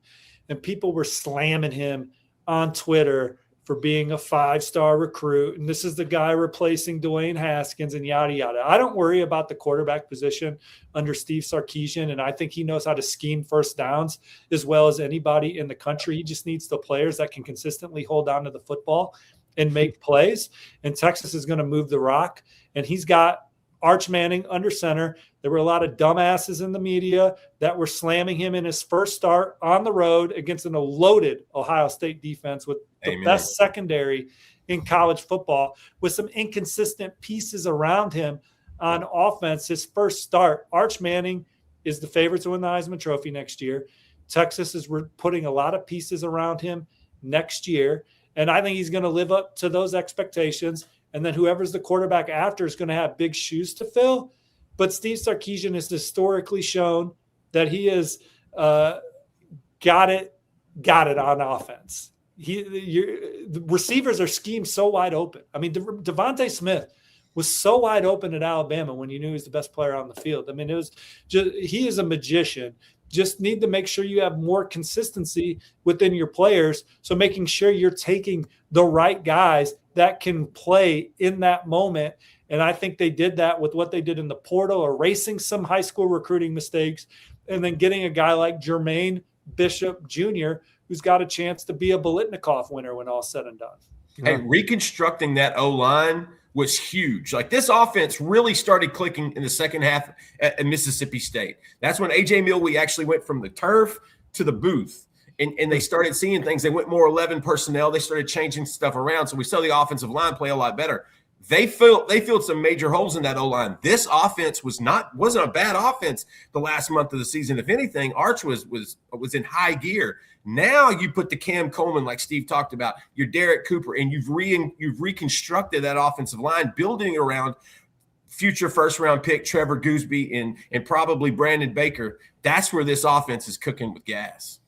and people were slamming him on Twitter for being a 5-star recruit. And this is the guy replacing Dwayne Haskins and yada, yada. I don't worry about the quarterback position under Steve Sarkisian, and I think he knows how to scheme first downs as well as anybody in the country. He just needs the players that can consistently hold on to the football and make plays. And Texas is going to move the rock. And he's got Arch Manning under center. There were a lot of dumbasses in the media that were slamming him in his first start on the road against a loaded Ohio State defense with the best secondary in college football, with some inconsistent pieces around him on offense. His first start, Arch Manning is the favorite to win the Heisman Trophy next year. Texas is putting a lot of pieces around him next year, and I think he's going to live up to those expectations. And then whoever's the quarterback after is going to have big shoes to fill. But Steve Sarkisian has historically shown that he has got it on offense. The receivers are schemed so wide open. I mean, Devontae Smith was so wide open at Alabama when you knew he was the best player on the field. I mean, it was just, he is a magician. Just need to make sure you have more consistency within your players. So making sure you're taking the right guys that can play in that moment. And I think they did that with what they did in the portal, erasing some high school recruiting mistakes, and then getting a guy like Jermaine Bishop Jr., who's got a chance to be a Biletnikoff winner when all's said and done. Hey, reconstructing that O-line was huge. Like, this offense really started clicking in the second half at Mississippi State. That's when A.J. Milwee actually went from the turf to the booth. And they started seeing things. They went more 11 personnel. They started changing stuff around. So we saw the offensive line play a lot better. They filled some major holes in that O-line. This offense wasn't a bad offense the last month of the season. If anything, Arch was in high gear. Now you put the Cam Coleman, like Steve talked about, your Derek Cooper, and you've reconstructed that offensive line, building around future first-round pick Trevor Gooseby and probably Brandon Baker. That's where this offense is cooking with gas.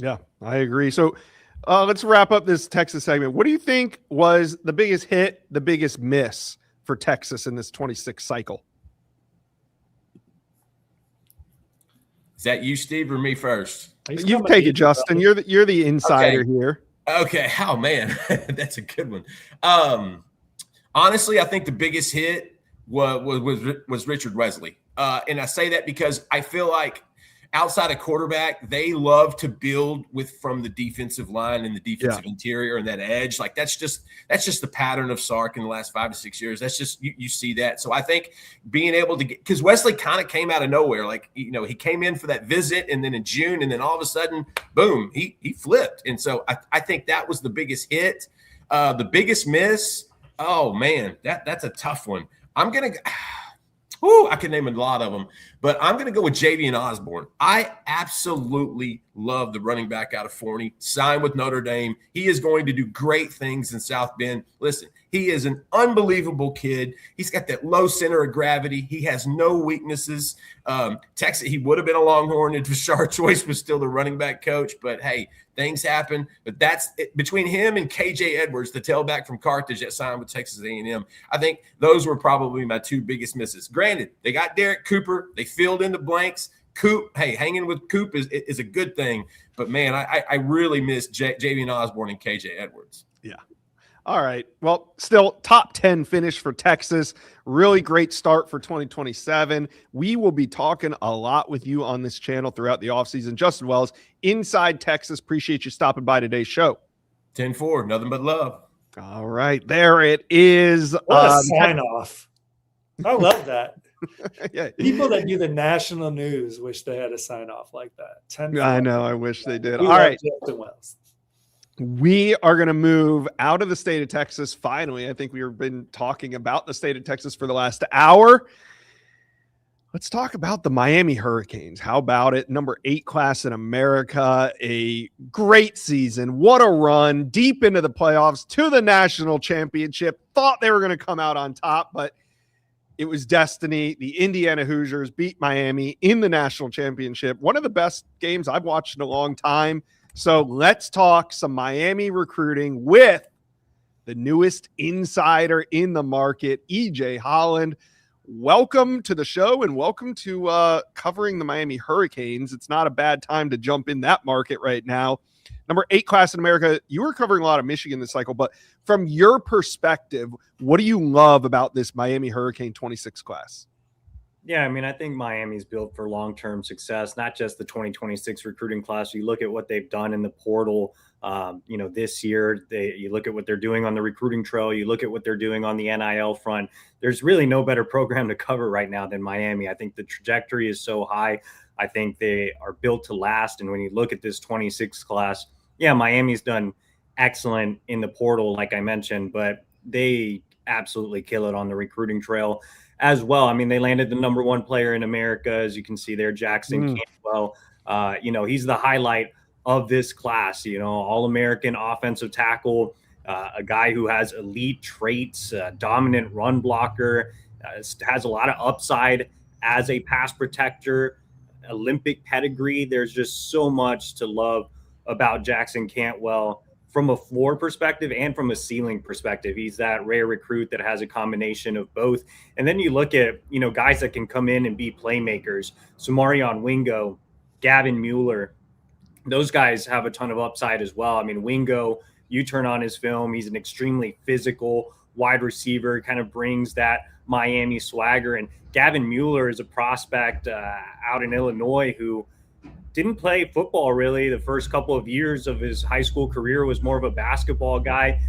Yeah, I agree. So let's wrap up this Texas segment. What do you think was the biggest hit, the biggest miss for Texas in this 26 cycle? Is that you, Steve, or me first? You take it, Justin. You're the insider here. Okay. Oh, man, that's a good one. Honestly, I think the biggest hit was Richard Wesley. And I say that because I feel like outside of quarterback, they love to build from the defensive line and the defensive interior and that edge. Like, that's just the pattern of Sark in the last 5 to 6 years. That's just you see that. So I think being able to get, because Wesley kind of came out of nowhere. Like, he came in for that visit, and then in June, and then all of a sudden, boom, he flipped. And so I think that was the biggest hit. The biggest miss, oh man, that's a tough one. I'm gonna. I could name a lot of them, but I'm going to go with Javian Osborne. I absolutely love the running back out of Forney, signed with Notre Dame. He is going to do great things in South Bend. Listen, he is an unbelievable kid. He's got that low center of gravity. He has no weaknesses. Texas, he would have been a Longhorn if Rashard Choice was still the running back coach, but hey, things happen. But that's it. Between him and KJ Edwards, the tailback from Carthage that signed with Texas A&M, I think those were probably my two biggest misses. Granted, they got Derek Cooper. They filled in the blanks. Coop, hey, hanging with Coop is a good thing. But, man, I really miss Javian Osborne and KJ Edwards. Yeah. All right. Well, still top 10 finish for Texas. Really great start for 2027. We will be talking a lot with you on this channel throughout the offseason, just as well as Inside Texas. Appreciate you stopping by today's show. 10-4, nothing but love. All right. There it is. What a sign-off. I love that. Yeah. People that do the national news wish they had a sign-off like that. 10-4. I know. I wish they did. We All right. Justin Wells. We are going to move out of the state of Texas. Finally, I think we've been talking about the state of Texas for the last hour. Let's talk about the Miami Hurricanes. How about it? Number 8 class in America. A great season. What a run. Deep into the playoffs to the national championship. Thought they were going to come out on top, but it was destiny. The Indiana Hoosiers beat Miami in the national championship. One of the best games I've watched in a long time. So let's talk some Miami recruiting with the newest insider in the market, EJ Holland. welcome to the show and welcome to covering the Miami Hurricanes. It's not a bad time to jump in that market right now. Number 8 class in America. You were covering a lot of Michigan this cycle, but from your perspective, what do you love about this Miami Hurricane 26 class? Yeah, I mean, I think Miami's built for long-term success, not just the 2026 recruiting class. You look at what they've done in the portal, this year. You look at what they're doing on the recruiting trail. You look at what they're doing on the NIL front. There's really no better program to cover right now than Miami. I think the trajectory is so high. I think they are built to last. And when you look at this 26 class, yeah, Miami's done excellent in the portal, like I mentioned, but they absolutely kill it on the recruiting trail as well. I mean, they landed the number 1 player in America, as you can see there, Jackson Cantwell. He's the highlight of this class, All-American offensive tackle, a guy who has elite traits, dominant run blocker, has a lot of upside as a pass protector, Olympic pedigree. There's just so much to love about Jackson Cantwell from a floor perspective and from a ceiling perspective. He's that rare recruit that has a combination of both. And then you look at, guys that can come in and be playmakers. Samarion Wingo, Gavin Mueller, those guys have a ton of upside as well. I mean, Wingo, you turn on his film, he's an extremely physical wide receiver, kind of brings that Miami swagger. And Gavin Mueller is a prospect out in Illinois who didn't play football really the first couple of years of his high school career, was more of a basketball guy,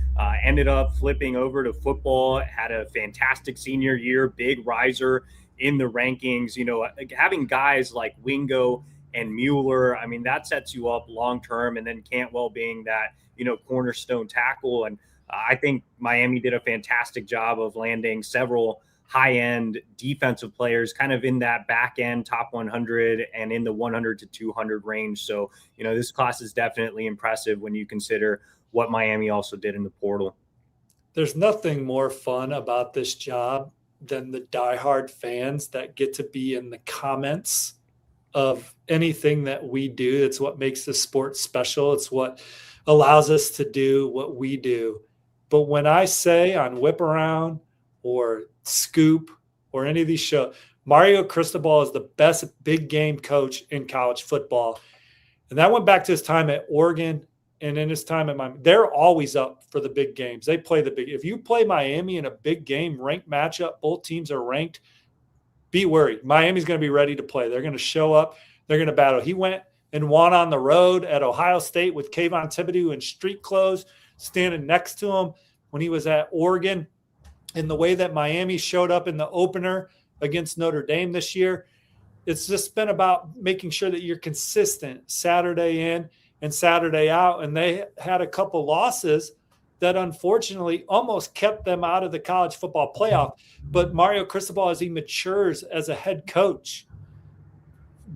ended up flipping over to football, had a fantastic senior year, big riser in the rankings. Having guys like Wingo and Mueller, I mean, that sets you up long-term. And then Cantwell being that, cornerstone tackle. And I think Miami did a fantastic job of landing several high-end defensive players kind of in that back end top 100 and in the 100 to 200 range. So, this class is definitely impressive when you consider what Miami also did in the portal. There's nothing more fun about this job than the diehard fans that get to be in the comments of anything that we do. It's what makes the sport special. It's what allows us to do what we do. But when I say on Whip Around or Scoop or any of these shows, Mario Cristobal is the best big game coach in college football. And that went back to his time at Oregon and in his time at Miami. They're always up for the big games. They play the big. If you play Miami in a big game, ranked matchup, both teams are ranked, be worried. Miami's going to be ready to play. They're going to show up. They're going to battle. He went and won on the road at Ohio State with Kayvon Thibodeau in street clothes, standing next to him when he was at Oregon. And the way that Miami showed up in the opener against Notre Dame this year, it's just been about making sure that you're consistent Saturday in and Saturday out. And they had a couple losses that unfortunately almost kept them out of the college football playoff. But Mario Cristobal, as he matures as a head coach,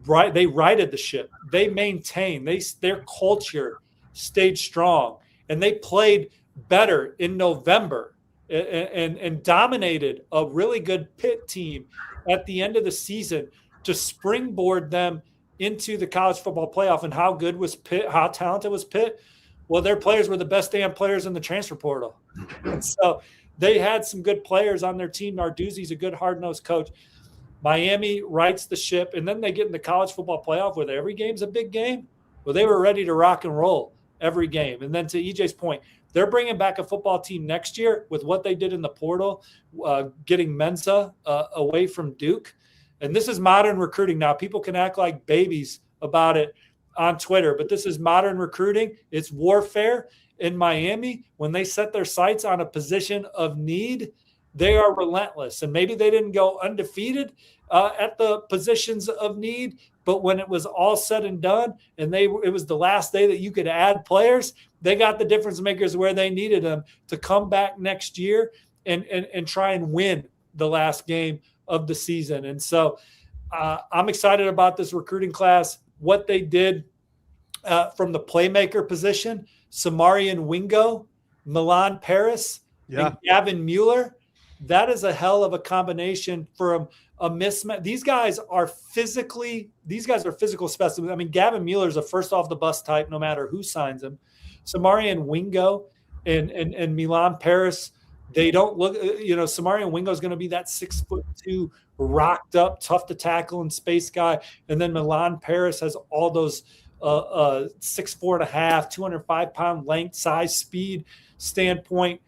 they righted the ship. They maintained. Their culture stayed strong. And they played better in November and dominated a really good Pitt team at the end of the season to springboard them into the college football playoff. And how good was Pitt? How talented was Pitt? Well, their players were the best damn players in the transfer portal. And so they had some good players on their team. Narduzzi's a good hard-nosed coach. Miami rights the ship, and then they get in the college football playoff where every game's a big game. Well, they were ready to rock and roll every game. And then to EJ's point, they're bringing back a football team next year with what they did in the portal, getting Mensa away from Duke. And this is modern recruiting now. People can act like babies about it on Twitter, but this is modern recruiting. It's warfare. In Miami, when they set their sights on a position of need, they are relentless. And maybe they didn't go undefeated at the positions of need, but when it was all said and done and it was the last day that you could add players, they got the difference makers where they needed them to come back next year and try and win the last game of the season. And so I'm excited about this recruiting class, what they did from the playmaker position. Samarion Wingo, Milan Paris, and Gavin Mueller. That is a hell of a combination for a mismatch. These guys are physical specimens. I mean, Gavin Mueller is a first off the bus type, no matter who signs him. Samarion Wingo and Milan Paris They don't look, Samarian Wingo is going to be that 6'2", rocked up, tough to tackle and space guy. And then Milan Paris has all those 6'4.5", 205-pound length, size, speed standpoint.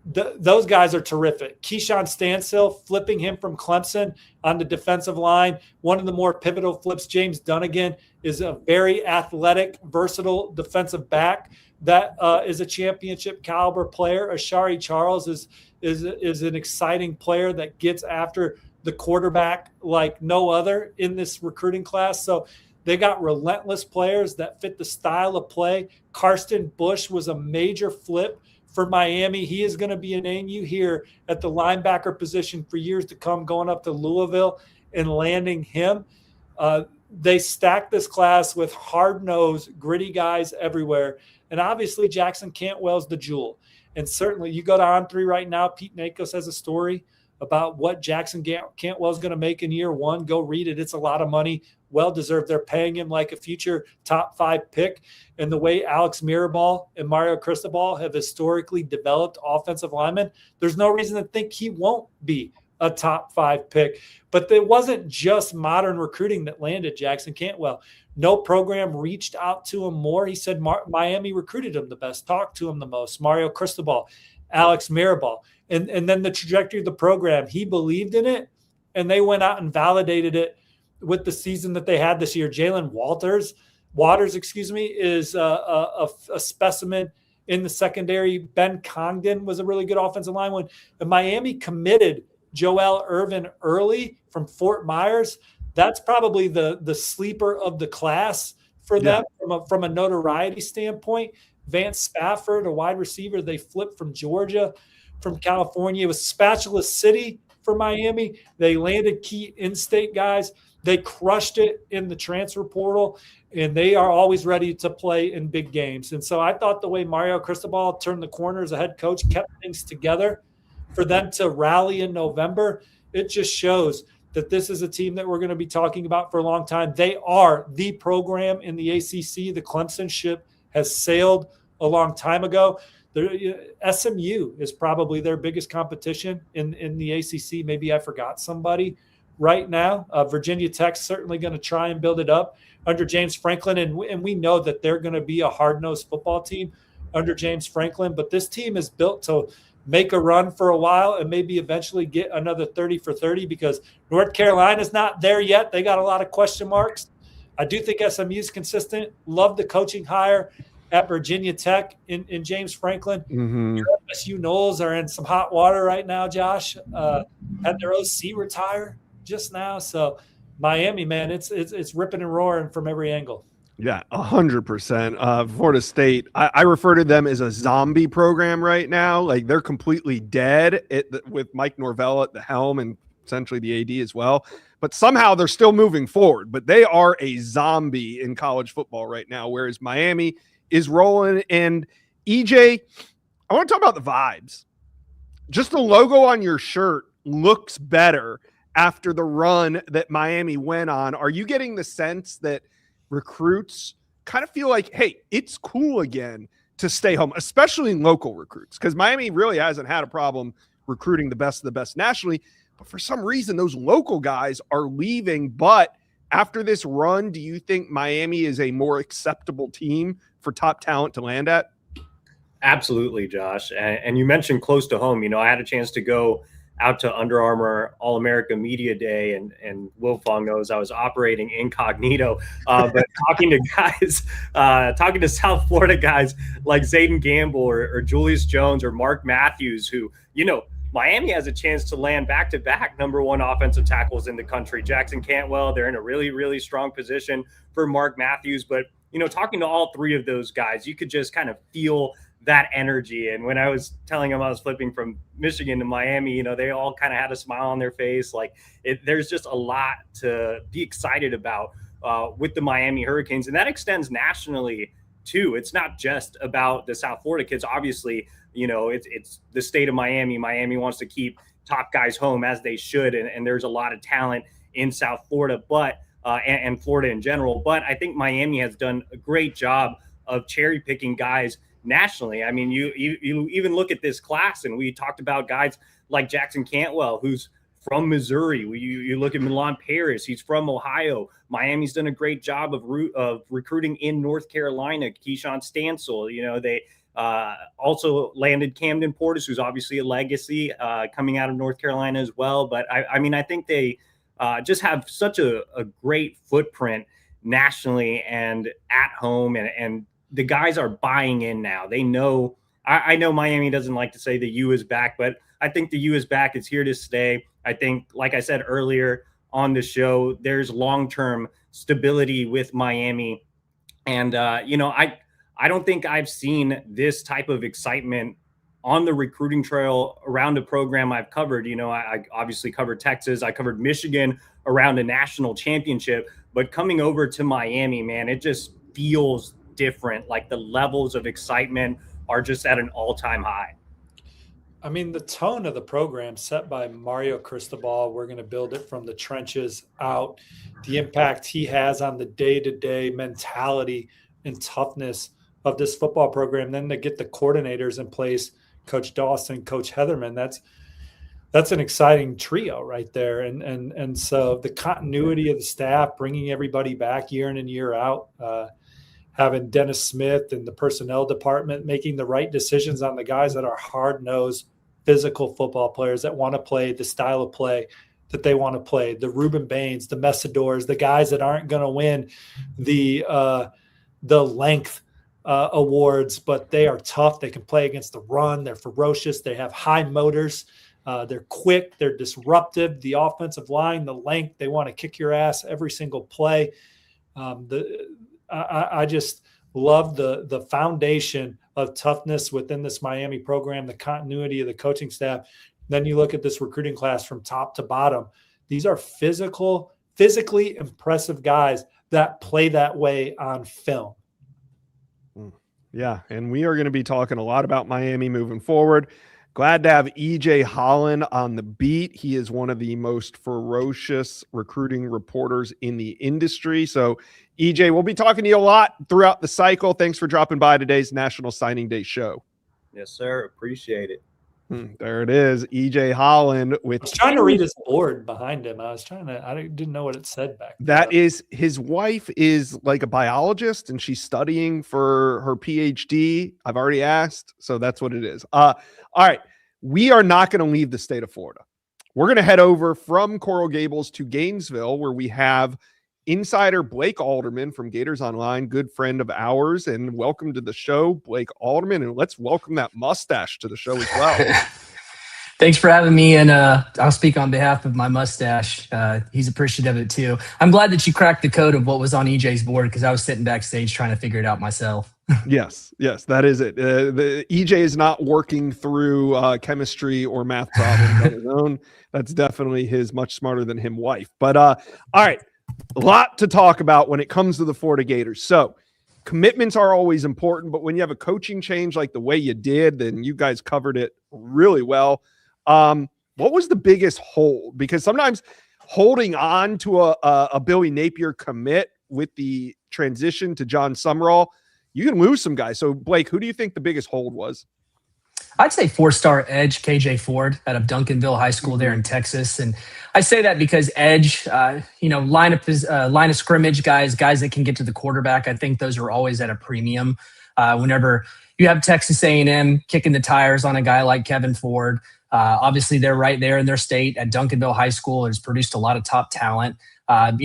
Those guys are terrific. Keyshawn Stansel, flipping him from Clemson on the defensive line. One of the more pivotal flips. James Dunnigan is a very athletic, versatile defensive back that is a championship caliber player. Ashari Charles is an exciting player that gets after the quarterback like no other in this recruiting class. So they got relentless players that fit the style of play. Karsten Bush was a major flip for Miami. He is going to be a name you hear at the linebacker position for years to come, going up to Louisville and landing him. They stacked this class with hard-nosed, gritty guys everywhere. And obviously Jackson Cantwell's the jewel. And certainly you go to On3 right now, Pete Nakos has a story about what Jackson Cantwell's going to make in year one. Go read it. It's a lot of money. Well-deserved. They're paying him like a future top 5 pick. And the way Alex Mirabal and Mario Cristobal have historically developed offensive linemen, there's no reason to think he won't be a top 5 pick. But it wasn't just modern recruiting that landed Jackson Cantwell. No program reached out to him more. He said Miami recruited him the best, talked to him the most. Mario Cristobal, Alex Mirabal. And then the trajectory of the program, he believed in it, and they went out and validated it with the season that they had this year. Jalen Waters, is a specimen in the secondary. Ben Congdon was a really good offensive lineman. And Miami committed Joel Irvin early from Fort Myers. That's probably the sleeper of the class for them from a notoriety standpoint. Vance Spafford, a wide receiver, they flipped from Georgia. From California. It was Spatula City for Miami. They landed key in-state guys. They crushed it in the transfer portal, and they are always ready to play in big games. And so I thought the way Mario Cristobal turned the corner as a head coach, kept things together for them to rally in November, it just shows that this is a team that we're going to be talking about for a long time. They are the program in the ACC. The Clemson ship has sailed a long time ago. SMU is probably their biggest competition in the ACC. Maybe I forgot somebody right now. Virginia Tech's certainly going to try and build it up under James Franklin, and we know that they're going to be a hard-nosed football team under James Franklin. But this team is built to make a run for a while and maybe eventually get another 30 for 30 because North Carolina's not there yet. They got a lot of question marks. I do think SMU is consistent. Love the coaching hire at Virginia Tech in James Franklin. Mm-hmm. Your FSU Knowles are in some hot water right now, Josh. Had their OC retire just now. So Miami, man, it's ripping and roaring from every angle. Yeah, 100%. Florida State, I refer to them as a zombie program right now. Like they're completely dead with Mike Norvell at the helm and essentially the AD as well. But somehow they're still moving forward. But they are a zombie in college football right now, whereas Miami is rolling. And EJ, I want to talk about the vibes. Just the logo on your shirt looks better after the run that Miami went on. Are you getting the sense that recruits kind of feel like, hey, it's cool again to stay home, especially local recruits? Because Miami really hasn't had a problem recruiting the best of the best nationally. But for some reason, those local guys are leaving. But after this run, do you think Miami is a more acceptable team for top talent to land at? Absolutely, Josh. And you mentioned close to home. You know, I had a chance to go out to Under Armour All-America Media Day, and Will Fong knows I was operating incognito. But talking to guys, talking to South Florida guys like Zayden Gamble or Julius Jones or Mark Matthews, who, you know, Miami has a chance to land back-to-back number one offensive tackles in the country. Jackson Cantwell, they're in a really, really strong position for Mark Matthews. But, you know, talking to all three of those guys, you could just kind of feel that energy. And when I was telling them I was flipping from Michigan to Miami, you know, they all kind of had a smile on their face. Like there's just a lot to be excited about with the Miami Hurricanes. And that extends nationally too. It's not just about the South Florida kids. Obviously, you know, it's the state of Miami. Miami wants to keep top guys home, as they should. And there's a lot of talent in South Florida, but and Florida in general. But I think Miami has done a great job of cherry picking guys nationally. I mean, you even look at this class, and we talked about guys like Jackson Cantwell, who's from Missouri. You look at Milan Paris, he's from Ohio. Miami's done a great job of recruiting in North Carolina. Keyshawn Stansel, they also landed Camden Portis, who's obviously a legacy coming out of North Carolina as well. But I think they just have such a great footprint nationally and at home, and the guys are buying in now. They know. I know Miami doesn't like to say the U is back, but I think the U is back. It's here to stay. I think, like I said earlier on the show, there's long-term stability with Miami. And, I don't think I've seen this type of excitement on the recruiting trail around a program I've covered. I obviously covered Texas. I covered Michigan around a national championship. But coming over to Miami, man, it just feels different. Like the levels of excitement are just at an all-time high. I mean, the tone of the program set by Mario Cristobal, we're going to build it from the trenches out. The impact he has on the day-to-day mentality and toughness of this football program. Then to get the coordinators in place, Coach Dawson, Coach Heatherman, that's an exciting trio right there. And so the continuity of the staff, bringing everybody back year in and year out, having Dennis Smith and the personnel department making the right decisions on the guys that are hard-nosed, physical football players that want to play the style of play that they want to play. The Reuben Baines, the Messidors, the guys that aren't going to win the length awards, but they are tough. They can play against the run. They're ferocious. They have high motors. They're quick. They're disruptive. The offensive line, the length, they want to kick your ass every single play. I just love the foundation of toughness within this Miami program, the continuity of the coaching staff. Then you look at this recruiting class from top to bottom. These are physically impressive guys that play that way on film. Yeah, and we are going to be talking a lot about Miami moving forward. Glad to have EJ Holland on the beat. He is one of the most ferocious recruiting reporters in the industry. So, EJ, we'll be talking to you a lot throughout the cycle. Thanks for dropping by today's National Signing Day show. Yes, sir. Appreciate it. There it is, EJ Holland. I was trying to read his board behind him. I didn't know what it said back there. That is, his wife is like a biologist, and she's studying for her PhD. I've already asked, so that's what it is. All right, we are not going to leave the state of Florida. We're going to head over from Coral Gables to Gainesville, where we have insider Blake Alderman from Gators Online, good friend of ours, and welcome to the show, Blake Alderman, and let's welcome that mustache to the show as well. Thanks for having me, and I'll speak on behalf of my mustache. He's appreciative of it too. I'm glad that you cracked the code of what was on EJ's board, because I was sitting backstage trying to figure it out myself. Yes, that is it. The EJ is not working through chemistry or math problems on his own. That's definitely his much smarter than him wife. But all right. A lot to talk about when it comes to the Florida Gators. So commitments are always important, but when you have a coaching change like the way you did, then you guys covered it really well. What was the biggest hold? Because sometimes holding on to a Billy Napier commit with the transition to John Summerall, you can lose some guys. So Blake, who do you think the biggest hold was? I'd say 4-star edge KJ Ford out of Duncanville High School there in Texas. And I say that because edge, line of scrimmage guys that can get to the quarterback. I think those are always at a premium. Whenever you have Texas A&M kicking the tires on a guy like Kevin Ford, obviously they're right there in their state at Duncanville High School. Has produced a lot of top talent.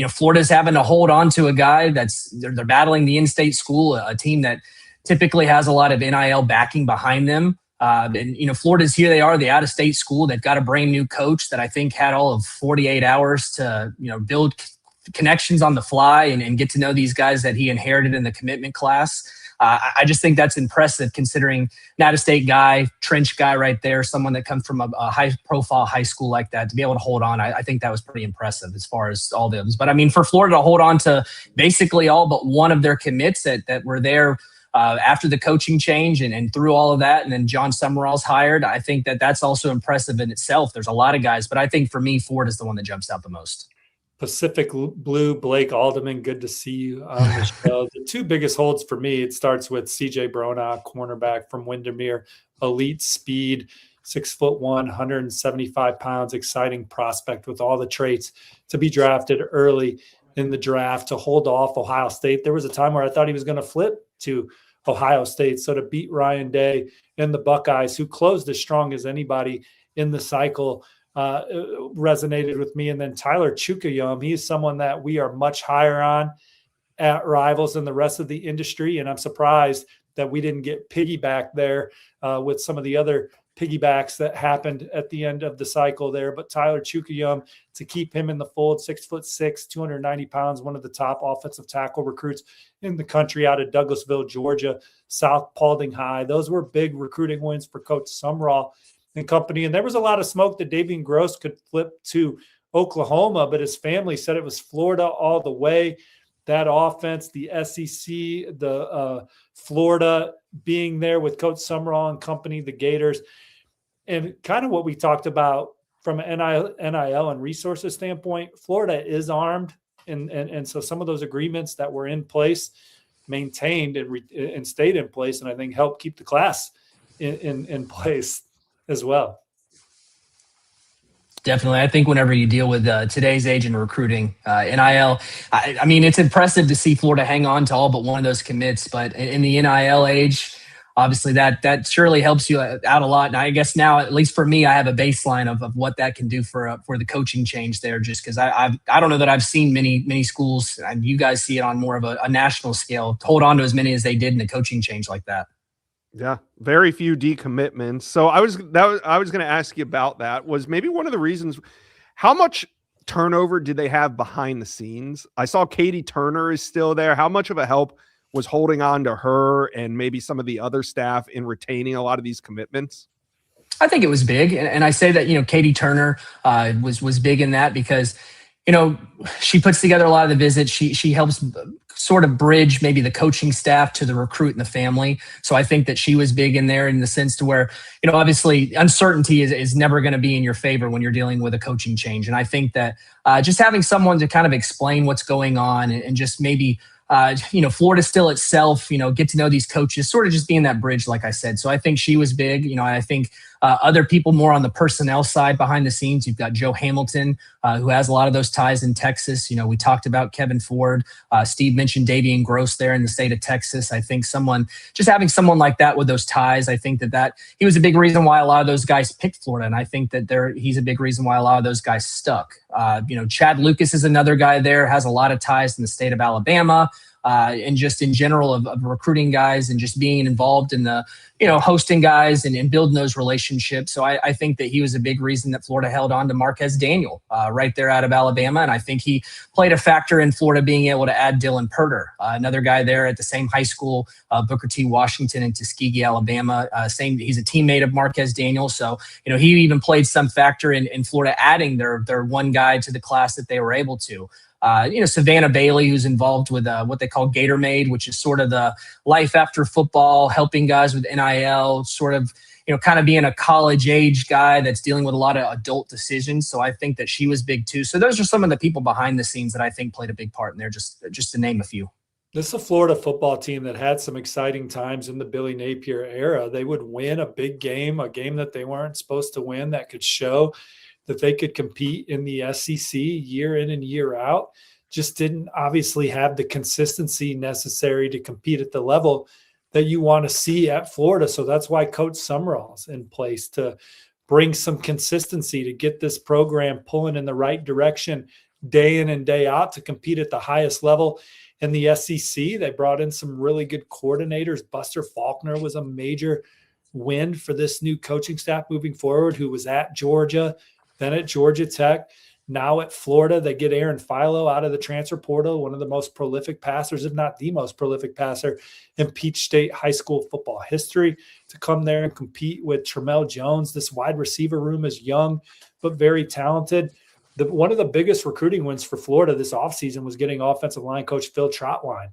Florida's having to hold on to a guy they're battling the in-state school, a team that typically has a lot of NIL backing behind them. Florida's here. They are the out-of-state school. They've got a brand new coach that I think had all of 48 hours to, build connections on the fly and get to know these guys that he inherited in the commitment class. I just think that's impressive considering an out-of-state guy, trench guy right there, someone that comes from a high-profile high school like that, to be able to hold on. I think that was pretty impressive as far as all those. But, for Florida to hold on to basically all but one of their commits that were there after the coaching change and through all of that, and then John Summerall's hired, I think that's also impressive in itself. There's a lot of guys, but I think for me, Ford is the one that jumps out the most. Pacific Blue, Blake Alderman, good to see you on the show. The two biggest holds for me, it starts with CJ Brona, cornerback from Windermere, elite speed, 6'1", 175 pounds, exciting prospect with all the traits to be drafted early in the draft, to hold off Ohio State. There was a time where I thought he was going to flip to Ohio State. So to beat Ryan Day and the Buckeyes, who closed as strong as anybody in the cycle, resonated with me. And then Tyler Chukayum, he's someone that we are much higher on at Rivals than the rest of the industry. And I'm surprised that we didn't get piggyback there with some of the other piggybacks that happened at the end of the cycle there. But Tyler Chukayum, to keep him in the fold, 6'6", 290 pounds, one of the top offensive tackle recruits in the country out of Douglasville, Georgia, South Paulding High. Those were big recruiting wins for Coach Sumrall and company. And there was a lot of smoke that Davian Gross could flip to Oklahoma, but his family said it was Florida all the way. That offense, the SEC, the Florida being there with Coach Sumrall and company, the Gators, and kind of what we talked about from an NIL and resources standpoint, Florida is armed. And so some of those agreements that were in place maintained and stayed in place, and I think helped keep the class in place as well. Definitely. I think whenever you deal with today's age in recruiting, NIL, I mean, it's impressive to see Florida hang on to all but one of those commits. But in the NIL age, obviously that surely helps you out a lot. And I guess now, at least for me, I have a baseline of what that can do for the coaching change there, just because I don't know that I've seen many schools, and you guys see it on more of a national scale, hold on to as many as they did in a coaching change like that. Yeah, very few decommitments. So I was going to ask you about that. Was maybe one of the reasons, how much turnover did they have behind the scenes? I saw Katie Turner is still there. How much of a help was holding on to her and maybe some of the other staff in retaining a lot of these commitments? I think it was big, and I say that Katie Turner was big in that because she puts together a lot of the visits. She helps sort of bridge maybe the coaching staff to the recruit and the family. So I think that she was big in there in the sense to where, obviously uncertainty is never going to be in your favor when you're dealing with a coaching change. And I think that just having someone to kind of explain what's going on and just maybe Florida still itself, get to know these coaches, sort of just being that bridge, like I said. So I think she was big. I think other people more on the personnel side behind the scenes. You've got Joe Hamilton, who has a lot of those ties in Texas. We talked about Kevin Ford. Steve mentioned Davian Gross there in the state of Texas. I think just having someone like that with those ties, I think that he was a big reason why a lot of those guys picked Florida. And I think that he's a big reason why a lot of those guys stuck. Chad Lucas is another guy there, has a lot of ties in the state of Alabama. And just in general of recruiting guys and just being involved in the, hosting guys and building those relationships. So I think that he was a big reason that Florida held on to Marquez Daniel right there out of Alabama. And I think he played a factor in Florida being able to add Dylan Purter, another guy there at the same high school, Booker T. Washington in Tuskegee, Alabama. He's a teammate of Marquez Daniel. So, he even played some factor in Florida adding their one guy to the class that they were able to. Savannah Bailey, who's involved with what they call Gator Made, which is sort of the life after football, helping guys with NIL, sort of, kind of being a college age guy that's dealing with a lot of adult decisions. So I think that she was big too. So those are some of the people behind the scenes that I think played a big part in there, just to name a few. This is a Florida football team that had some exciting times in the Billy Napier era. They would win a big game, a game that they weren't supposed to win, that could show that they could compete in the SEC year in and year out. Just didn't obviously have the consistency necessary to compete at the level that you want to see at Florida. So that's why Coach Sumrall's in place to bring some consistency, to get this program pulling in the right direction day in and day out to compete at the highest level in the SEC. They brought in some really good coordinators. Buster Faulkner was a major win for this new coaching staff moving forward, who was at Georgia, then at Georgia Tech, now at Florida. They get Aaron Philo out of the transfer portal, one of the most prolific passers, if not the most prolific passer in Peach State high school football history, to come there and compete with Tramel Jones. This wide receiver room is young, but very talented. One of the biggest recruiting wins for Florida this offseason was getting offensive line coach Phil Trotwine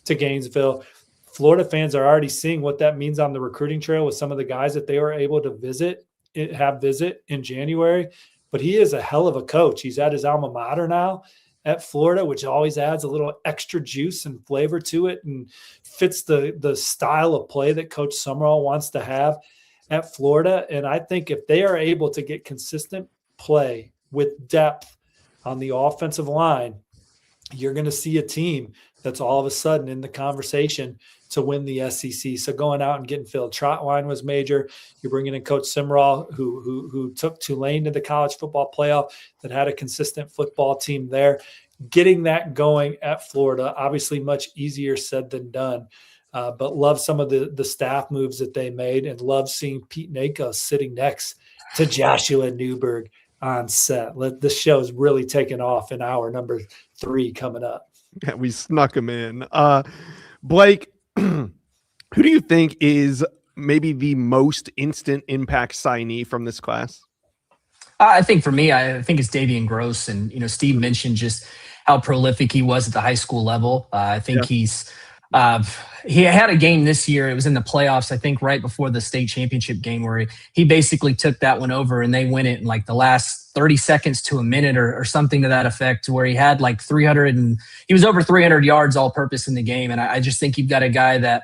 to Gainesville. Florida fans are already seeing what that means on the recruiting trail with some of the guys that they were able to visit in January. But he is a hell of a coach. He's at his alma mater now, at Florida, which always adds a little extra juice and flavor to it and fits the style of play that Coach Summerall wants to have at Florida. And I think if they are able to get consistent play with depth on the offensive line, you're going to see a team that's all of a sudden in the conversation to win the SEC. So going out and getting Phil Trotwine was major. You're bringing in Coach Summerall, who took Tulane to the college football playoff, that had a consistent football team there. Getting that going at Florida, obviously much easier said than done. But love some of the staff moves that they made, and love seeing Pete Nako sitting next to Joshua Newberg on set. This show is really taking off in hour number 3 coming up. Yeah, we snuck him in. Blake, who do you think is maybe the most instant impact signee from this class? I think for me, I think it's Davian Gross. And, Steve mentioned just how prolific he was at the high school level. I think he had a game this year. It was in the playoffs, I think, right before the state championship game, where he basically took that one over and they win it in like the last 30 seconds to a minute or something to that effect, where he had like 300 and he was over 300 yards all purpose in the game. And I just think you've got a guy that,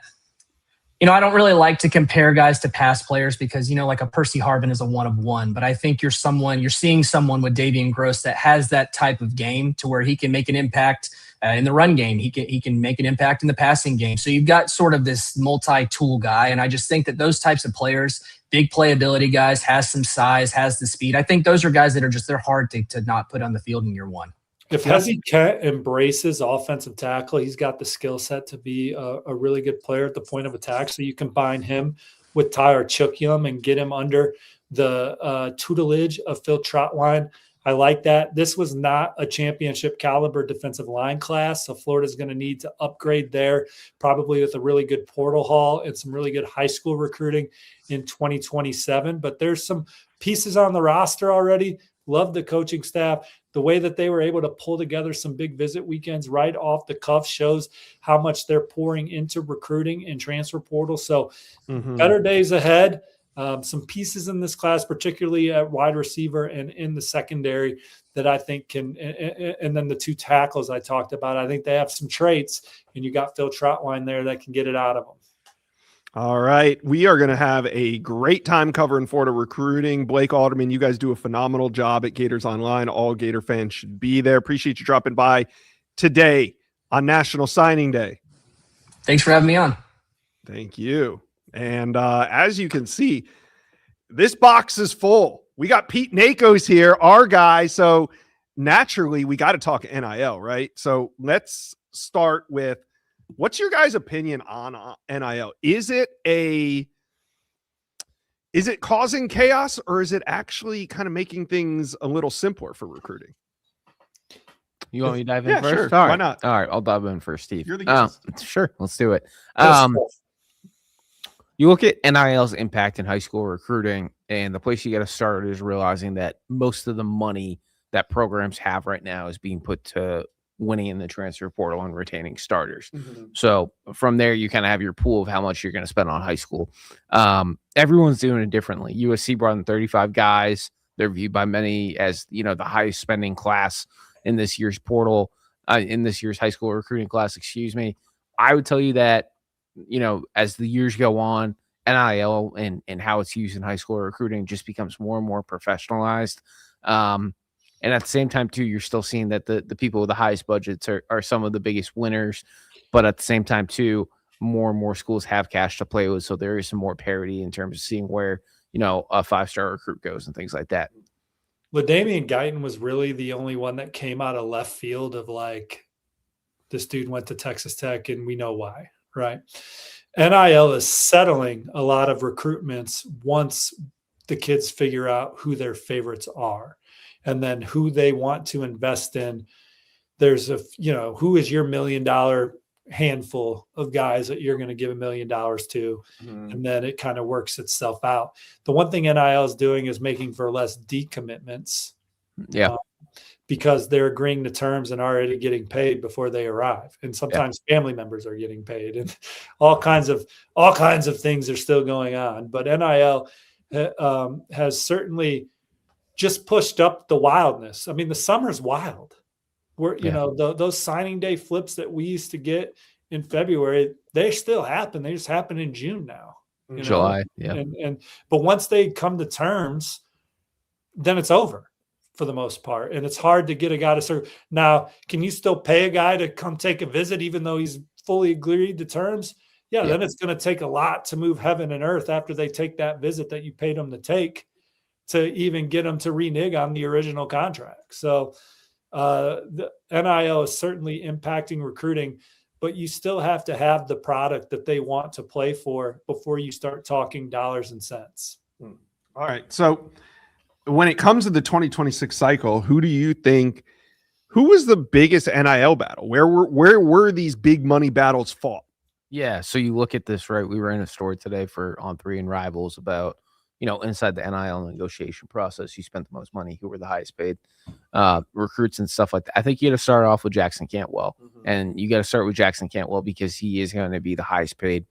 I don't really like to compare guys to past players because, like a Percy Harvin is a one of one, but I think you're seeing someone with Davian Gross that has that type of game to where he can make an impact in the run game. He can make an impact in the passing game. So you've got sort of this multi-tool guy. And I just think that those types of players, big playability guys, has some size, has the speed. I think those are guys that they're hard to not put on the field in year one. If Hezzy Kent embraces offensive tackle, he's got the skill set to be a really good player at the point of attack. So you combine him with Tyler Chukyum and get him under the tutelage of Phil Trotwine. I like that. This was not a championship caliber defensive line class, so Florida's going to need to upgrade there, probably with a really good portal haul and some really good high school recruiting in 2027. But there's some pieces on the roster already. Love the coaching staff. The way that they were able to pull together some big visit weekends right off the cuff shows how much they're pouring into recruiting and transfer portal. So better days ahead. Some pieces in this class, particularly at wide receiver and in the secondary, that I think can, and then the 2 tackles I talked about, I think they have some traits, and you got Phil Trotwine there that can get it out of them. All right. We are going to have a great time covering Florida recruiting. Blake Alderman, you guys do a phenomenal job at Gators Online. All Gator fans should be there. Appreciate you dropping by today on National Signing Day. Thanks for having me on. Thank you. And as you can see, this box is full. We got Pete Nako's here, our guy. So naturally, we got to talk NIL, right? So let's start with, what's your guys' opinion on NIL? Is it causing chaos, or is it actually kind of making things a little simpler for recruiting? You want me to dive in first? Sure. All right. Why not? All right, I'll dive in first, Steve. You're the guest. Sure, let's do it. You look at NIL's impact in high school recruiting, and the place you got to start is realizing that most of the money that programs have right now is being put to winning in the transfer portal and retaining starters. So from there, you kind of have your pool of how much you're going to spend on high school. Everyone's doing it differently. USC brought in 35 guys. They're viewed by many as, the highest spending class in this year's portal, in this year's high school recruiting class, excuse me. I would tell you that, as the years go on, NIL and how it's used in high school recruiting just becomes more and more professionalized. And at the same time, too, you're still seeing that the people with the highest budgets are some of the biggest winners. But at the same time, too, more and more schools have cash to play with. So there is some more parity in terms of seeing where, a 5-star recruit goes and things like that. LaDamian Guyton was really the only one that came out of left field of like, this dude went to Texas Tech and we know why, right? NIL is settling a lot of recruitments once the kids figure out who their favorites are and then who they want to invest in. There's who is your $1 million handful of guys that you're going to give $1 million to, and then it kind of works itself out. The one thing NIL is doing is making for less decommitments. Yeah. Because they're agreeing to terms and already getting paid before they arrive. And sometimes family members are getting paid, and all kinds of things are still going on. But NIL has certainly just pushed up the wildness. I mean, the summer's wild. We're, you know, those signing day flips that we used to get in February, they still happen. They just happen in June now. You know? July, yeah. But once they come to terms, then it's over for the most part. And it's hard to get a guy to serve. Now, can you still pay a guy to come take a visit even though he's fully agreed to terms? Yeah, then it's going to take a lot to move heaven and earth after they take that visit that you paid them to take to even get them to renege on the original contract. So the NIL is certainly impacting recruiting, but you still have to have the product that they want to play for before you start talking dollars and cents. All right. So when it comes to the 2026 cycle, who do you think, who was the biggest NIL battle? Where were these big money battles fought? Yeah. So you look at this, right? We were in a story today for On 3 and Rivals about, you know, inside the NIL negotiation process, you spent the most money, who were the highest paid recruits and stuff like that. I think you got to start off with Jackson Cantwell, and you got to start with Jackson Cantwell because he is going to be the highest paid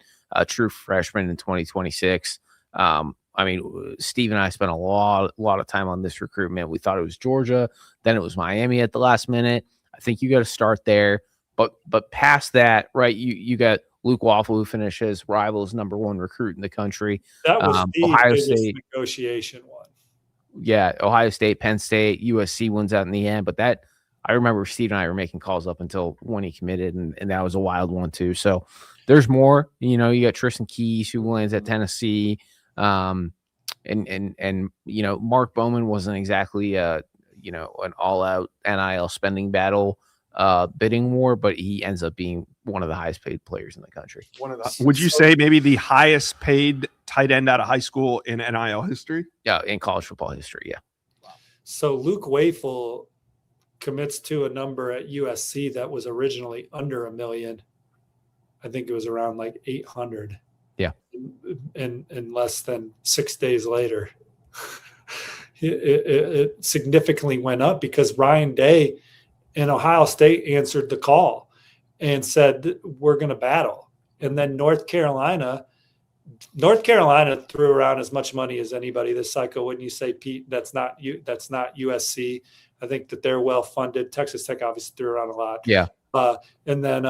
true freshman in 2026. I mean, Steve and I spent a lot of time on this recruitment. We thought it was Georgia, then it was Miami at the last minute. I think you got to start there, but past that, right? You got Luke Waffle, who finishes Rivals #1 recruit in the country. That was Ohio State negotiation one. Yeah, Ohio State, Penn State, USC wins out in the end. But that, I remember Steve and I were making calls up until when he committed, and that was a wild one too. So there's more. You know, you got Tristan Keys, who lands at Tennessee, and you know, Mark Bowman wasn't exactly you know, an all-out NIL spending battle bidding war, but he ends up being one of the highest paid players in the country. Would you say maybe the highest paid tight end out of high school in NIL history? Yeah, in college football history, yeah. So Luke Waffle commits to a number at USC that was originally under $1 million. I think it was around like 800. Yeah. And less than 6 days later, it significantly went up because Ryan Day in Ohio State answered the call and said, we're going to battle. And then North Carolina threw around as much money as anybody this cycle. Wouldn't you say, Pete? That's not USC. I think that they're well funded. Texas Tech obviously threw around a lot. Yeah. And then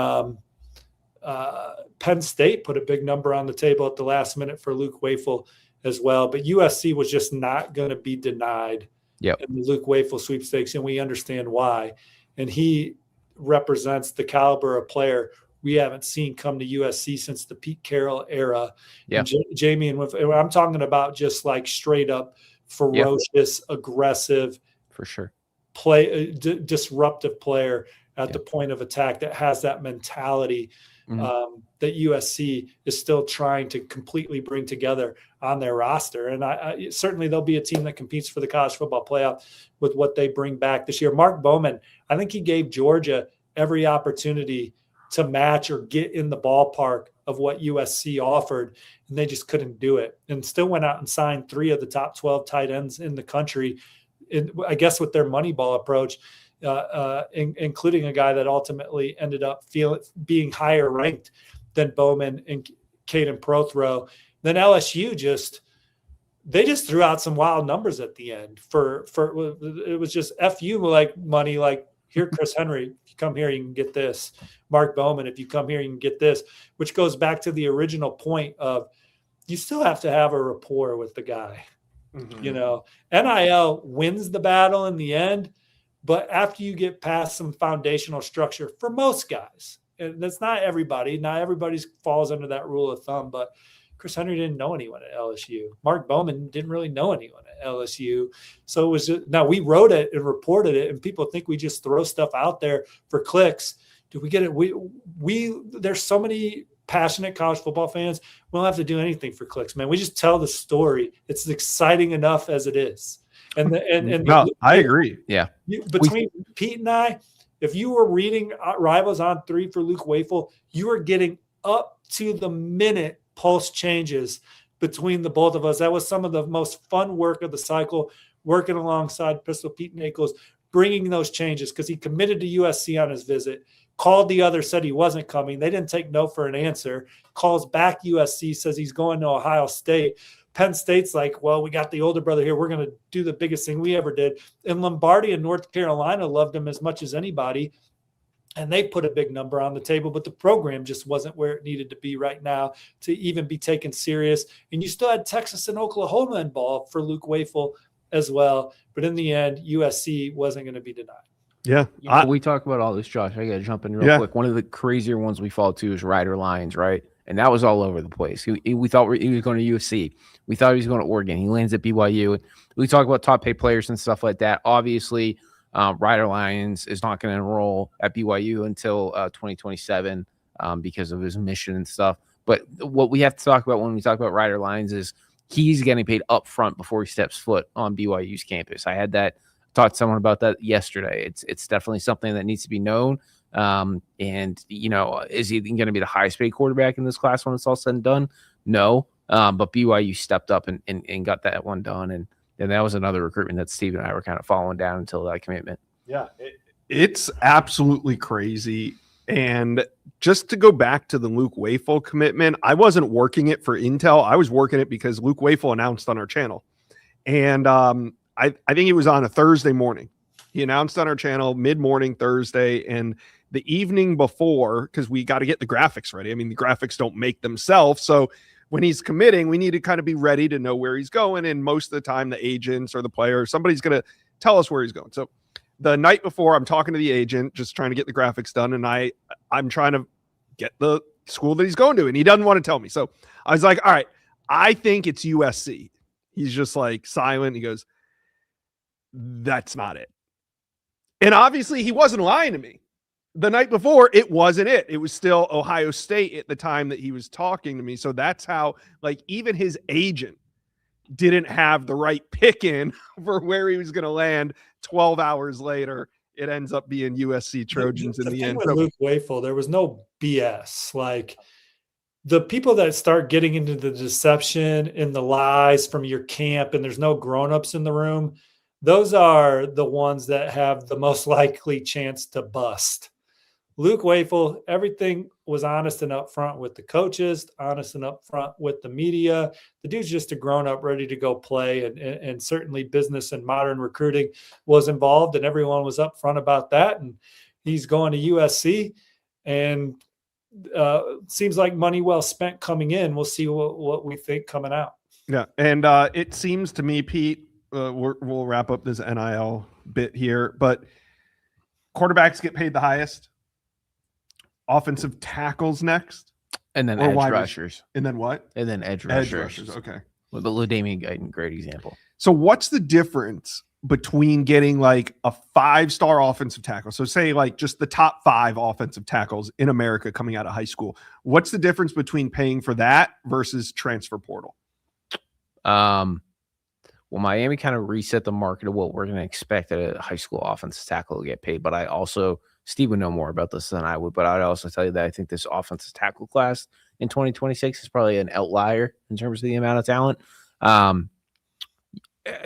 Penn State put a big number on the table at the last minute for Luke Waffle as well. But USC was just not going to be denied in the Luke Waffle sweepstakes, and we understand why. And he represents the caliber of player we haven't seen come to USC since the Pete Carroll era. Yeah. Jamie, and I'm talking about just like straight up ferocious, aggressive, for sure, disruptive player at the point of attack that has that mentality that USC is still trying to completely bring together on their roster. And I certainly there'll be a team that competes for the college football playoff with what they bring back this year. Mark Bowman, I think he gave Georgia every opportunity to match or get in the ballpark of what USC offered, and they just couldn't do it, and still went out and signed 3 of the top 12 tight ends in the country, I guess with their Moneyball approach, including a guy that ultimately ended up being higher ranked than Bowman and Caden Prothro. Then LSU they just threw out some wild numbers at the end for it was just FU like money, like, here, Chris Henry, if you come here, you can get this. Mark Bowman, if you come here, you can get this, which goes back to the original point of you still have to have a rapport with the guy. You know, NIL wins the battle in the end, but after you get past some foundational structure for most guys, and that's not everybody falls under that rule of thumb, but Chris Henry didn't know anyone at LSU. Mark Bowman didn't really know anyone at LSU. So it was now we wrote it and reported it, and people think we just throw stuff out there for clicks. Do we get it? We there's so many passionate college football fans. We don't have to do anything for clicks, man. We just tell the story. It's exciting enough as it is. I agree. Yeah. Between Pete and I, if you were reading Rivals on 3 for Luke Waffle, you were getting up to the minute pulse changes between the both of us. That was some of the most fun work of the cycle, working alongside Pistol Pete Nichols, bringing those changes because he committed to USC on his visit, called the other, said he wasn't coming. They didn't take no for an answer, calls back USC, says he's going to Ohio State, Penn State's like, well, we got the older brother here. We're going to do the biggest thing we ever did. And Lombardi and North Carolina loved him as much as anybody. And they put a big number on the table, but the program just wasn't where it needed to be right now to even be taken serious. And you still had Texas and Oklahoma involved for Luke Wafel as well. But in the end, USC wasn't going to be denied. Yeah. We talk about all this, Josh. I got to jump in real quick. One of the crazier ones we followed too is Ryder Lyons, right? And that was all over the place. We thought he was going to USC. We thought he was going to Oregon. He lands at BYU. We talk about top paid players and stuff like that. Obviously, Ryder Lyons is not going to enroll at BYU until 2027 because of his mission and stuff. But what we have to talk about when we talk about Ryder Lyons is he's getting paid up front before he steps foot on BYU's campus. I had talked to someone about that yesterday. It's definitely something that needs to be known. And, you know, is he going to be the highest paid quarterback in this class when it's all said and done? No. But BYU stepped up and got that one done. And that was another recruitment that Steve and I were kind of following down until that commitment. Yeah, it's absolutely crazy. And just to go back to the Luke Wafel commitment, I wasn't working it for Intel. I was working it because Luke Wafel announced on our channel. And I think it was on a Thursday morning. He announced on our channel mid-morning Thursday, and the evening before, because we got to get the graphics ready. I mean, the graphics don't make themselves. So when he's committing, we need to kind of be ready to know where he's going. And most of the time, the agents or the player, somebody's going to tell us where he's going. So the night before, I'm talking to the agent, just trying to get the graphics done. And I'm trying to get the school that he's going to, and he doesn't want to tell me. So I was like, all right, I think it's USC. He's just like silent. He goes, that's not it. And obviously he wasn't lying to me. The night before, it wasn't it. It was still Ohio State at the time that he was talking to me. So that's how, like, even his agent didn't have the right pick in for where he was going to land. 12 hours later, it ends up being USC Trojans in the end. With Luke Wafel, there was no BS. Like, the people that start getting into the deception and the lies from your camp, and there's no grown-ups in the room, those are the ones that have the most likely chance to bust. Luke Wafel, everything was honest and upfront with the coaches, honest and upfront with the media. The dude's just a grown-up ready to go play, and certainly business and modern recruiting was involved, and everyone was upfront about that. And he's going to USC, and seems like money well spent coming in. We'll see what we think coming out. Yeah, and it seems to me, Pete, we'll wrap up this NIL bit here, but quarterbacks get paid the highest. Offensive tackles next, and then edge rushers, and then what? And then edge rushers. Okay, well, the LaDainian Guyton, great example. So, what's the difference between getting like a 5-star offensive tackle? So, say like just the top 5 offensive tackles in America coming out of high school. What's the difference between paying for that versus transfer portal? Well, Miami kind of reset the market of what we're going to expect at a high school offensive tackle to get paid. But I also, Steve would know more about this than I would, but I'd also tell you that I think this offensive tackle class in 2026 is probably an outlier in terms of the amount of talent.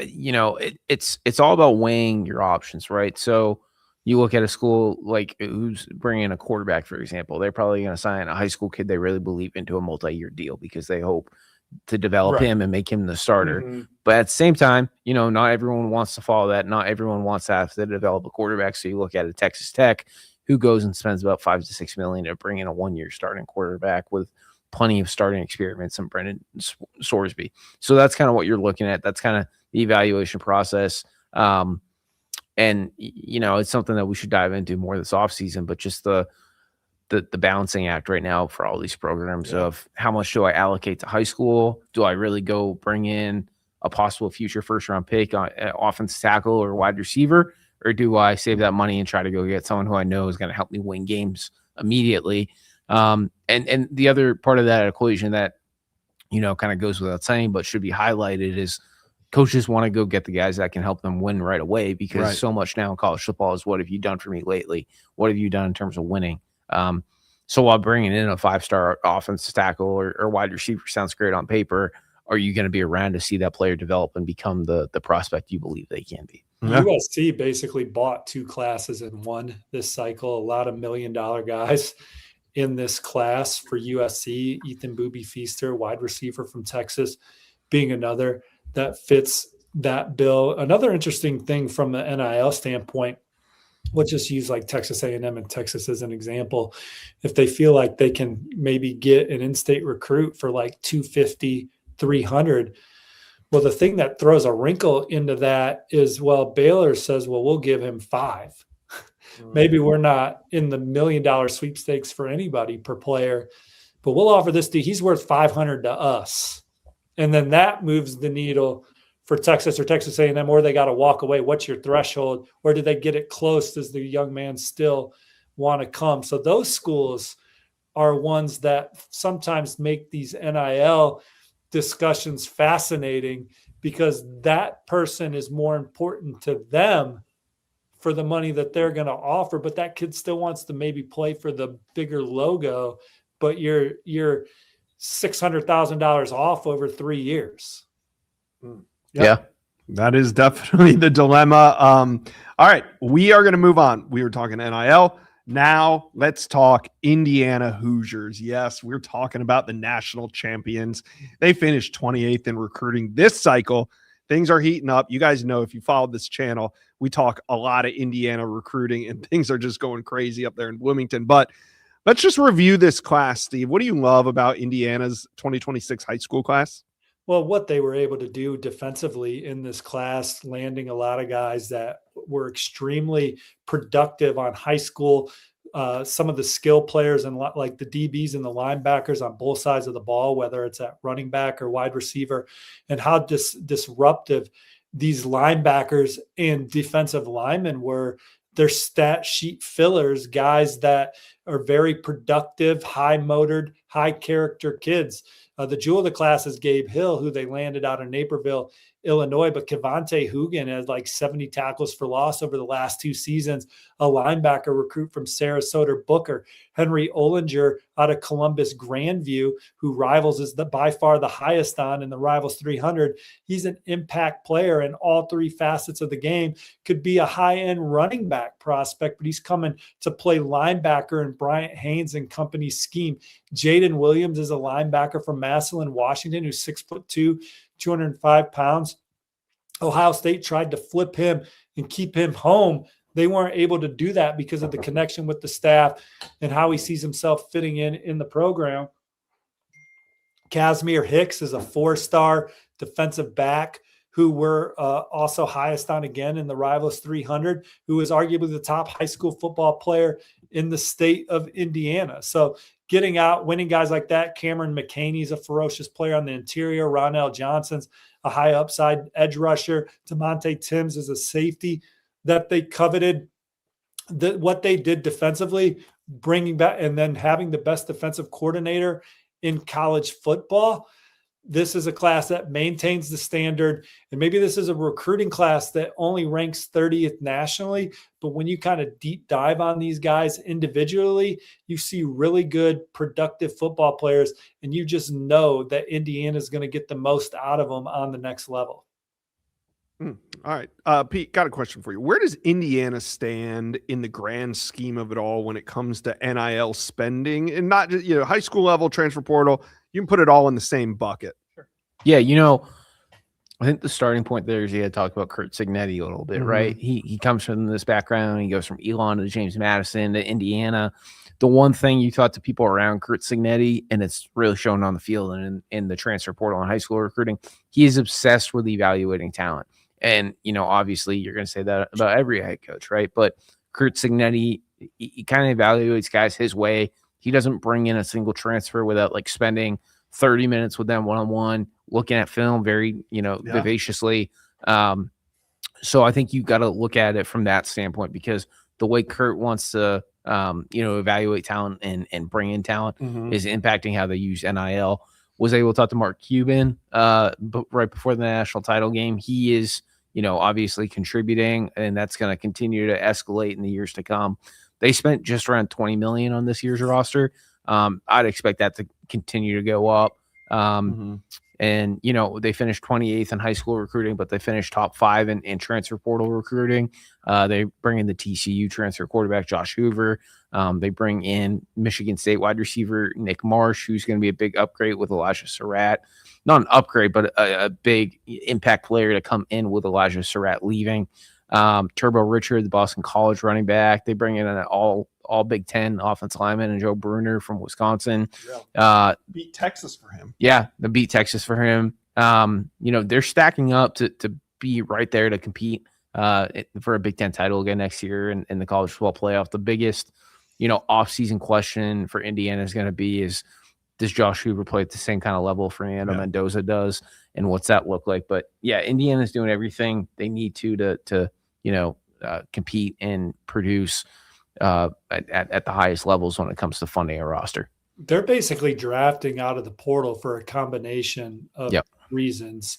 You know, it's all about weighing your options, right? So you look at a school like who's bringing a quarterback, for example, they're probably going to sign a high school kid they really believe into a multi-year deal because they hope to develop him and make him the starter. Mm-hmm. But at the same time, you know, not everyone wants to follow that. Not everyone wants to have to develop a quarterback. So you look at a Texas Tech who goes and spends about $5 to $6 million to bring in a 1-year starting quarterback with plenty of starting experiments and Brendan Sorsby. So that's kind of what you're looking at. That's kind of the evaluation process. And, you know, it's something that we should dive into more this offseason, but just the balancing act right now for all these programs of how much do I allocate to high school? Do I really go bring in a possible future first-round pick on offensive tackle or wide receiver, or do I save that money and try to go get someone who I know is going to help me win games immediately? And the other part of that equation that, you know, kind of goes without saying, but should be highlighted is coaches want to go get the guys that can help them win right away because so much now in college football is what have you done for me lately? What have you done in terms of winning? So while bringing in a 5-star offensive tackle or wide receiver sounds great on paper, are you going to be around to see that player develop and become the prospect you believe they can be? Yeah. USC basically bought 2 classes in one this cycle. A lot of $1 million guys in this class for USC. Ethan Booby Feaster, wide receiver from Texas, being another that fits that bill. Another interesting thing from the NIL standpoint, let's just use like Texas A&M and Texas as an example. If they feel like they can maybe get an in-state recruit for like 250, 300, well, the thing that throws a wrinkle into that is, well, Baylor says, well, we'll give him 5. Maybe we're not in the $1 million sweepstakes for anybody per player, but we'll offer this to, he's worth 500 to us. And then that moves the needle for Texas or Texas A&M, or they got to walk away. What's your threshold? Or do they get it close? Does the young man still want to come? So those schools are ones that sometimes make these NIL discussions fascinating, because that person is more important to them for the money that they're going to offer. But that kid still wants to maybe play for the bigger logo, but you're $600,000 off over 3 years. Yeah. That is definitely the dilemma. All right, we are going to move on. We were talking NIL. Now let's talk Indiana Hoosiers. Yes, we're talking about the national champions. They finished 28th in recruiting this cycle. Things are heating up. You guys know, if you follow this channel, we talk a lot of Indiana recruiting, and things are just going crazy up there in Bloomington. But let's just review this class, Steve. What do you love about Indiana's 2026 high school class? Well, what they were able to do defensively in this class, landing a lot of guys that were extremely productive on high school. Some of the skill players and like the DBs and the linebackers on both sides of the ball, whether it's at running back or wide receiver, and how disruptive these linebackers and defensive linemen were. They're stat sheet fillers, guys that are very productive, high-motored, high-character kids. The jewel of the class is Gabe Hill, who they landed out of Naperville, Illinois. But Kevontae Hoogan has like 70 tackles for loss over the last 2 seasons. A linebacker recruit from Sarasota, Booker. Henry Ollinger out of Columbus, Grandview, who Rivals is by far the highest on in the Rivals 300. He's an impact player in all 3 facets of the game. Could be a high-end running back prospect, but he's coming to play linebacker in Bryant Haynes and company's scheme. Jaden Williams is a linebacker from Massillon, Washington, who's 6'2", 205 pounds. Ohio State tried to flip him and keep him home. They weren't able to do that because of the connection with the staff and how he sees himself fitting in the program. Casimir Hicks is a 4-star defensive back who were also highest on again in the Rivals 300, who is arguably the top high school football player in the state of Indiana. So getting out, winning guys like that. Cameron McCaney's a ferocious player on the interior. Ronell Johnson's a high upside edge rusher. DeMonte Timms is a safety that they coveted. What they did defensively, bringing back and then having the best defensive coordinator in college football. This is a class that maintains the standard. And maybe this is a recruiting class that only ranks 30th nationally. But when you kind of deep dive on these guys individually, you see really good, productive football players. And you just know that Indiana is going to get the most out of them on the next level. All right. Pete, got a question for you. Where does Indiana stand in the grand scheme of it all when it comes to NIL spending, and not just, high school level, transfer portal? You can put it all in the same bucket. Sure. Yeah. I think the starting point there is you had to talk about Curt Cignetti a little bit, right? He comes from this background. He goes from Elon to James Madison to Indiana. The one thing you thought to people around Curt Cignetti, and it's really shown on the field and in the transfer portal and high school recruiting, he is obsessed with evaluating talent. And, obviously you're going to say that about every head coach, right? But Curt Cignetti, he kind of evaluates guys his way. He doesn't bring in a single transfer without like spending 30 minutes with them one-on-one, looking at film very, vivaciously. So I think you've got to look at it from that standpoint, because the way Curt wants to, evaluate talent and bring in talent is impacting how they use NIL. Was able to talk to Mark Cuban right before the national title game. He is, obviously contributing, and that's going to continue to escalate in the years to come. They spent just around $20 million on this year's roster. I'd expect that to continue to go up. And, you know, they finished 28th in high school recruiting, but they finished top 5 in transfer portal recruiting. They bring in the TCU transfer quarterback, Josh Hoover. They bring in Michigan State wide receiver, Nick Marsh, who's going to be a big upgrade with Elijah Surratt. Not an upgrade, but a big impact player to come in with Elijah Surratt leaving. Turbo Richard, the Boston College running back. They bring in an all Big Ten offensive lineman and Joe Bruner from Wisconsin. Beat Texas for him. Yeah, they beat Texas for him. You know, they're stacking up to be right there to compete for a Big Ten title again next year in the college football playoff. The biggest, you know, off-season question for Indiana is going to be is, does Josh Hoover play at the same kind of level Fernando Mendoza does, and what's that look like? But yeah, Indiana's doing everything they need to you know, compete and produce at the highest levels when it comes to funding a roster. They're basically drafting out of the portal for a combination of reasons.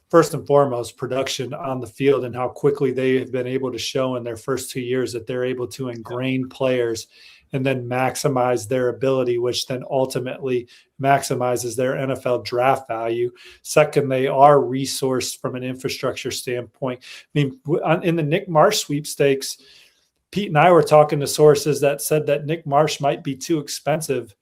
First and foremost, production on the field and how quickly they have been able to show in their first 2 years that they're able to ingrain players and then maximize their ability, which then ultimately maximizes their NFL draft value. Second, they are resourced from an infrastructure standpoint. I mean, in the Nick Marsh sweepstakes, Pete and I were talking to sources that said that Nick Marsh might be too expensive,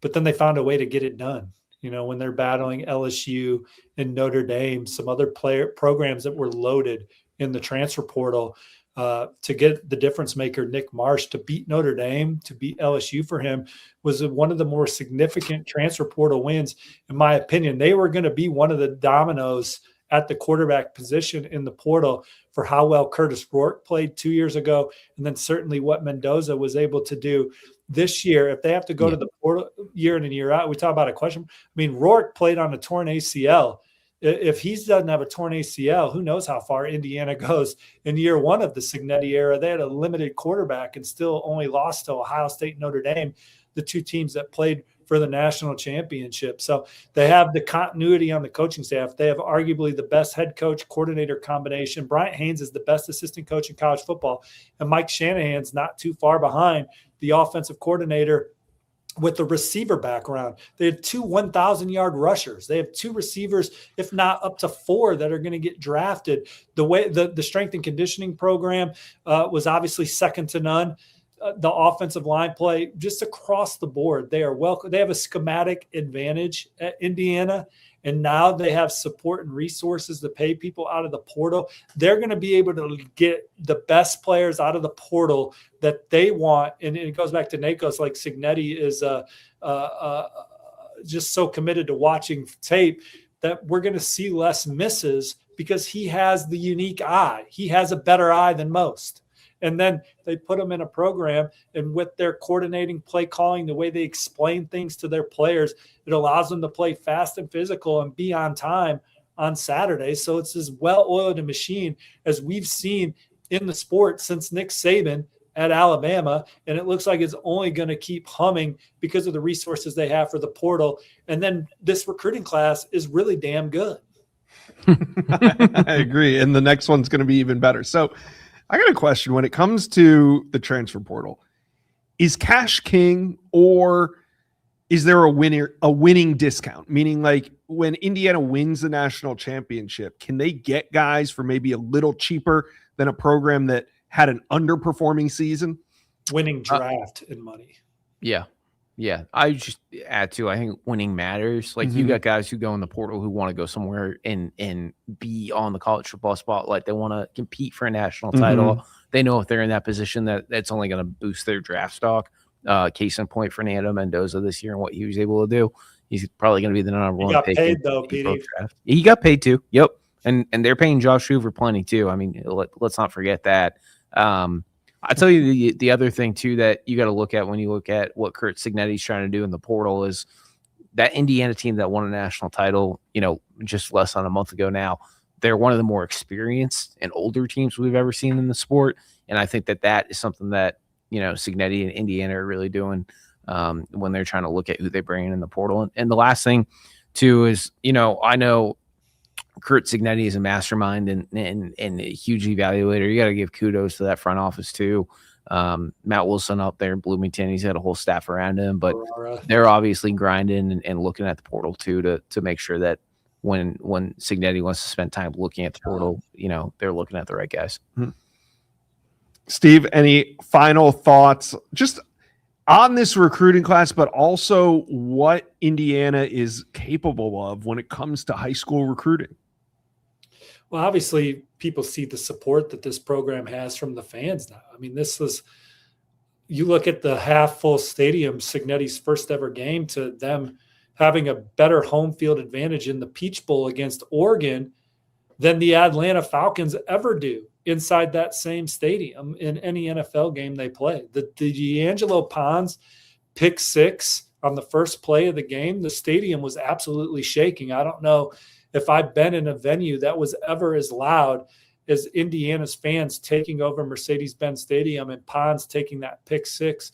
but then they found a way to get it done. You know, when they're battling LSU and Notre Dame, some other programs that were loaded in the transfer portal, to get the difference maker, Nick Marsh, to beat Notre Dame, to beat LSU for him was one of the more significant transfer portal wins. In my opinion, they were going to be one of the dominoes at the quarterback position in the portal for how well Curtis Rourke played 2 years ago. And then certainly what Mendoza was able to do this year. If they have to go to the portal year in and year out, we talk about a question. I mean, Rourke played on a torn ACL. If he doesn't have a torn ACL, who knows how far Indiana goes in year one of the Cignetti era. They had a limited quarterback and still only lost to Ohio State and Notre Dame, the two teams that played for the national championship. So they have the continuity on the coaching staff. They have arguably the best head coach coordinator combination. Bryant Haynes is the best assistant coach in college football, and Mike Shanahan's not too far behind, the offensive coordinator with the receiver background. They have 2 1,000-yard rushers. They have 2 receivers, if not up to 4, that are going to get drafted. The way the strength and conditioning program was obviously second to none. The offensive line play just across the board. They are welcome. They have a schematic advantage at Indiana, and now they have support and resources to pay people out of the portal. They're going to be able to get the best players out of the portal that they want. And it goes back to Nakos, like Cignetti is just so committed to watching tape that we're going to see less misses because he has the unique eye. He has a better eye than most. And then they put them in a program, and with their coordinating play calling, the way they explain things to their players, it allows them to play fast and physical and be on time on Saturday. So it's as well-oiled a machine as we've seen in the sport since Nick Saban at Alabama. And it looks like it's only going to keep humming because of the resources they have for the portal. And then this recruiting class is really damn good. I agree. And the next one's going to be even better. So I got a question when it comes to the transfer portal. Is cash king, or is there a winning discount? Meaning, like, when Indiana wins the national championship, can they get guys for maybe a little cheaper than a program that had an underperforming season? Winning draft and money. Yeah. Yeah. I just add to, I think winning matters. Like, you got guys who go in the portal who want to go somewhere and be on the college football spotlight. They want to compete for a national title. They know if they're in that position that's only going to boost their draft stock. Case in point, Fernando Mendoza this year and what he was able to do. He's probably going to be the number one. He got pick paid though, PD. He got paid too. Yep. And they're paying Josh Hoover plenty too. I mean, let's not forget that. I'll tell you the other thing too that you got to look at when you look at what Curt Cignetti's trying to do in the portal is that Indiana team that won a national title, you know, just less than a month ago now. They're one of the more experienced and older teams we've ever seen in the sport. And I think that is something that, you know, Cignetti and Indiana are really doing when they're trying to look at who they bring in the portal. And the last thing too is, you know, I know Curt Cignetti is a mastermind and a huge evaluator. You got to give kudos to that front office too. Matt Wilson up there in Bloomington, he's got a whole staff around him, but they're obviously grinding and looking at the portal too to make sure that when Cignetti wants to spend time looking at the portal, they're looking at the right guys. Steve, any final thoughts just on this recruiting class, but also what Indiana is capable of when it comes to high school recruiting? Well, obviously, people see the support that this program has from the fans now. I mean, you look at the half-full stadium, Cignetti's first ever game, to them having a better home field advantage in the Peach Bowl against Oregon than the Atlanta Falcons ever do inside that same stadium in any NFL game they play. The D'Angelo Pons pick six on the first play of the game, the stadium was absolutely shaking. I don't know if I've been in a venue that was ever as loud as Indiana's fans taking over Mercedes-Benz Stadium and Pons taking that pick six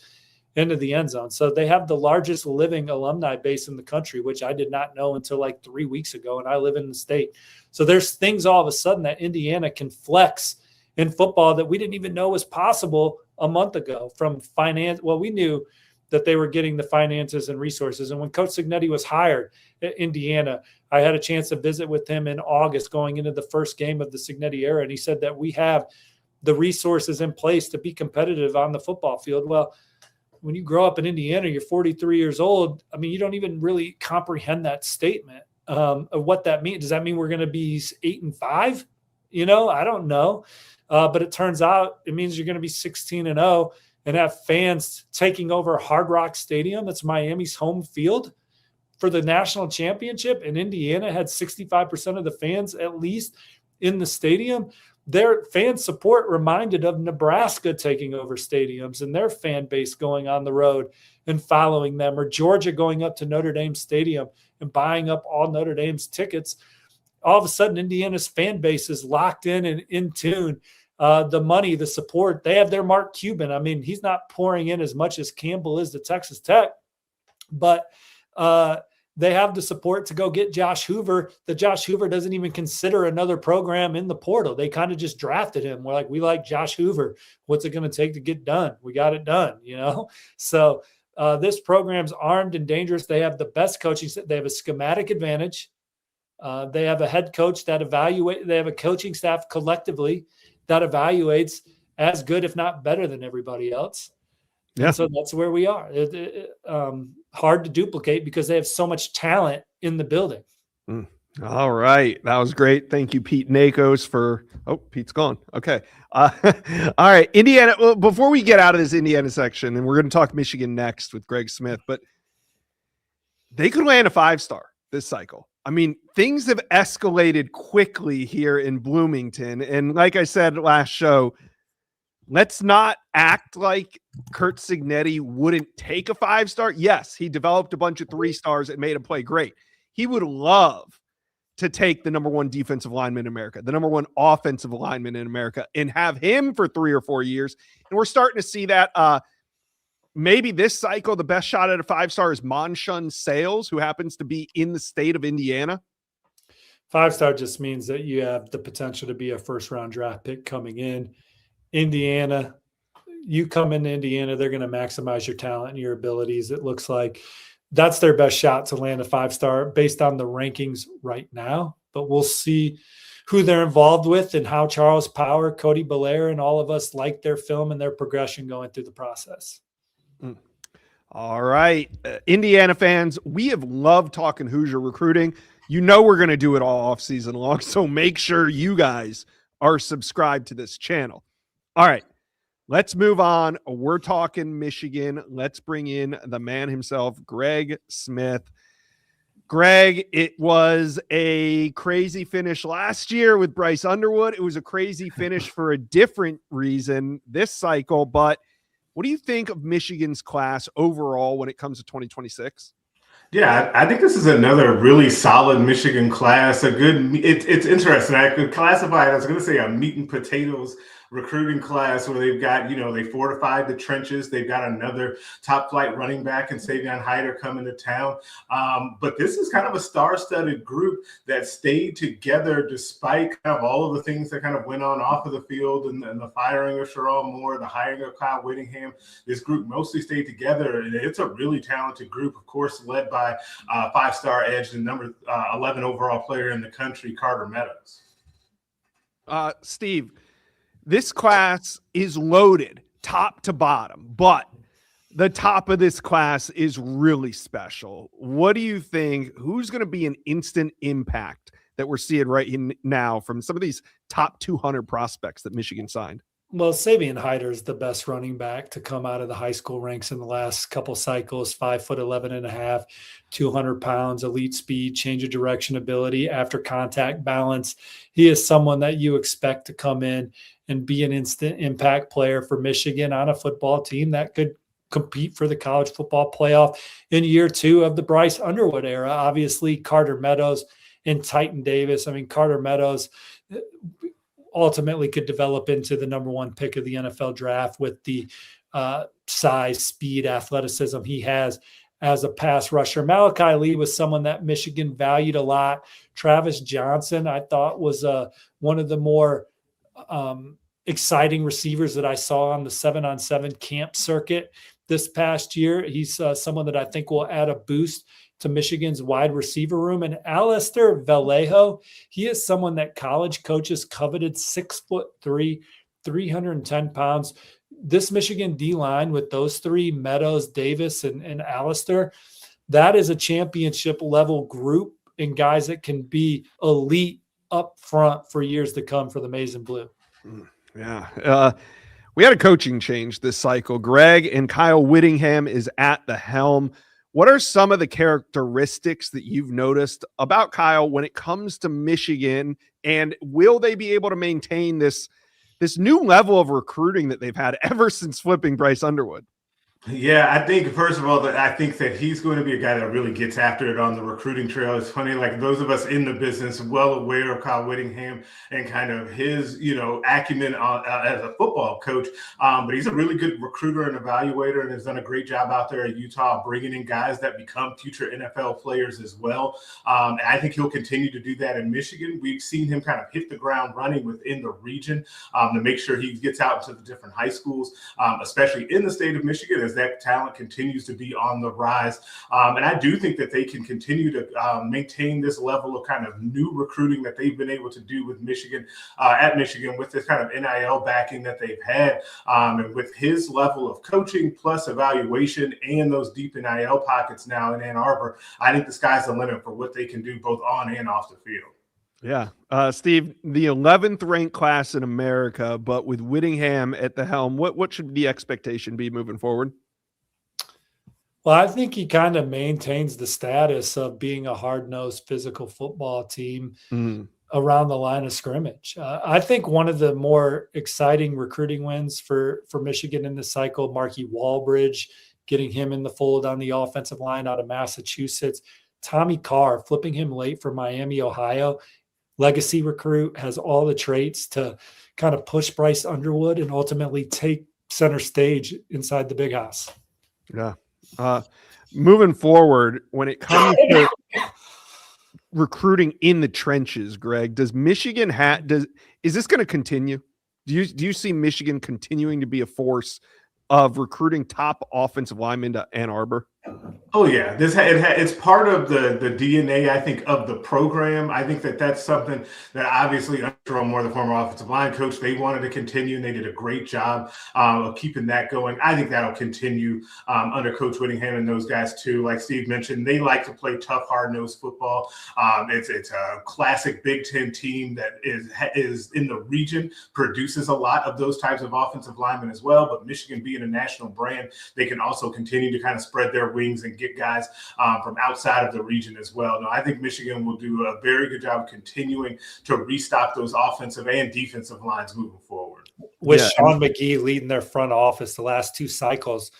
into the end zone. So they have the largest living alumni base in the country, which I did not know until like 3 weeks ago, and I live in the state. So there's things all of a sudden that Indiana can flex in football that we didn't even know was possible a month ago from finance. Well, we knew that they were getting the finances and resources. And when Coach Cignetti was hired at Indiana, I had a chance to visit with him in August going into the first game of the Cignetti era. And he said that we have the resources in place to be competitive on the football field. Well, when you grow up in Indiana, you're 43 years old. I mean, you don't even really comprehend that statement of what that means. Does that mean we're going to be 8-5? I don't know. But it turns out it means you're going to be 16-0 and have fans taking over Hard Rock Stadium. That's Miami's home field for the national championship. And Indiana had 65% of the fans at least in the stadium. Their fan support reminded of Nebraska taking over stadiums and their fan base going on the road and following them, or Georgia going up to Notre Dame Stadium and buying up all Notre Dame's tickets. All of a sudden, Indiana's fan base is locked in and in tune. The money, the support, they have their Mark Cuban. I mean, he's not pouring in as much as Campbell is to Texas Tech, but they have the support to go get Josh Hoover. That Josh Hoover doesn't even consider another program in the portal. They kind of just drafted him. We're like, we like Josh Hoover. What's it going to take to get done? We got it done, So this program's armed and dangerous. They have the best coaching. They have a schematic advantage. They have a head coach that evaluates. They have a coaching staff collectively that evaluates as good, if not better than everybody else. Yeah. And so that's where we are. Hard to duplicate because they have so much talent in the building. All right. That was great. Thank you, Pete Nakos, Pete's gone. Okay. All right. Indiana. Well, before we get out of this Indiana section, and we're going to talk Michigan next with Greg Smith, but they could land a 5-star this cycle. I mean, things have escalated quickly here in Bloomington. And like I said last show, let's not act like Curt Cignetti wouldn't take a 5-star. Yes, he developed a bunch of 3-stars and made him play great. He would love to take the number 1 defensive lineman in America, the number 1 offensive lineman in America, and have him for 3 or 4 years. And we're starting to see that maybe this cycle, the best shot at a 5-star is Monshun Sales, who happens to be in the state of Indiana. 5-star just means that you have the potential to be a first-round draft pick coming in. Indiana, you come into Indiana, they're going to maximize your talent and your abilities. It looks like that's their best shot to land a 5-star based on the rankings right now. But we'll see who they're involved with and how Charles Power, Cody Belair, and all of us like their film and their progression going through the process. All right. Indiana fans, we have loved talking Hoosier recruiting. We're going to do it all off season long. So make sure you guys are subscribed to this channel. All right. Let's move on. We're talking Michigan. Let's bring in the man himself, Greg Smith. Greg, it was a crazy finish last year with Bryce Underwood. It was a crazy finish for a different reason this cycle, but what do you think of Michigan's class overall when it comes to 2026? Yeah, I think this is another really solid Michigan class. It's interesting. I could classify it, I was going to say, a meat and potatoes recruiting class where they've got, they fortified the trenches. They've got another top flight running back and Savion Hyder coming to town. But this is kind of a star-studded group that stayed together despite kind of all of the things that kind of went on off of the field and the firing of Sherrone Moore, the hiring of Kyle Whittingham. This group mostly stayed together, and it's a really talented group, of course, led by five-star edge and number 11 overall player in the country, Carter Meadows. Steve, this class is loaded top to bottom, but the top of this class is really special. What do you think? Who's going to be an instant impact that we're seeing right now from some of these top 200 prospects that Michigan signed? Well, Savion Hyder is the best running back to come out of the high school ranks in the last couple cycles. 5'11.5", 200 pounds, elite speed, change of direction ability, after contact balance. He is someone that you expect to come in and be an instant impact player for Michigan on a football team that could compete for the college football playoff in year 2 of the Bryce Underwood era. Obviously, Carter Meadows and Titan Davis. I mean, Carter Meadows ultimately could develop into the number 1 pick of the NFL draft with the size, speed, athleticism he has as a pass rusher. Malachi Lee was someone that Michigan valued a lot. Travis Johnson, I thought, was one of the more exciting receivers that I saw on the 7-on-7 camp circuit this past year. He's someone that I think will add a boost to Michigan's wide receiver room. And Alistair Vallejo, he is someone that college coaches coveted, 6'3", 310 pounds. This Michigan D-line with those 3, Meadows, Davis, and Alistair, that is a championship level group and guys that can be elite up front for years to come for the Maize and Blue. Yeah. We had a coaching change this cycle. Greg and Kyle Whittingham is at the helm. What are some of the characteristics that you've noticed about Kyle when it comes to Michigan, and will they be able to maintain this new level of recruiting that they've had ever since flipping Bryce Underwood? Yeah, I think, first of all, that I think that he's going to be a guy that really gets after it on the recruiting trail. It's funny, like those of us in the business well aware of Kyle Whittingham and kind of his, acumen as a football coach. But he's a really good recruiter and evaluator and has done a great job out there at Utah, bringing in guys that become future NFL players as well. And I think he'll continue to do that in Michigan. We've seen him kind of hit the ground running within the region to make sure he gets out to the different high schools, especially in the state of Michigan, as that talent continues to be on the rise. And I do think that they can continue to maintain this level of kind of new recruiting that they've been able to do with Michigan, at Michigan, with this kind of NIL backing that they've had. And with his level of coaching plus evaluation and those deep NIL pockets now in Ann Arbor, I think the sky's the limit for what they can do both on and off the field. Yeah. Steve, the 11th ranked class in America, but with Whittingham at the helm, what should the expectation be moving forward? Well, I think he kind of maintains the status of being a hard-nosed physical football team around the line of scrimmage. I think one of the more exciting recruiting wins for Michigan in this cycle, Marky Walbridge, getting him in the fold on the offensive line out of Massachusetts. Tommy Carr, flipping him late for Miami, Ohio. Legacy recruit, has all the traits to kind of push Bryce Underwood and ultimately take center stage inside the big house. Yeah. Moving forward, when it comes to recruiting in the trenches, Greg, does Michigan is this going to continue? Do you see Michigan continuing to be a force of recruiting top offensive linemen to Ann Arbor? Oh yeah, it's part of the DNA, I think, of the program. I think that's something that obviously Sherrone Moore, the former offensive line coach, they wanted to continue, and they did a great job of keeping that going. I think that'll continue under Coach Whittingham and those guys too. Like Steve mentioned, they like to play tough, hard-nosed football. It's a classic Big Ten team that is in the region, produces a lot of those types of offensive linemen as well. But Michigan being a national brand, they can also continue to kind of spread their wings and get guys from outside of the region as well. No, I think Michigan will do a very good job continuing to restock those offensive and defensive lines moving forward. With Sean McGee leading their front office the last 2 cycles,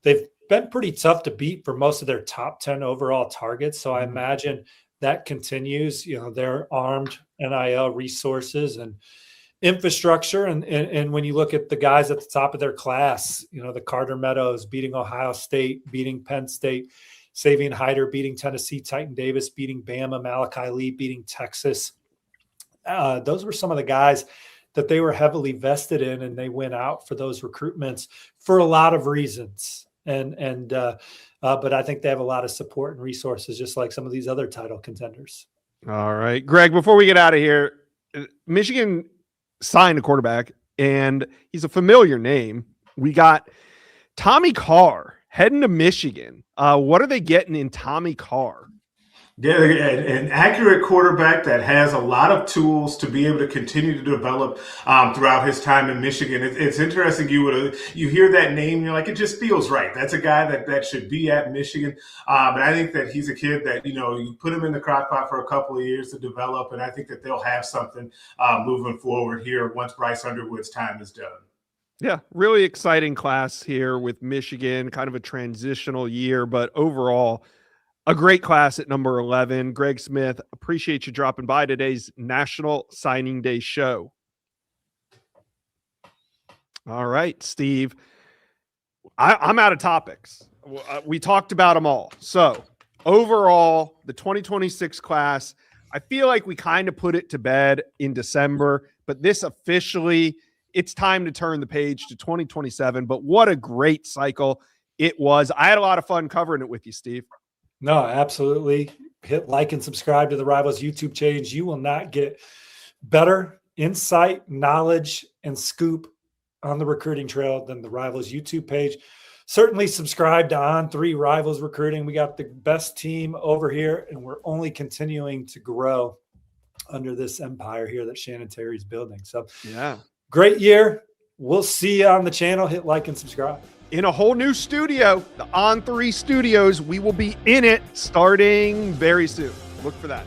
they've been pretty tough to beat for most of their top 10 overall targets. So I imagine that continues. They're armed NIL resources, and infrastructure. And when you look at the guys at the top of their class, the Carter Meadows beating Ohio State, beating Penn State, Savion Hyder beating Tennessee, Titan Davis beating Bama, Malachi Lee beating Texas. Those were some of the guys that they were heavily vested in, and they went out for those recruitments for a lot of reasons. But I think they have a lot of support and resources, just like some of these other title contenders. All right, Greg, before we get out of here, Michigan signed a quarterback, and he's a familiar name. We got Tommy Carr heading to Michigan. What are they getting in Tommy Carr? Yeah, an accurate quarterback that has a lot of tools to be able to continue to develop throughout his time in Michigan. It's interesting. You hear that name, you're like, it just feels right. That's a guy that should be at Michigan. But I think that he's a kid that, you put him in the crock pot for a couple of years to develop, and I think that they'll have something moving forward here once Bryce Underwood's time is done. Yeah, really exciting class here with Michigan, kind of a transitional year, but overall, a great class at number 11. Greg Smith, appreciate you dropping by today's National Signing Day show. All right, Steve. I'm out of topics. We talked about them all. So overall, the 2026 class, I feel like we kind of put it to bed in December, but this officially, it's time to turn the page to 2027. But what a great cycle it was. I had a lot of fun covering it with you, Steve. No, absolutely. Hit like and subscribe to the Rivals YouTube page. You will not get better insight, knowledge, and scoop on the recruiting trail than the Rivals YouTube page. Certainly subscribe to On3 Rivals Recruiting. We got the best team over here, and we're only continuing to grow under this empire here that Shannon Terry's building. So, yeah, great year. We'll see you on the channel. Hit like and subscribe. In a whole new studio, the On3 Studios. We will be in it starting very soon. Look for that.